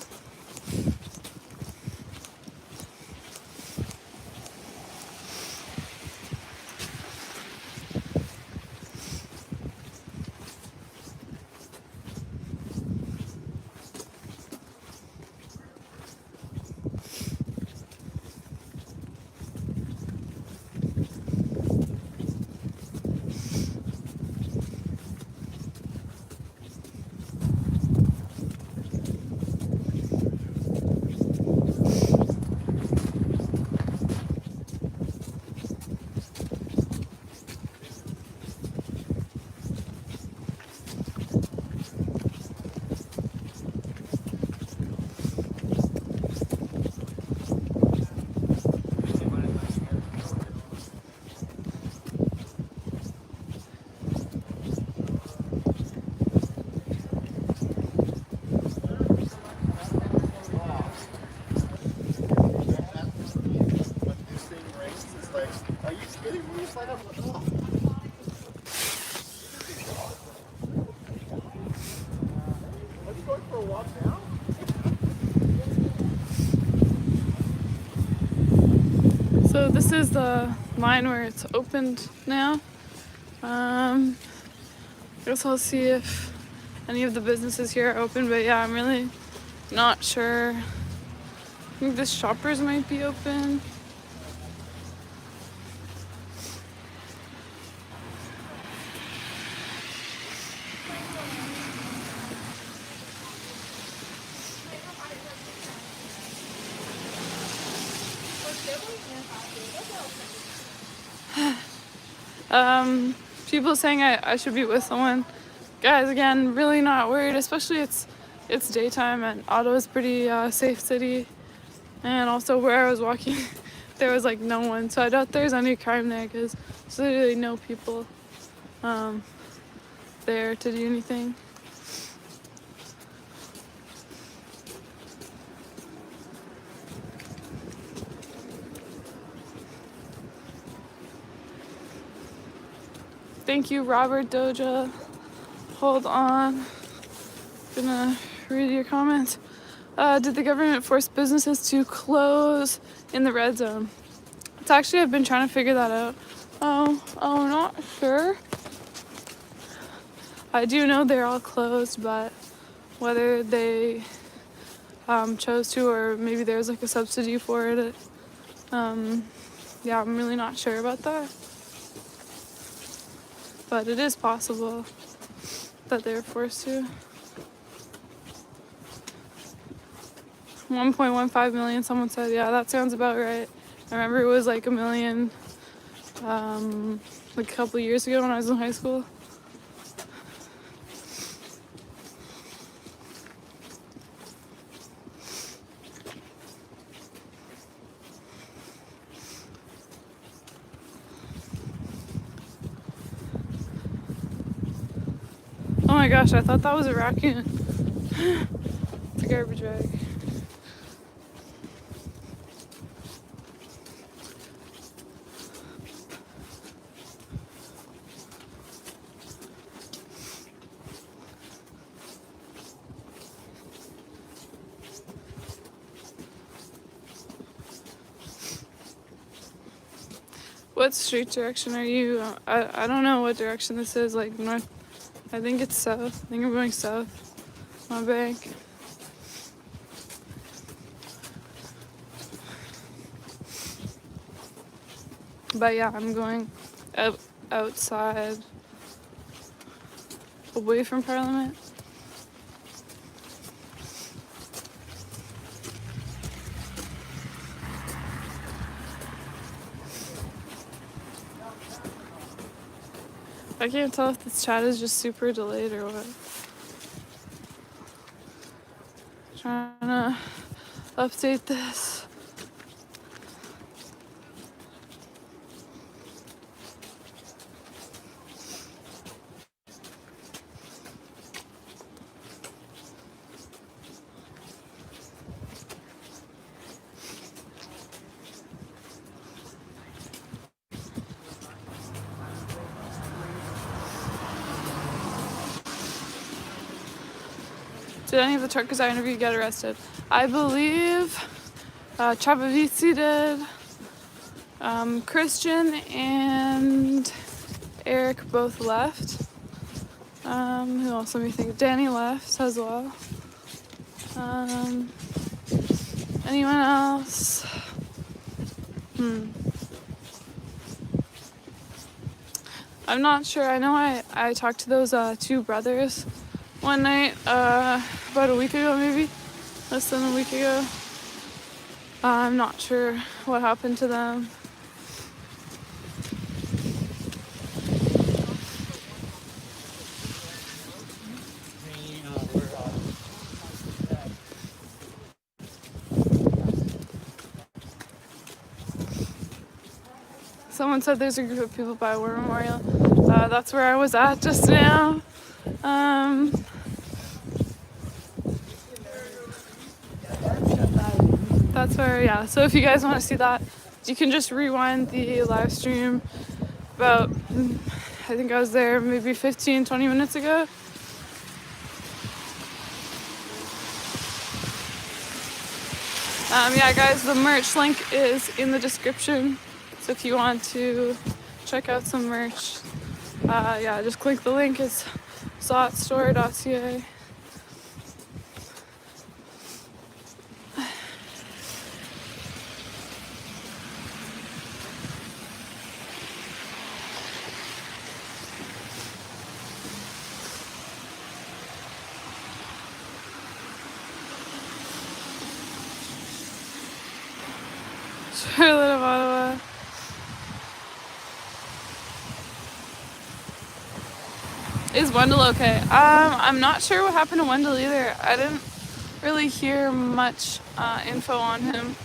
this is the line where it's opened now. I guess I'll see if any of the businesses here are open, but yeah, I'm really not sure. I think the Shoppers might be open. People saying I should be with someone. Guys, again, really not worried, especially it's daytime and Ottawa's pretty safe city. And also where I was walking, there was like no one. So I doubt there's any crime there because there's literally no people there to do anything. Thank you, Robert Doja. Hold on. Gonna read your comments. Did the government force businesses to close in the red zone? It's actually, I've been trying to figure that out. Not sure. I do know they're all closed, but whether they chose to or maybe there's like a subsidy for it, yeah, I'm really not sure about that. But it is possible that they were forced to. 1.15 million, someone said, yeah, that sounds about right. I remember it was like 1 million like a couple of years ago when I was in high school. Oh my gosh, I thought that was a raccoon. It's a garbage bag. What street direction are you? I don't know what direction this is, like north. I think it's south. I think I'm going south. My bank. But yeah, I'm going outside, away from Parliament. I can't tell if this chat is just super delayed or what. Trying to update this. Did any of the truckers I interviewed get arrested? I believe Chabavici did. Christian and Eric both left. Who else? Let me think. Danny left as well. Anyone else? I'm not sure. I know I talked to those two brothers one night, about a week ago maybe, less than a week ago. I'm not sure what happened to them. Someone said there's a group of people by War Memorial. That's where I was at just now. That's where, yeah. So if you guys want to see that, you can just rewind the live stream about, I think I was there maybe 15, 20 minutes ago. Yeah, guys, the merch link is in the description. So if you want to check out some merch, yeah, just click the link. It's zotstore.ca. Charlotte of Ottawa. Is Wendell okay? I'm not sure what happened to Wendell either. I didn't really hear much info on him.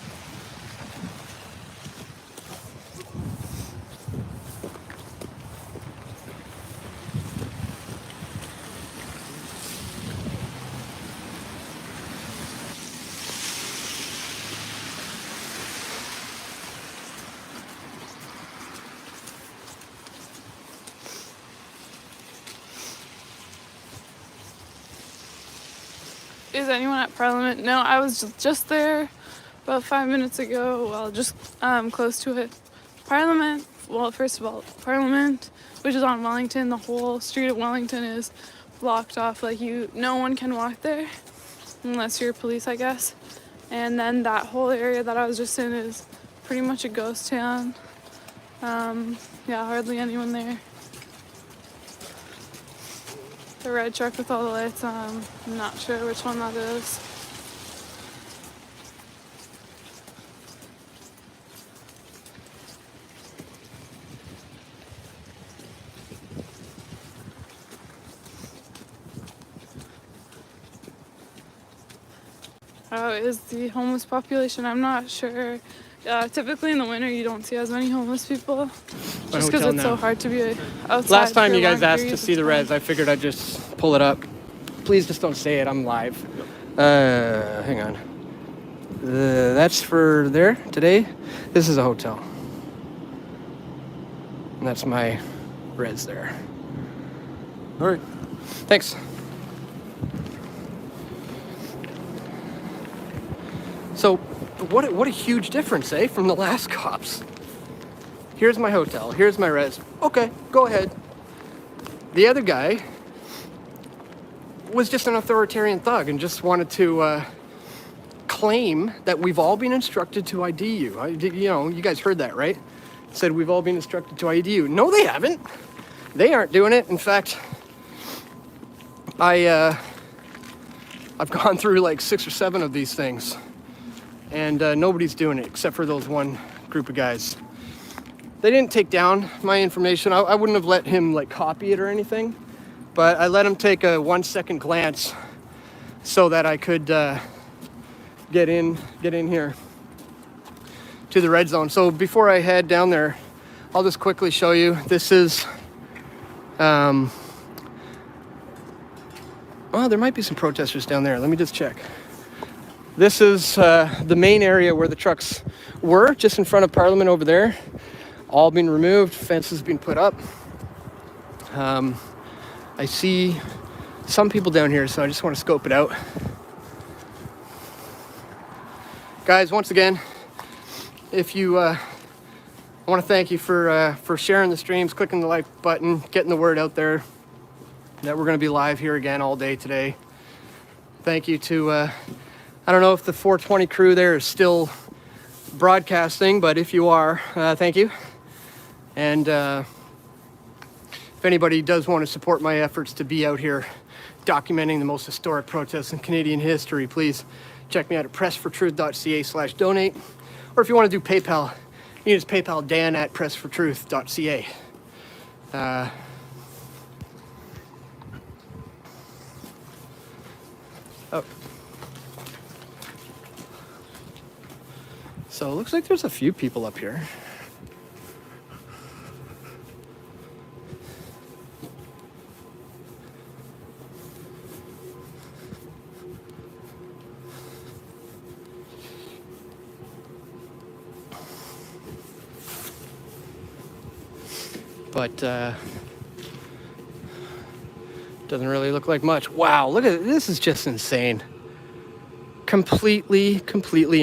Is anyone at Parliament? No, I was just there about 5 minutes ago. Well, just close to it. Parliament, well, first of all, Parliament, which is on Wellington, the whole street of Wellington is blocked off. Like, no one can walk there unless you're police, I guess. And then that whole area that I was just in is pretty much a ghost town. Yeah, hardly anyone there. The red truck with all the lights on. I'm not sure which one that is. Oh, is the homeless population? I'm not sure. Typically in the winter you don't see as many homeless people just because it's so hard to be outside. Last time for you guys long asked to periods see of the time. res, I figured I'd just pull it up. Please just don't say it, I'm live. Hang on. That's for there today. This is a hotel. And that's my res there. All right. Thanks. So, what a huge difference, eh, from the last cops. Here's my hotel, here's my res. Okay, go ahead. The other guy was just an authoritarian thug and just wanted to claim that we've all been instructed to ID you. You know, you guys heard that, right? Said we've all been instructed to ID you. No, they haven't. They aren't doing it. In fact, I've gone through like 6 or 7 of these things. And nobody's doing it except for those one group of guys. They didn't take down my information. I wouldn't have let him like copy it or anything, but I let him take a 1-second glance so that I could get in here to the red zone. So before I head down there, I'll just quickly show you. This is, well, there might be some protesters down there. Let me just check. This is the main area where the trucks were, just in front of Parliament over there. All been removed, fences been put up. I see some people down here, so I just want to scope it out. Guys, once again, if you, I want to thank you for sharing the streams, clicking the like button, getting the word out there that we're going to be live here again all day today. Thank you to, I don't know if the 420 crew there is still broadcasting, but if you are, thank you. And if anybody does want to support my efforts to be out here documenting the most historic protests in Canadian history, please check me out at pressfortruth.ca/donate. Or if you want to do PayPal, you can just PayPal Dan at pressfortruth.ca. So it looks like there's a few people up here. But doesn't really look like much. Wow, look at this, is just insane. Completely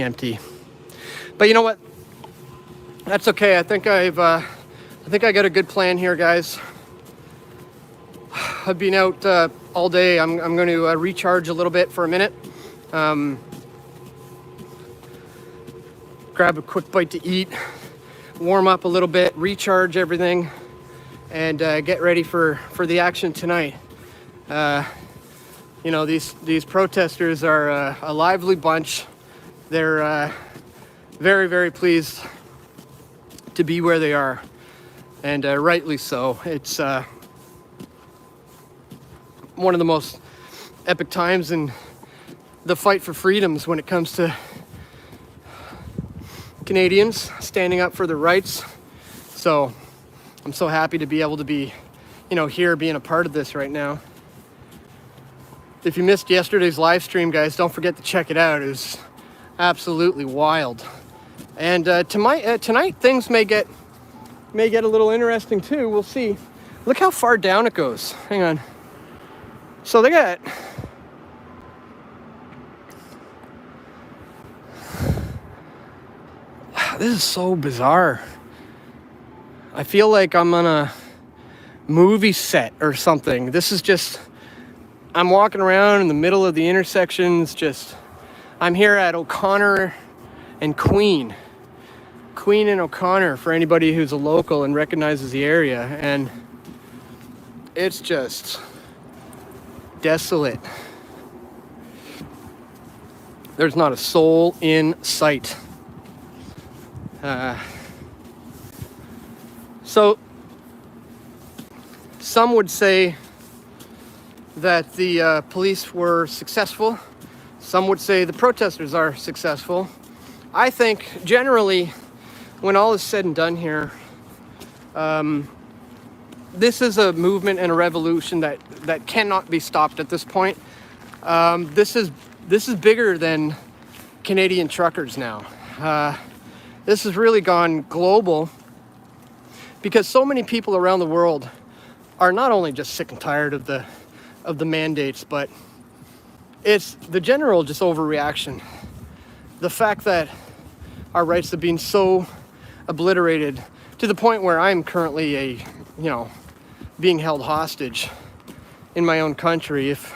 empty. But you know what? That's okay. I think I got a good plan here, guys. I've been out all day. I'm going to recharge a little bit for a minute. Grab a quick bite to eat, warm up a little bit, recharge everything, and get ready for the action tonight. You know, these protesters are a lively bunch. They're very, very pleased to be where they are, and rightly so. It's one of the most epic times in the fight for freedoms when it comes to Canadians standing up for their rights. So I'm so happy to be able to be, you know, here being a part of this right now. If you missed yesterday's live stream, guys, don't forget to check it out. It was absolutely wild. And tonight things may get a little interesting too. We'll see. Look how far down it goes. Hang on. So they got this is so bizarre. I feel like I'm on a movie set or something. This is just, I'm walking around in the middle of the intersections. Just, I'm here at O'Connor and Queen and O'Connor for anybody who's a local and recognizes the area. And it's just desolate. There's not a soul in sight. So some would say that the police were successful. Some would say the protesters are successful. I think generally, when all is said and done here, this is a movement and a revolution that cannot be stopped at this point. This is bigger than Canadian truckers now. This has really gone global because so many people around the world are not only just sick and tired of the mandates, but it's the general just overreaction. The fact that our rights have been so obliterated to the point where I'm currently being held hostage in my own country. If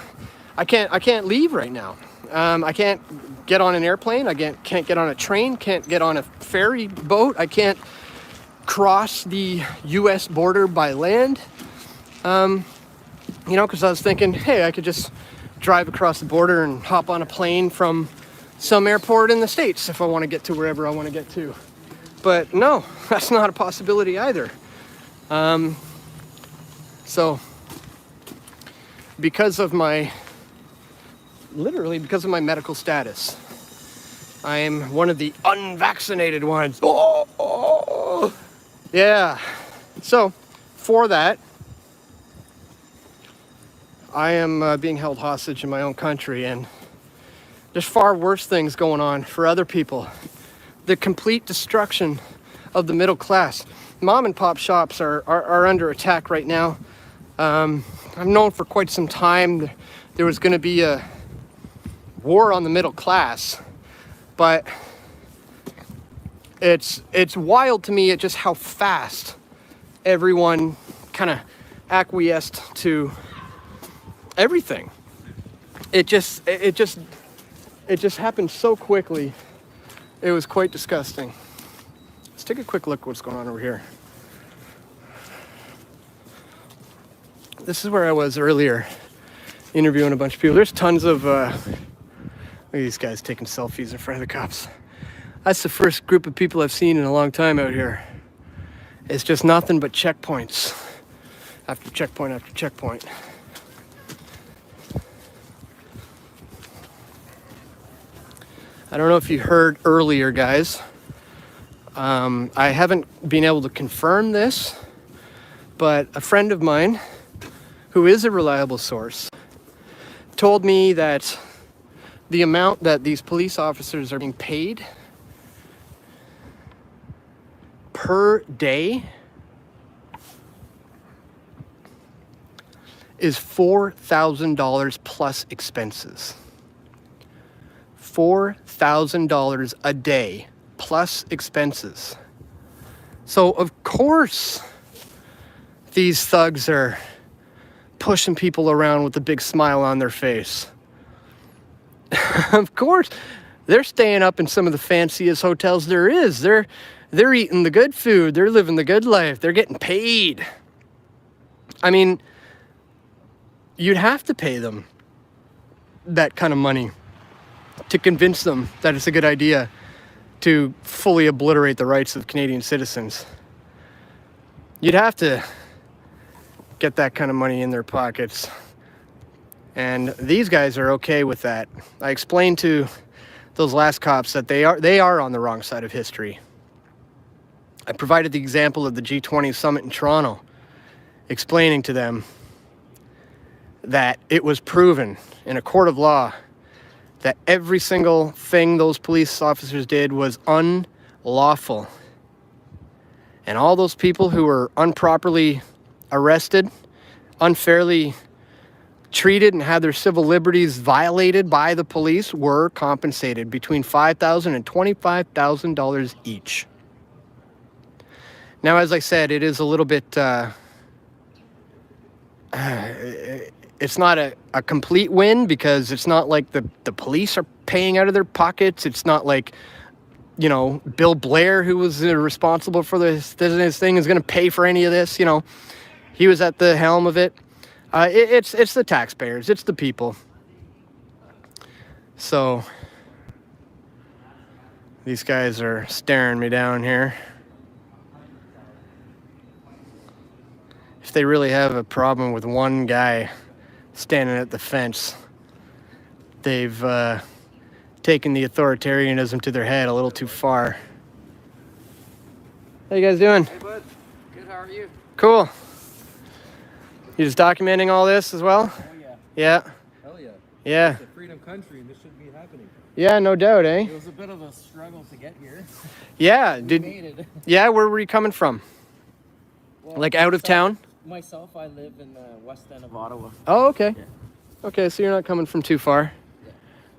I can't leave right now. I can't get on an airplane. I can't get on a train. Can't get on a ferry boat. I can't cross the U.S. border by land. Because I was thinking, hey, I could just drive across the border and hop on a plane from some airport in the States if I want to get to wherever I want to get to. But no, that's not a possibility either. So because of my medical status, I am one of the unvaccinated ones. Yeah. So for that, I am being held hostage in my own country, and there's far worse things going on for other people. The complete destruction of the middle class. Mom and pop shops are under attack right now. I've known for quite some time there was going to be a war on the middle class, but it's wild to me at just how fast everyone kind of acquiesced to everything. It just happened so quickly. It was quite disgusting. Let's take a quick look at what's going on over here. This is where I was earlier, interviewing a bunch of people. There's tons of look at these guys taking selfies in front of the cops. That's the first group of people I've seen in a long time out here. It's just nothing but checkpoints after checkpoint after checkpoint. I don't know if you heard earlier, guys. I haven't been able to confirm this, but a friend of mine who is a reliable source told me that the amount that these police officers are being paid per day is $4,000 plus expenses. $4,000 a day plus expenses. So, of course, these thugs are pushing people around with a big smile on their face. Of course, they're staying up in some of the fanciest hotels there is. They're eating the good food. They're living the good life. They're getting paid. I mean, you'd have to pay them that kind of money to convince them that it's a good idea to fully obliterate the rights of Canadian citizens. You'd have to get that kind of money in their pockets. And these guys are okay with that. I explained to those last cops that they are on the wrong side of history. I provided the example of the G20 summit in Toronto, explaining to them that it was proven in a court of law that every single thing those police officers did was unlawful. And all those people who were improperly arrested, unfairly treated, and had their civil liberties violated by the police were compensated between $5,000 and $25,000 each. Now, as I said, it is a little bit, it's not a complete win, because it's not like the police are paying out of their pockets. It's not like, you know, Bill Blair, who was responsible for this thing, is going to pay for any of this. You know, he was at the helm of it. It's the taxpayers. It's the people. So these guys are staring me down here. If they really have a problem with one guy standing at the fence, they've taken the authoritarianism to their head a little too far. How you guys doing? Hey, bud. Good, how are you? Cool. You just documenting all this as well? Oh, yeah. Yeah. Hell yeah. Yeah. It's a freedom country, and this shouldn't be happening. Yeah, no doubt, eh? It was a bit of a struggle to get here. Yeah. We made it. Yeah, where were you coming from? Well, like out of town? Myself, I live in the west end of Ottawa. Oh, okay. Yeah. Okay, so you're not coming from too far. Yeah.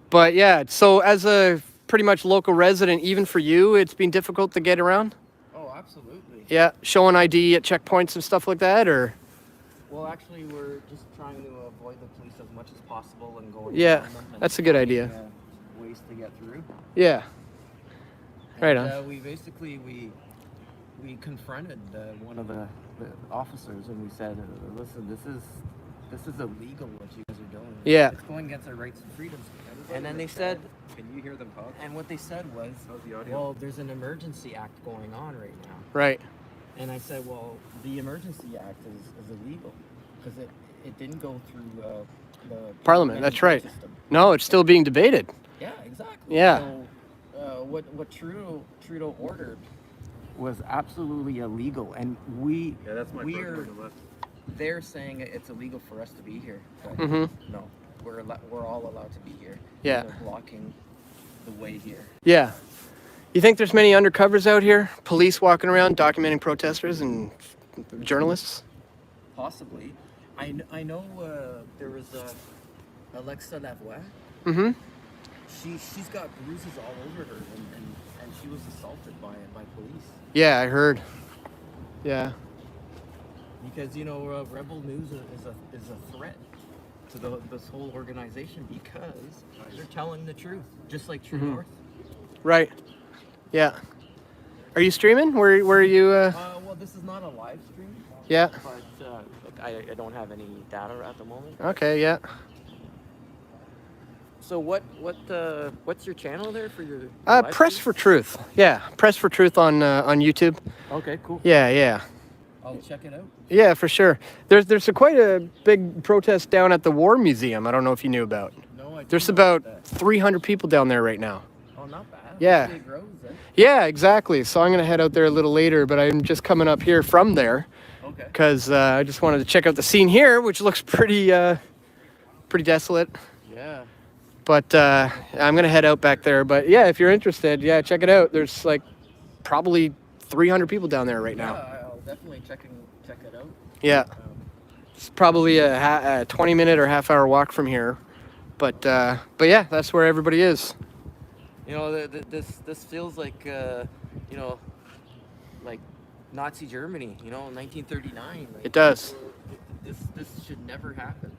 But yeah, so as a pretty much local resident, even for you, it's been difficult to get around? Oh, absolutely. Yeah, showing ID at checkpoints and stuff like that, or? Well, actually, we're just trying to avoid the police as much as possible and going. Yeah, that's a good idea. Ways to get through. Yeah. Right on. We basically we confronted one of the officers, and we said, "Listen, this is illegal what you guys are doing. Yeah. It's going against our rights and freedoms." And then they said, "Can you hear them talk?" And what they said was, "Well, there's an emergency act going on right now." Right. And I said, "Well, the emergency act is illegal because it didn't go through the Parliament. That's right. System. No, it's still being debated. Yeah, exactly. Yeah. So, what Trudeau ordered was absolutely illegal, and they're saying it's illegal for us to be here. But no, we're all allowed to be here. Yeah. They're blocking the way here. Yeah. You think there's many undercovers out here? Police walking around documenting protesters and journalists? Possibly. I know there was Alexa Lavoie. Mm-hmm. She's got bruises all over her, and she was assaulted by police. Yeah, I heard. Yeah. Because Rebel News is a threat to this whole organization because they're telling the truth, just like True North. Right. Yeah. Are you streaming? Where are you? Well, this is not a live stream. Yeah. But I don't have any data at the moment. Okay. Yeah. So what's your channel there for your? Press for Truth. Yeah, Press for Truth on YouTube. Okay. Cool. Yeah. I'll check it out. Yeah, for sure. There's quite a big protest down at the War Museum. I don't know if you knew about. No, There's about 300 people down there right now. Oh, not bad. Yeah. It grows, eh? Yeah, exactly. So I'm gonna head out there a little later, but I'm just coming up here from there. Okay. Because I just wanted to check out the scene here, which looks pretty desolate. Yeah. But I'm gonna head out back there. But yeah, if you're interested, yeah, check it out. There's like probably 300 people down there right now. Yeah, I'll definitely check it out. Yeah. It's probably a 20-minute or half-hour walk from here. But yeah, that's where everybody is. This feels like like Nazi Germany, you know, 1939. Like, It does. This should never happen.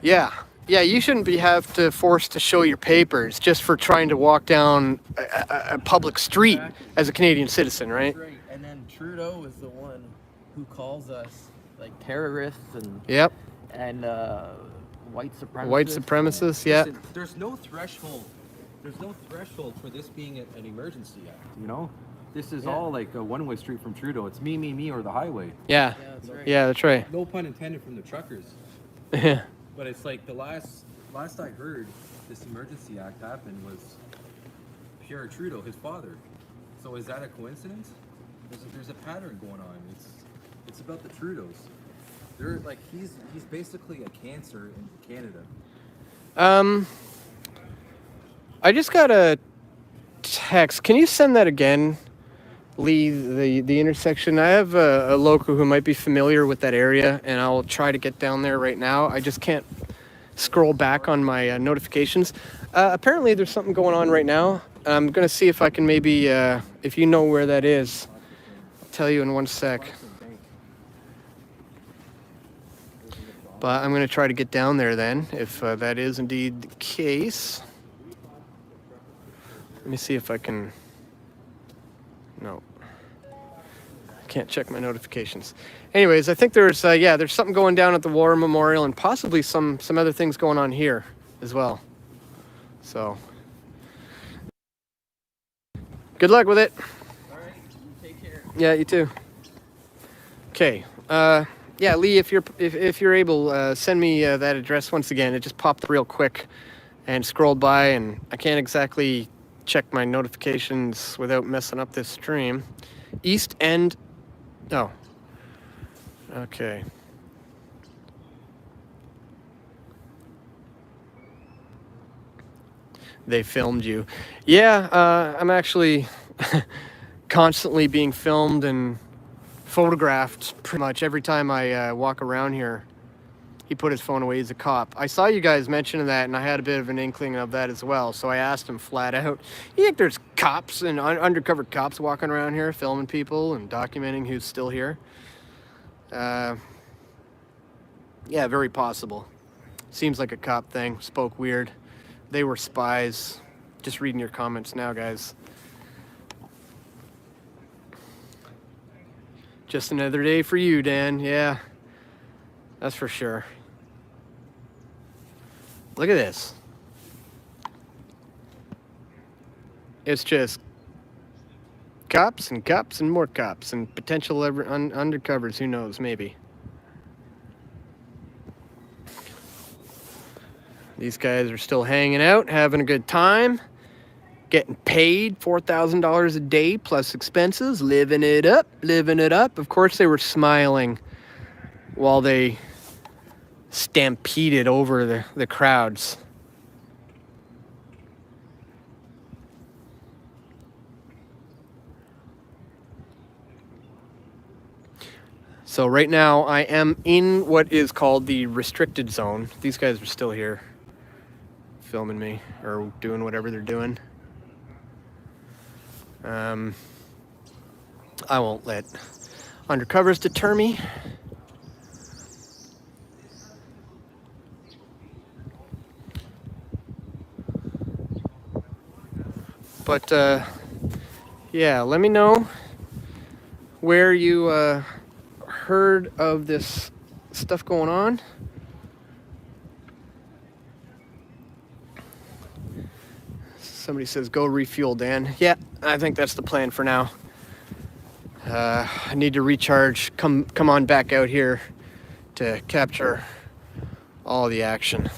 Yeah. Yeah, you shouldn't have to forced to show your papers just for trying to walk down a public street as a Canadian citizen, right? Right. And then Trudeau is the one who calls us like terrorists and Yep. and white supremacists. White supremacists, yeah. Listen, there's no threshold. There's no threshold for this being an emergency act. You know, this is all like a one-way street from Trudeau. It's me, or the highway. Yeah. Yeah, that's right. No pun intended from the truckers. Yeah. But it's like the last I heard, this emergency act happened was Pierre Trudeau, his father. So is that a coincidence? There's a pattern going on. It's about the Trudeaus. They're like he's basically a cancer in Canada. I just got a text. Can you send that again, Lee? The intersection. I have a local who might be familiar with that area, and I'll try to get down there right now. I just can't scroll back on my notifications. Apparently, there's something going on right now. I'm gonna see if I can maybe, if you know where that is, I'll tell you in one sec. But I'm gonna try to get down there then, if that is indeed the case. Let me see if I can. No. I can't check my notifications. Anyways, I think there's there's something going down at the War Memorial and possibly some other things going on here as well. So good luck with it. All right, you take care. Yeah, you too. Okay. Yeah, Lee, if you're able, send me that address once again. It just popped real quick and scrolled by, and I can't exactly check my notifications without messing up this stream. East End. Oh. Okay. They filmed you. Yeah, I'm actually constantly being filmed and photographed pretty much every time I walk around here. He put his phone away. He's a cop. I saw you guys mentioning that, and I had a bit of an inkling of that as well. So I asked him flat out, you think there's cops and undercover cops walking around here filming people and documenting who's still here? Yeah, very possible. Seems like a cop thing. Spoke weird. They were spies. Just reading your comments now, guys. Just another day for you, Dan. Yeah, that's for sure. Look at this. It's just cops and more cops and potential undercovers. Who knows? Maybe. These guys are still hanging out, having a good time, getting paid $4,000 a day plus expenses, living it up, living it up. Of course, they were smiling while they stampeded over the crowds. So right now I am in what is called the restricted zone. These guys are still here filming me or doing whatever they're doing. I won't let undercovers deter me. But yeah, let me know where you heard of this stuff going on. Somebody says go refuel, Dan. Yeah, I think that's the plan for now. I need to recharge. Come on back out here to capture all the action.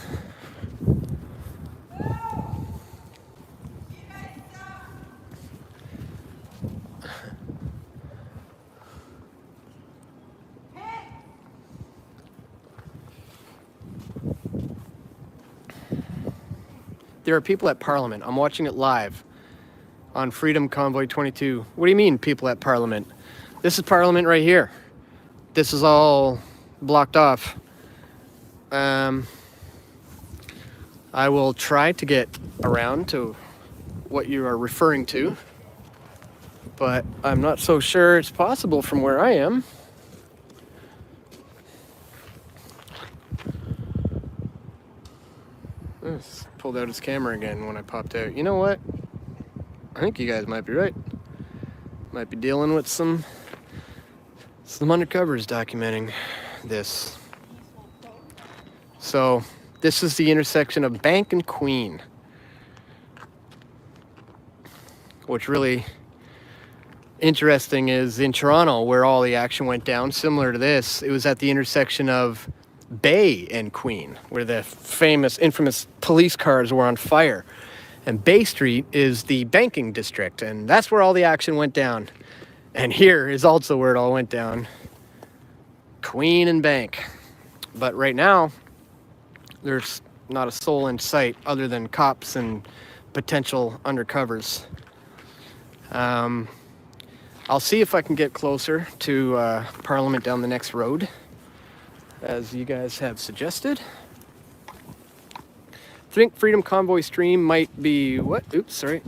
There are people at Parliament. I'm watching it live on Freedom Convoy 22. What do you mean, people at Parliament? This is Parliament right here. This is all blocked off. I will try to get around to what you are referring to. but I'm not so sure it's possible from where I am. Pulled out his camera again when I popped out. You know what? I think you guys might be right. Might be dealing with some undercovers documenting this. So this is the intersection of Bank and Queen. What's really interesting is in Toronto, where all the action went down, similar to this, it was at the intersection of Bay and Queen, where the infamous police cars were on fire. And Bay Street is the banking district, and that's where all the action went down. And here is also where it all went down. Queen and Bank. But right now, there's not a soul in sight other than cops and potential undercovers. I'll see if I can get closer to Parliament down the next road, as you guys have suggested. I think Freedom Convoy stream might be what? Oops, sorry.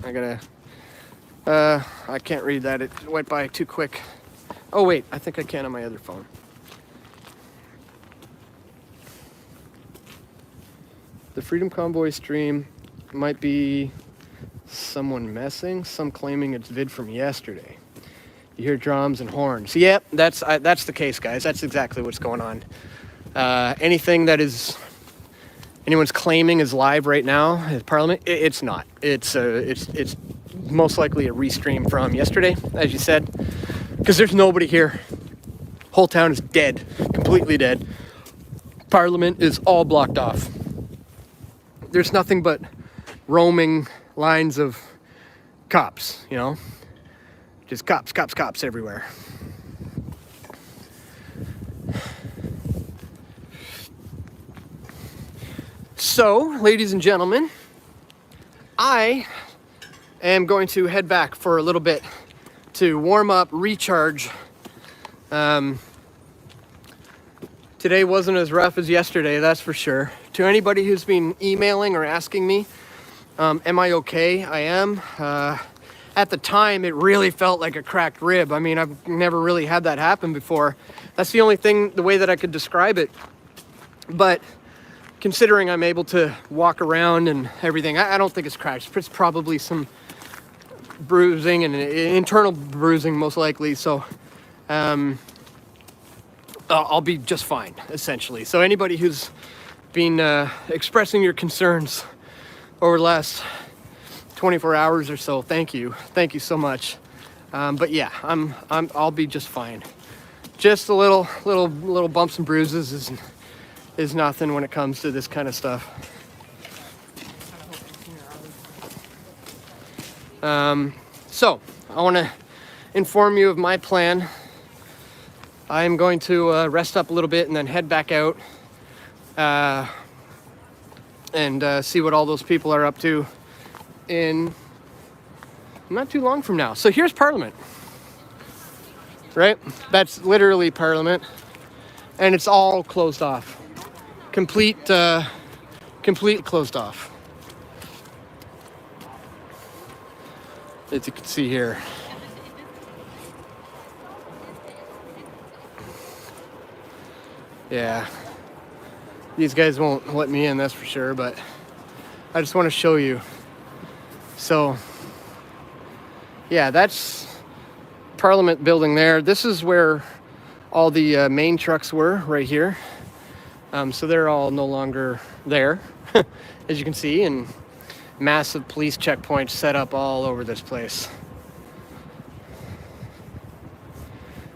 I can't read that. It went by too quick. Oh wait, I think I can on my other phone. The Freedom Convoy stream might be someone messing, some claiming it's vid from yesterday. You hear drums and horns. Yep, that's the case, guys. That's exactly what's going on. Anything that is anyone's claiming is live right now at Parliament, it's not. It's most likely a restream from yesterday, as you said, because there's nobody here. Whole town is dead, completely dead. Parliament is all blocked off. There's nothing but roaming lines of cops, you know, just cops everywhere. So, ladies and gentlemen, I am going to head back for a little bit to warm up, recharge. Today wasn't as rough as yesterday, that's for sure. To anybody who's been emailing or asking me, am I okay? I am. At the time, it really felt like a cracked rib. I mean, I've never really had that happen before. That's the only thing, the way that I could describe it. But considering I'm able to walk around and everything, I don't think it's cracked. It's probably some bruising and internal bruising, most likely. So I'll be just fine, essentially. So anybody who's been expressing your concerns over the last 24 hours or so, thank you so much. But yeah, I'll be just fine. Just a little bumps and bruises is nothing when it comes to this kind of stuff. So I want to inform you of my plan. I am going to rest up a little bit and then head back out and see what all those people are up to in not too long from now. So here's Parliament, right? That's literally Parliament, and it's all closed off. Complete closed off. As you can see here. Yeah. These guys won't let me in, that's for sure, but I just want to show you. So, yeah, that's Parliament building there. This is where all the main trucks were, right here. So they're all no longer there, as you can see, and massive police checkpoints set up all over this place.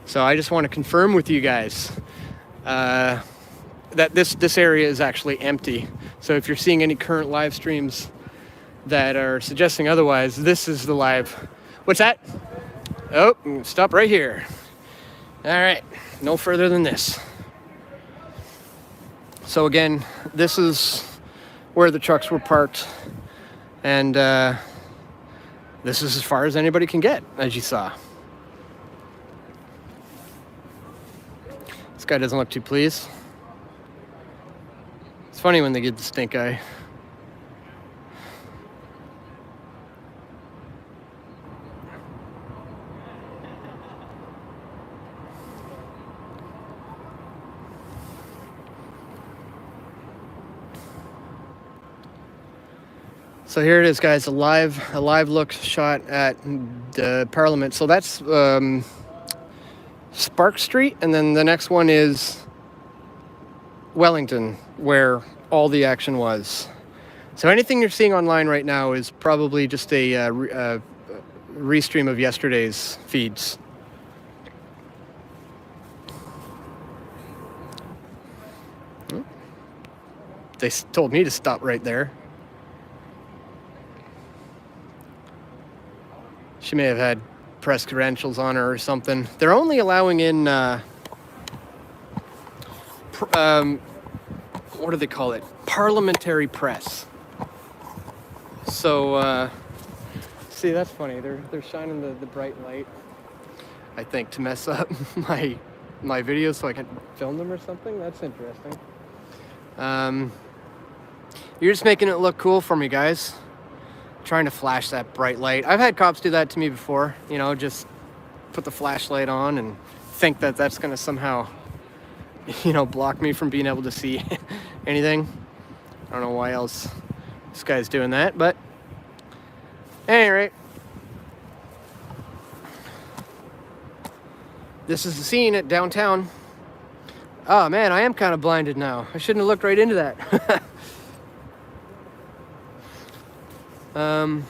So I just want to confirm with you guys that this area is actually empty. So if you're seeing any current live streams that are suggesting otherwise, this is the live. What's that? Oh, stop right here. All right, no further than this. So again, this is where the trucks were parked, and this is as far as anybody can get, as you saw. This guy doesn't look too pleased. It's funny when they get the stink eye. So here it is, guys, a live look shot at the Parliament. So that's Spark Street, and then the next one is Wellington, where all the action was. So anything you're seeing online right now is probably just a restream of yesterday's feeds. They told me to stop right there. She may have had press credentials on her or something. They're only allowing in, what do they call it? Parliamentary press. So, see, that's funny. They're shining the bright light, I think, to mess up my videos so I can film them or something. That's interesting. You're just making it look cool for me, guys. Trying to flash that bright light. I've had cops do that to me before, you know, just put the flashlight on and think that that's going to somehow, you know, block me from being able to see anything. I don't know why else this guy's doing that, but at any rate, this is the scene at downtown. Oh man, I am kind of blinded now. I shouldn't have looked right into that. All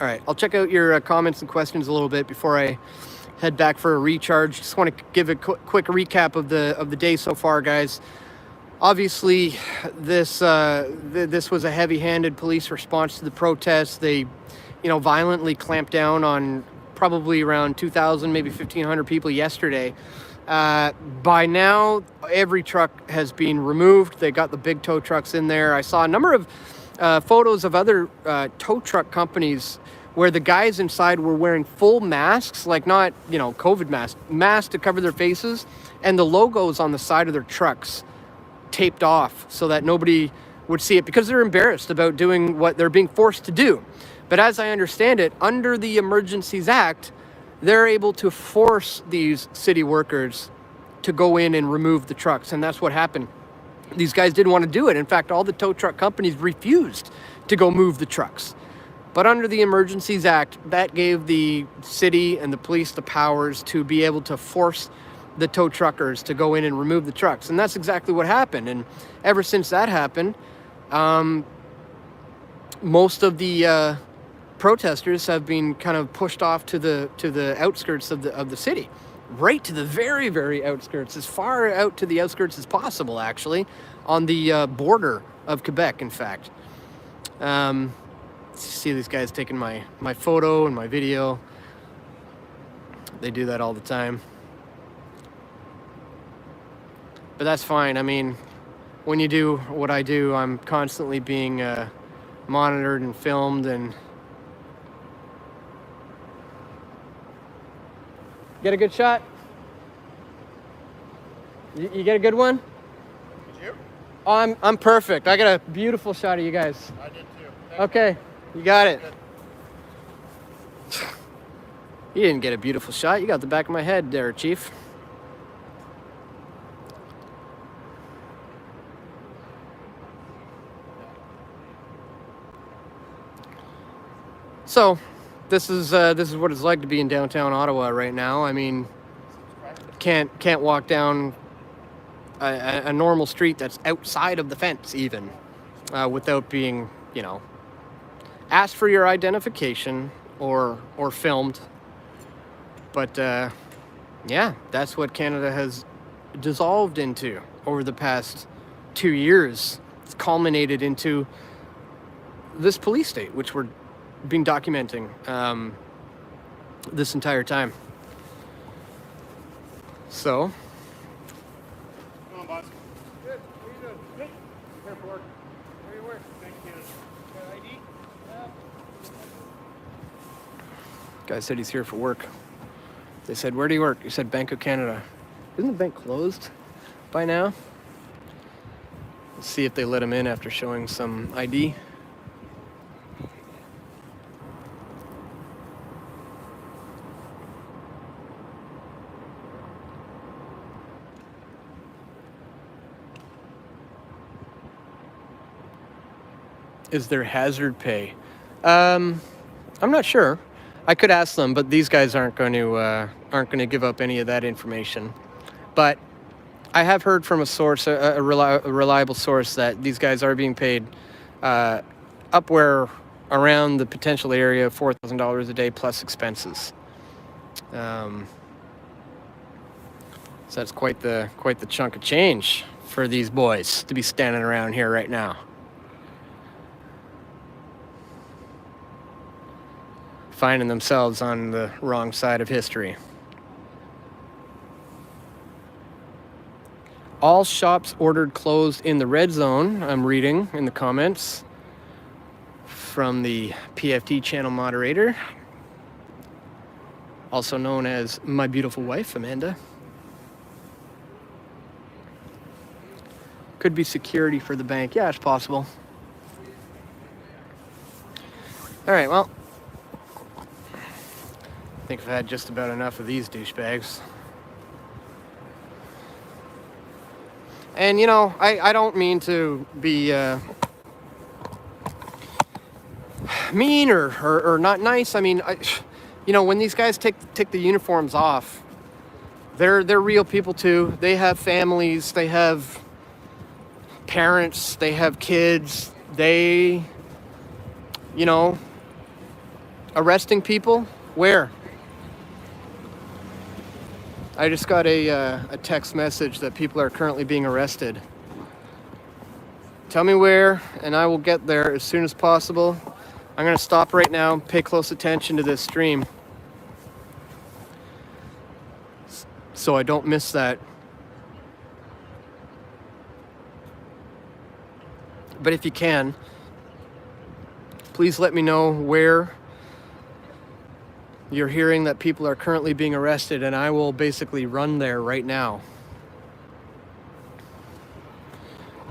right, I'll check out your comments and questions a little bit before I head back for a recharge. Just want to give a quick recap of the day so far, guys. Obviously, this was a heavy-handed police response to the protests. They, you know, violently clamped down on probably around 2,000, maybe 1,500 people yesterday. By now, every truck has been removed. They got the big tow trucks in there. I saw a number of photos of other tow truck companies where the guys inside were wearing full masks, like not, you know, COVID masks to cover their faces, and the logos on the side of their trucks taped off so that nobody would see it because they're embarrassed about doing what they're being forced to do. But as I understand it, under the Emergencies Act, they're able to force these city workers to go in and remove the trucks, and that's what happened. These guys didn't want to do it. In fact, all the tow truck companies refused to go move the trucks. But under the Emergencies Act, that gave the city and the police the powers to be able to force the tow truckers to go in and remove the trucks. And that's exactly what happened. And ever since that happened, most of the protesters have been kind of pushed off to the outskirts of the city, right to the very, very outskirts, as far out to the outskirts as possible, actually, on the border of Quebec, in fact. See these guys taking my photo and my video. They do that all the time. But that's fine. I mean, when you do what I do, I'm constantly being monitored and filmed. And get a good shot? You get a good one? Did you? Oh, I'm perfect. I got a beautiful shot of you guys. I did too. Okay, you got it. You didn't get a beautiful shot. You got the back of my head there, Chief. So, this is what it's like to be in downtown Ottawa right now. I mean, can't walk down a normal street that's outside of the fence even without being, you know, asked for your identification or filmed. But yeah, that's what Canada has dissolved into over the past 2 years. It's culminated into this police state, which we're been documenting this entire time. So, Come on, boss. Good. What are you doing? Good. Here for work. Where you work? Thank you. Got ID? guy said he's here for work. They said, where do you work? He said, Bank of Canada. Isn't the bank closed by now? Let's see if they let him in after showing some ID. is there hazard pay? I'm not sure. I could ask them, but these guys aren't going to give up any of that information. But I have heard from a source, a reliable source, that these guys are being paid up where around the potential area of $4,000 a day plus expenses. So that's quite the chunk of change for these boys to be standing around here right now. Finding themselves on the wrong side of history. All shops ordered closed in the red zone, I'm reading in the comments from the PFT channel moderator, also known as my beautiful wife, Amanda. Could be security for the bank. Yeah, it's possible. All right, well, I think I've had just about enough of these douchebags. And, you know, I don't mean to be mean or not nice. I mean, you know, when these guys take the uniforms off, they're real people too. They have families, they have parents, they have kids. They, you know, arresting people, where? I just got a text message that people are currently being arrested. Tell me where, and I will get there as soon as possible. I'm going to stop right now and pay close attention to this stream so I don't miss that. But if you can, please let me know where you're hearing that people are currently being arrested, and I will basically run there right now.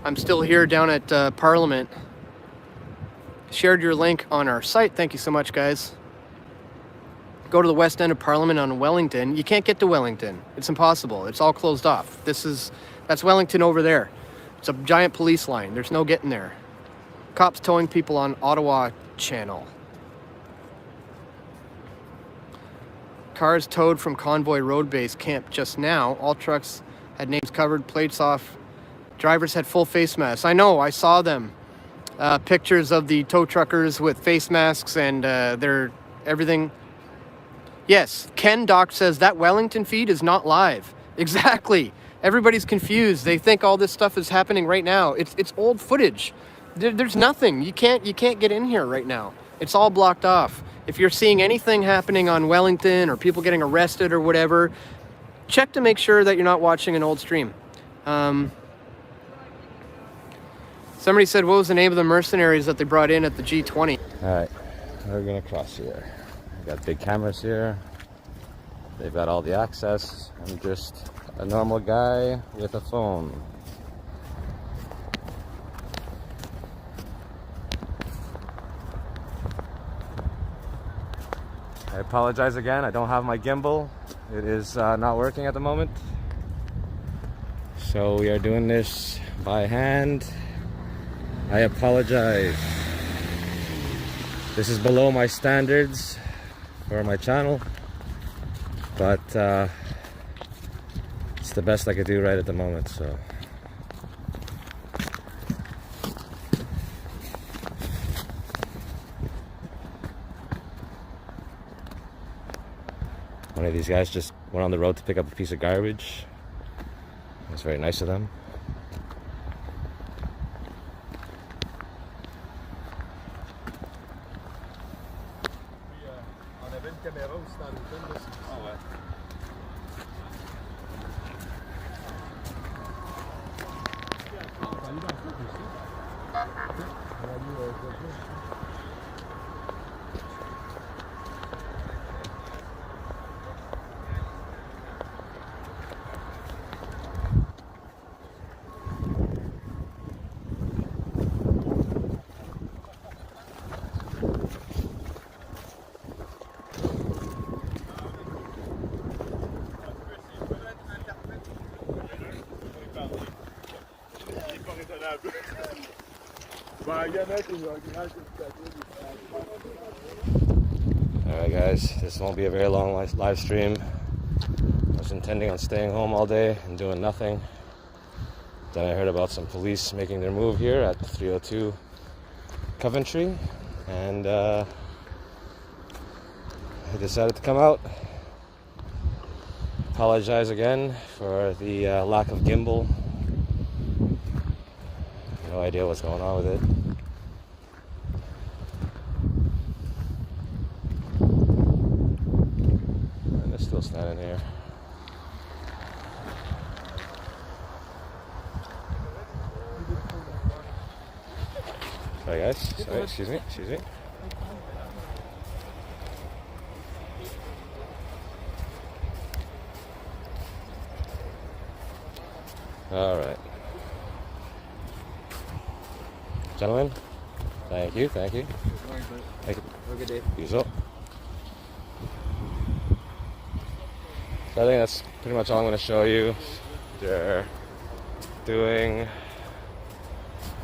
I'm still here down at Parliament. Shared your link on our site. Thank you so much, guys. Go to the west end of Parliament on Wellington. You can't get to Wellington. It's impossible. It's all closed off. That's Wellington over there. It's a giant police line. There's no getting there. Cops towing people on Ottawa Channel. Cars towed from Convoy Road Base Camp just now. All trucks had names covered, plates off. Drivers had full face masks. I know, I saw them. Pictures of the tow truckers with face masks and their everything. Yes, Ken Doc says that Wellington feed is not live. Exactly. Everybody's confused. They think all this stuff is happening right now. It's old footage. There's nothing. You can't get in here right now. It's all blocked off. If you're seeing anything happening on Wellington or people getting arrested or whatever, check to make sure that you're not watching an old stream. Somebody said, what was the name of the mercenaries that they brought in at the G20? All right, we're gonna cross here. We got big cameras here. They've got all the access. I'm just a normal guy with a phone. I apologize again, I don't have my gimbal. It is not working at the moment. So we are doing this by hand. I apologize. This is below my standards for my channel, but it's the best I could do right at the moment, so. One of these guys just went on the road to pick up a piece of garbage. It's very nice of them. Alright guys, this won't be a very long live stream. I was intending on staying home all day and doing nothing. Then I heard about some police making their move here at 302 Coventry, and I decided to come out. Apologize again for the lack of gimbal. No idea what's going on with it. And they're still standing here. Sorry guys, sorry, excuse me. Alright. Gentlemen, thank you. Thank you. Have a good day. You so. So I think that's pretty much all I'm going to show you. They're doing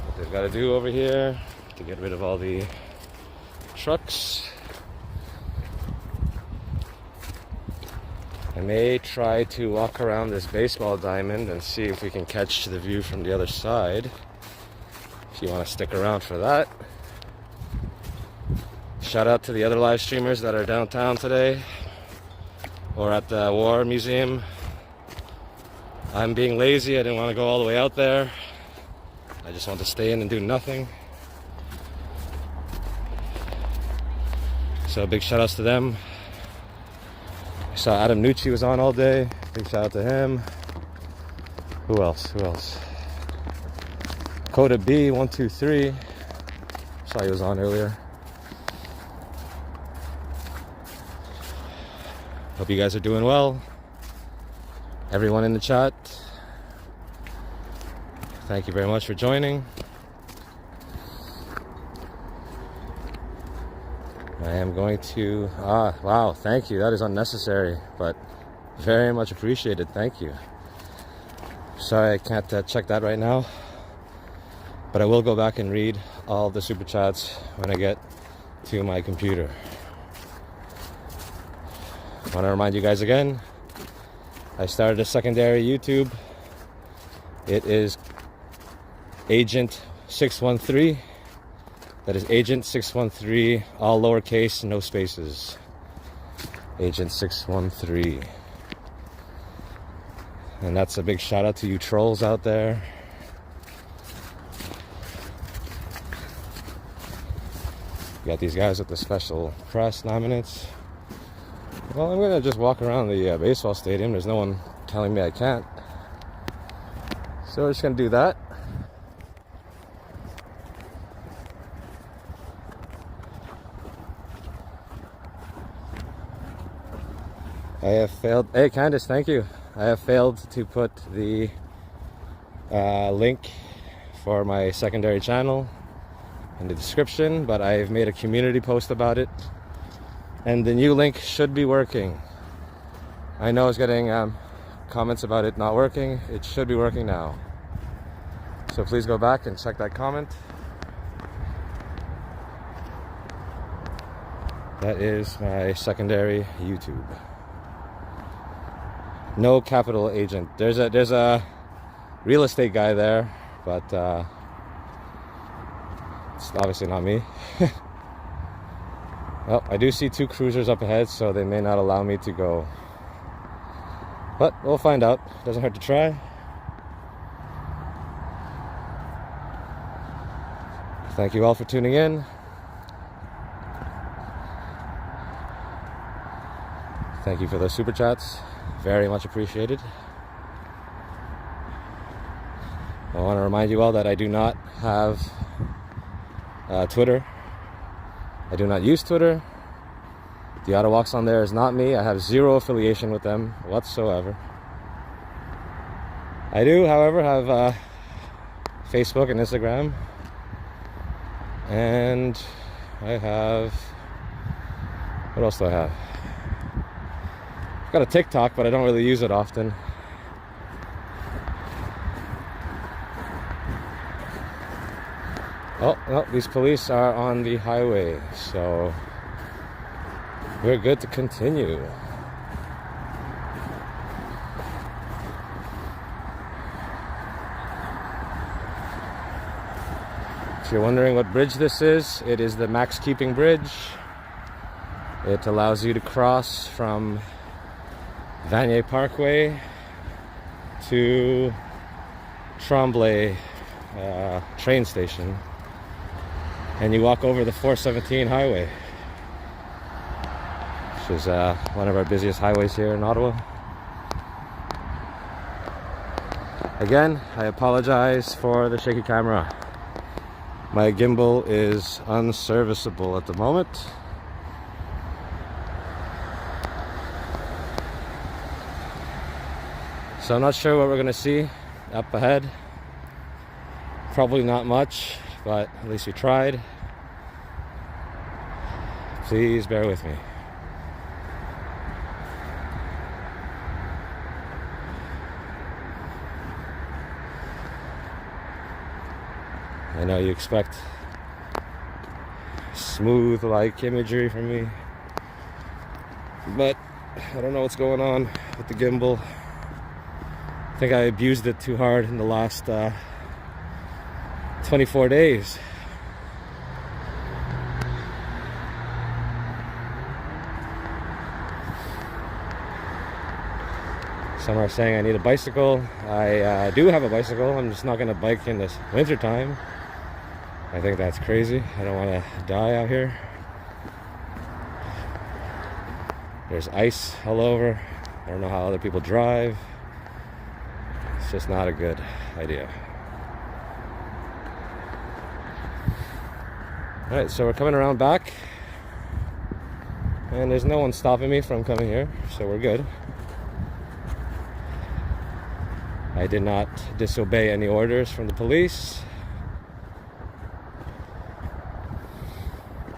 what they've got to do over here to get rid of all the trucks. I may try to walk around this baseball diamond and see if we can catch the view from the other side. If you want to stick around for that. Shout out to the other live streamers that are downtown today or at the War Museum. I'm being lazy. I didn't want to go all the way out there. I just want to stay in and do nothing. So big shout outs to them. I saw Adam Nucci was on all day. Big shout out to him. Who else? Coda B123. Saw he was on earlier. Hope you guys are doing well. Everyone in the chat, thank you very much for joining. I am going to, wow, thank you. That is unnecessary, but very much appreciated. Thank you. Sorry I can't check that right now, but I will go back and read all the super chats when I get to my computer. I want to remind you guys again, I started a secondary YouTube. It is Agent 613. That is Agent 613, all lowercase, no spaces. Agent 613. And that's a big shout out to you trolls out there. You got these guys with the special press laminates. Well, I'm gonna just walk around the baseball stadium. There's no one telling me I can't. So we're just gonna do that. I have failed. Hey Candice, thank you. I have failed to put the link for my secondary channel in the description, but I've made a community post about it. And the new link should be working. I know I was getting comments about it not working. It should be working now. So please go back and check that comment. That is my secondary YouTube. No capital agent. There's a real estate guy there, but it's obviously not me. Well, I do see two cruisers up ahead, so they may not allow me to go. But we'll find out. Doesn't hurt to try. Thank you all for tuning in. Thank you for the super chats. Very much appreciated. I want to remind you all that I do not have Twitter. I do not use Twitter. The Ottawalks on there is not me. I have zero affiliation with them whatsoever. I do, however, have Facebook and Instagram. And I have... What else do I have? I've got a TikTok, but I don't really use it often. Oh, no, these police are on the highway, so we're good to continue. If you're wondering what bridge this is, it is the Max Keeping Bridge. It allows you to cross from Vanier Parkway to Tremblay train station, and you walk over the 417 highway, which is one of our busiest highways here in Ottawa. Again, I apologize for the shaky camera. My gimbal is unserviceable at the moment. So I'm not sure what we're gonna see up ahead. Probably not much, but at least we tried. Please bear with me. I know you expect smooth like imagery from me, but I don't know what's going on with the gimbal. I think I abused it too hard in the last 24 days. Some are saying I need a bicycle. I do have a bicycle. I'm just not going to bike in this winter time. I think that's crazy. I don't want to die out here. There's ice all over. I don't know how other people drive. It's just not a good idea. Alright, so we're coming around back. And there's no one stopping me from coming here, so we're good. I did not disobey any orders from the police.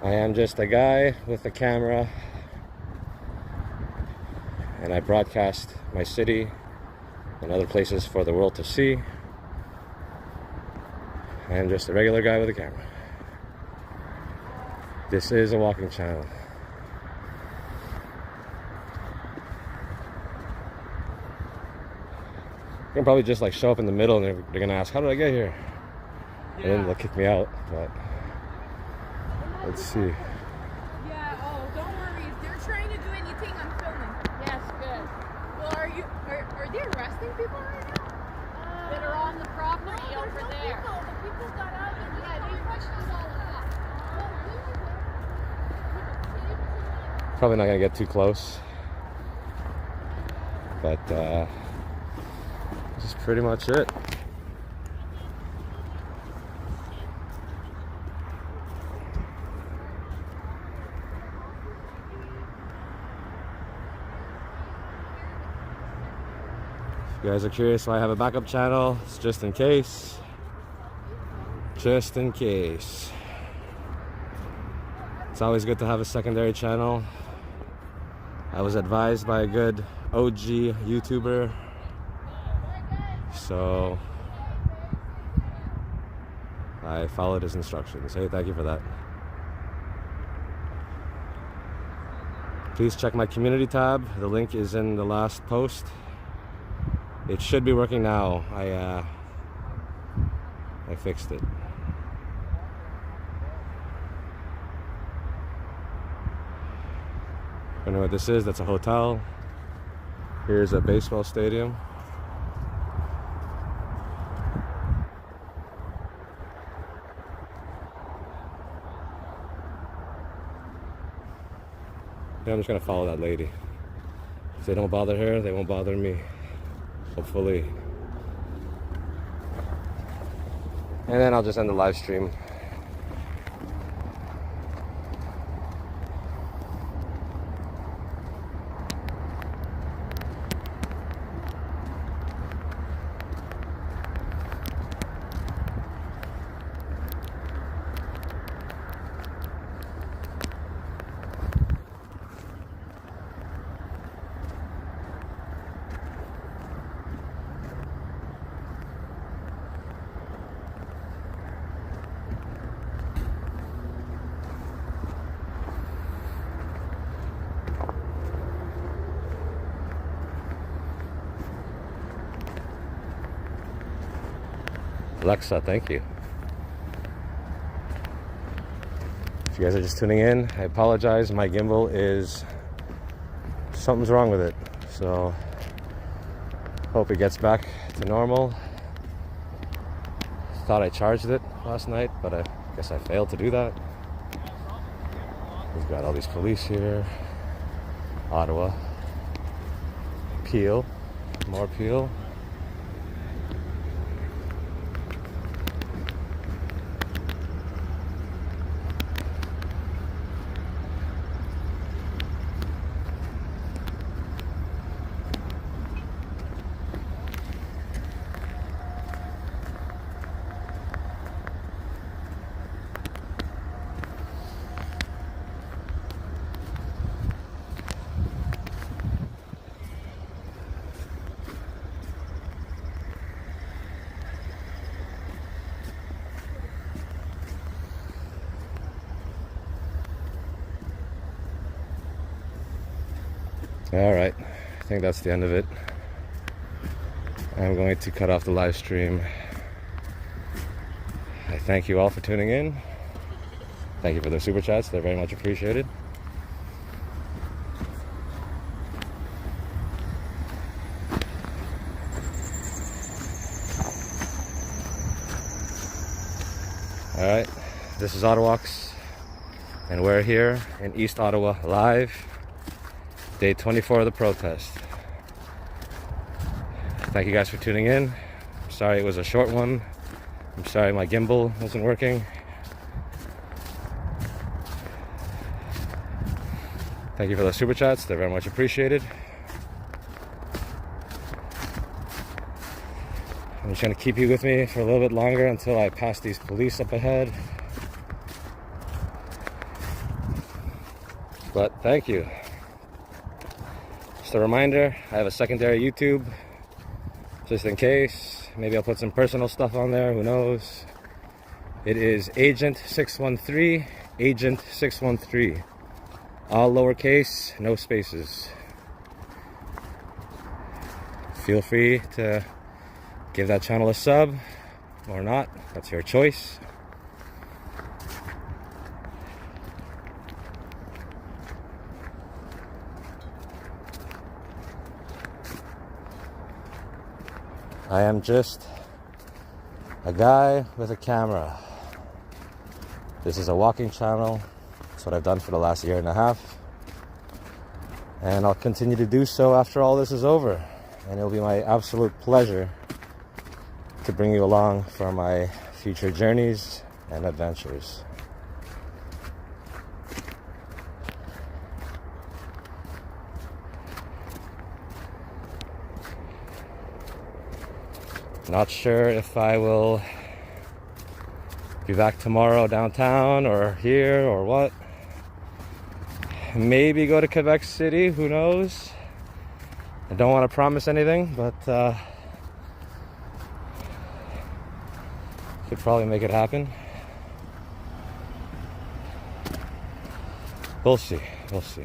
I am just a guy with a camera, and I broadcast my city and other places for the world to see. I am just a regular guy with a camera. This is a walking channel. I can probably just like show up in the middle and they're gonna ask, how did I get here? And then they'll kick me out, but let's see. Yeah, oh, don't worry. If they're trying to do anything, I'm filming. Yes, good. Well, are they arresting people right now? That are on the property over there. The people got out and they pushed us all out. Probably not gonna get too close, but this is pretty much it. If you guys are curious why I have a backup channel, it's just in case. Just in case. It's always good to have a secondary channel. I was advised by a good OG YouTuber, so I followed his instructions. Hey, thank you for that. Please check my community tab. The link is in the last post. It should be working now. I fixed it. I know what this is. That's a hotel. Here's a baseball stadium. Yeah, I'm just gonna follow that lady. If they don't bother her, they won't bother me. Hopefully. And then I'll just end the live stream. Alexa, thank you. If you guys are just tuning in, I apologize. My gimbal is... something's wrong with it. So, hope it gets back to normal. Thought I charged it last night, but I guess I failed to do that. We've got all these police here. Ottawa. Peel. More Peel. Alright, I think that's the end of it. I'm going to cut off the live stream. I thank you all for tuning in. Thank you for the super chats, they're very much appreciated. Alright, this is Ottawax, and we're here in East Ottawa live. Day 24 of the protest. Thank you guys for tuning in. I'm sorry it was a short one. I'm sorry my gimbal wasn't working. Thank you for the super chats, they're very much appreciated. I'm just gonna keep you with me for a little bit longer until I pass these police up ahead. But thank you. Just a reminder, I have a secondary YouTube, just in case. Maybe I'll put some personal stuff on there, who knows. It is Agent613, Agent613. All lowercase, no spaces. Feel free to give that channel a sub, or not, that's your choice. I am just a guy with a camera. This is a walking channel. That's what I've done for the last year and a half. And I'll continue to do so after all this is over. And it'll be my absolute pleasure to bring you along for my future journeys and adventures. Not sure if I will be back tomorrow downtown or here or what. Maybe go to Quebec City, who knows? I don't want to promise anything, but could probably make it happen. We'll see, we'll see.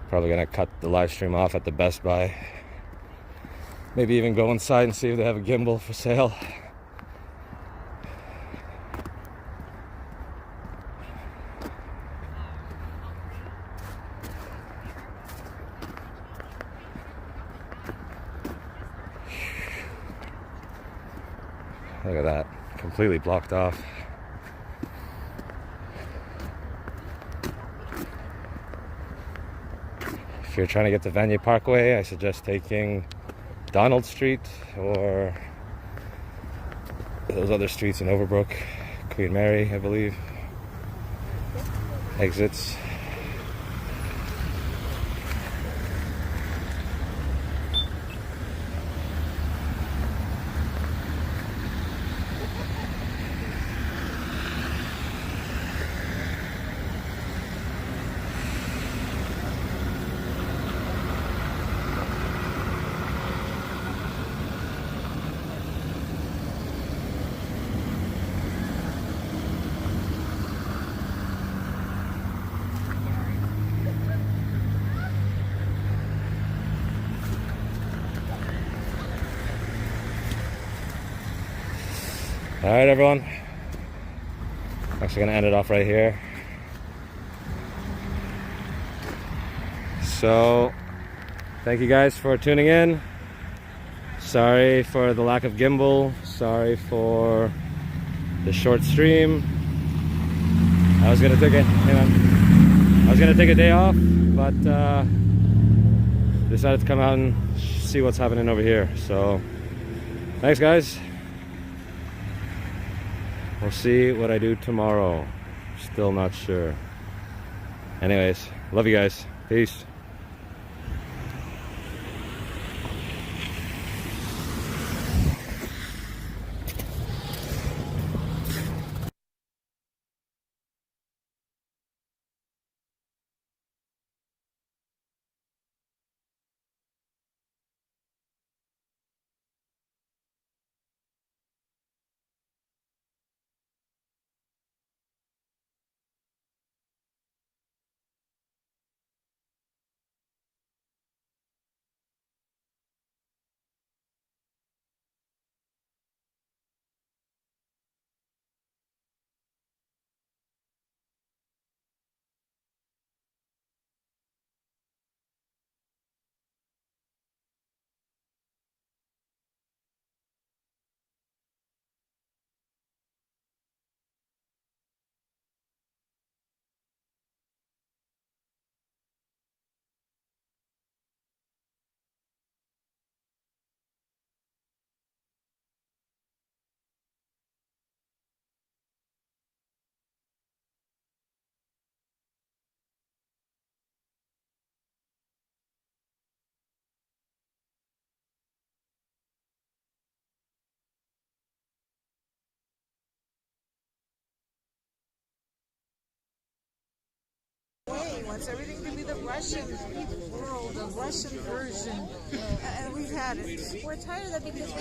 Probably gonna cut the live stream off at the Best Buy. Maybe even go inside and see if they have a gimbal for sale. Look at that, completely blocked off. If you're trying to get to Vanier Parkway, I suggest taking Donald Street or those other streets in Overbrook, Queen Mary, I believe. Exits. All right, everyone. Actually gonna end it off right here. So, thank you guys for tuning in. Sorry for the lack of gimbal. Sorry for the short stream. I was gonna take it. I was gonna take a day off, but decided to come out and see what's happening over here. So, thanks, guys. We'll see what I do tomorrow. Still not sure. Anyways, love you guys. Peace. He wants everything to be the Russian world, the Russian version. And we've had it. We're tired of that because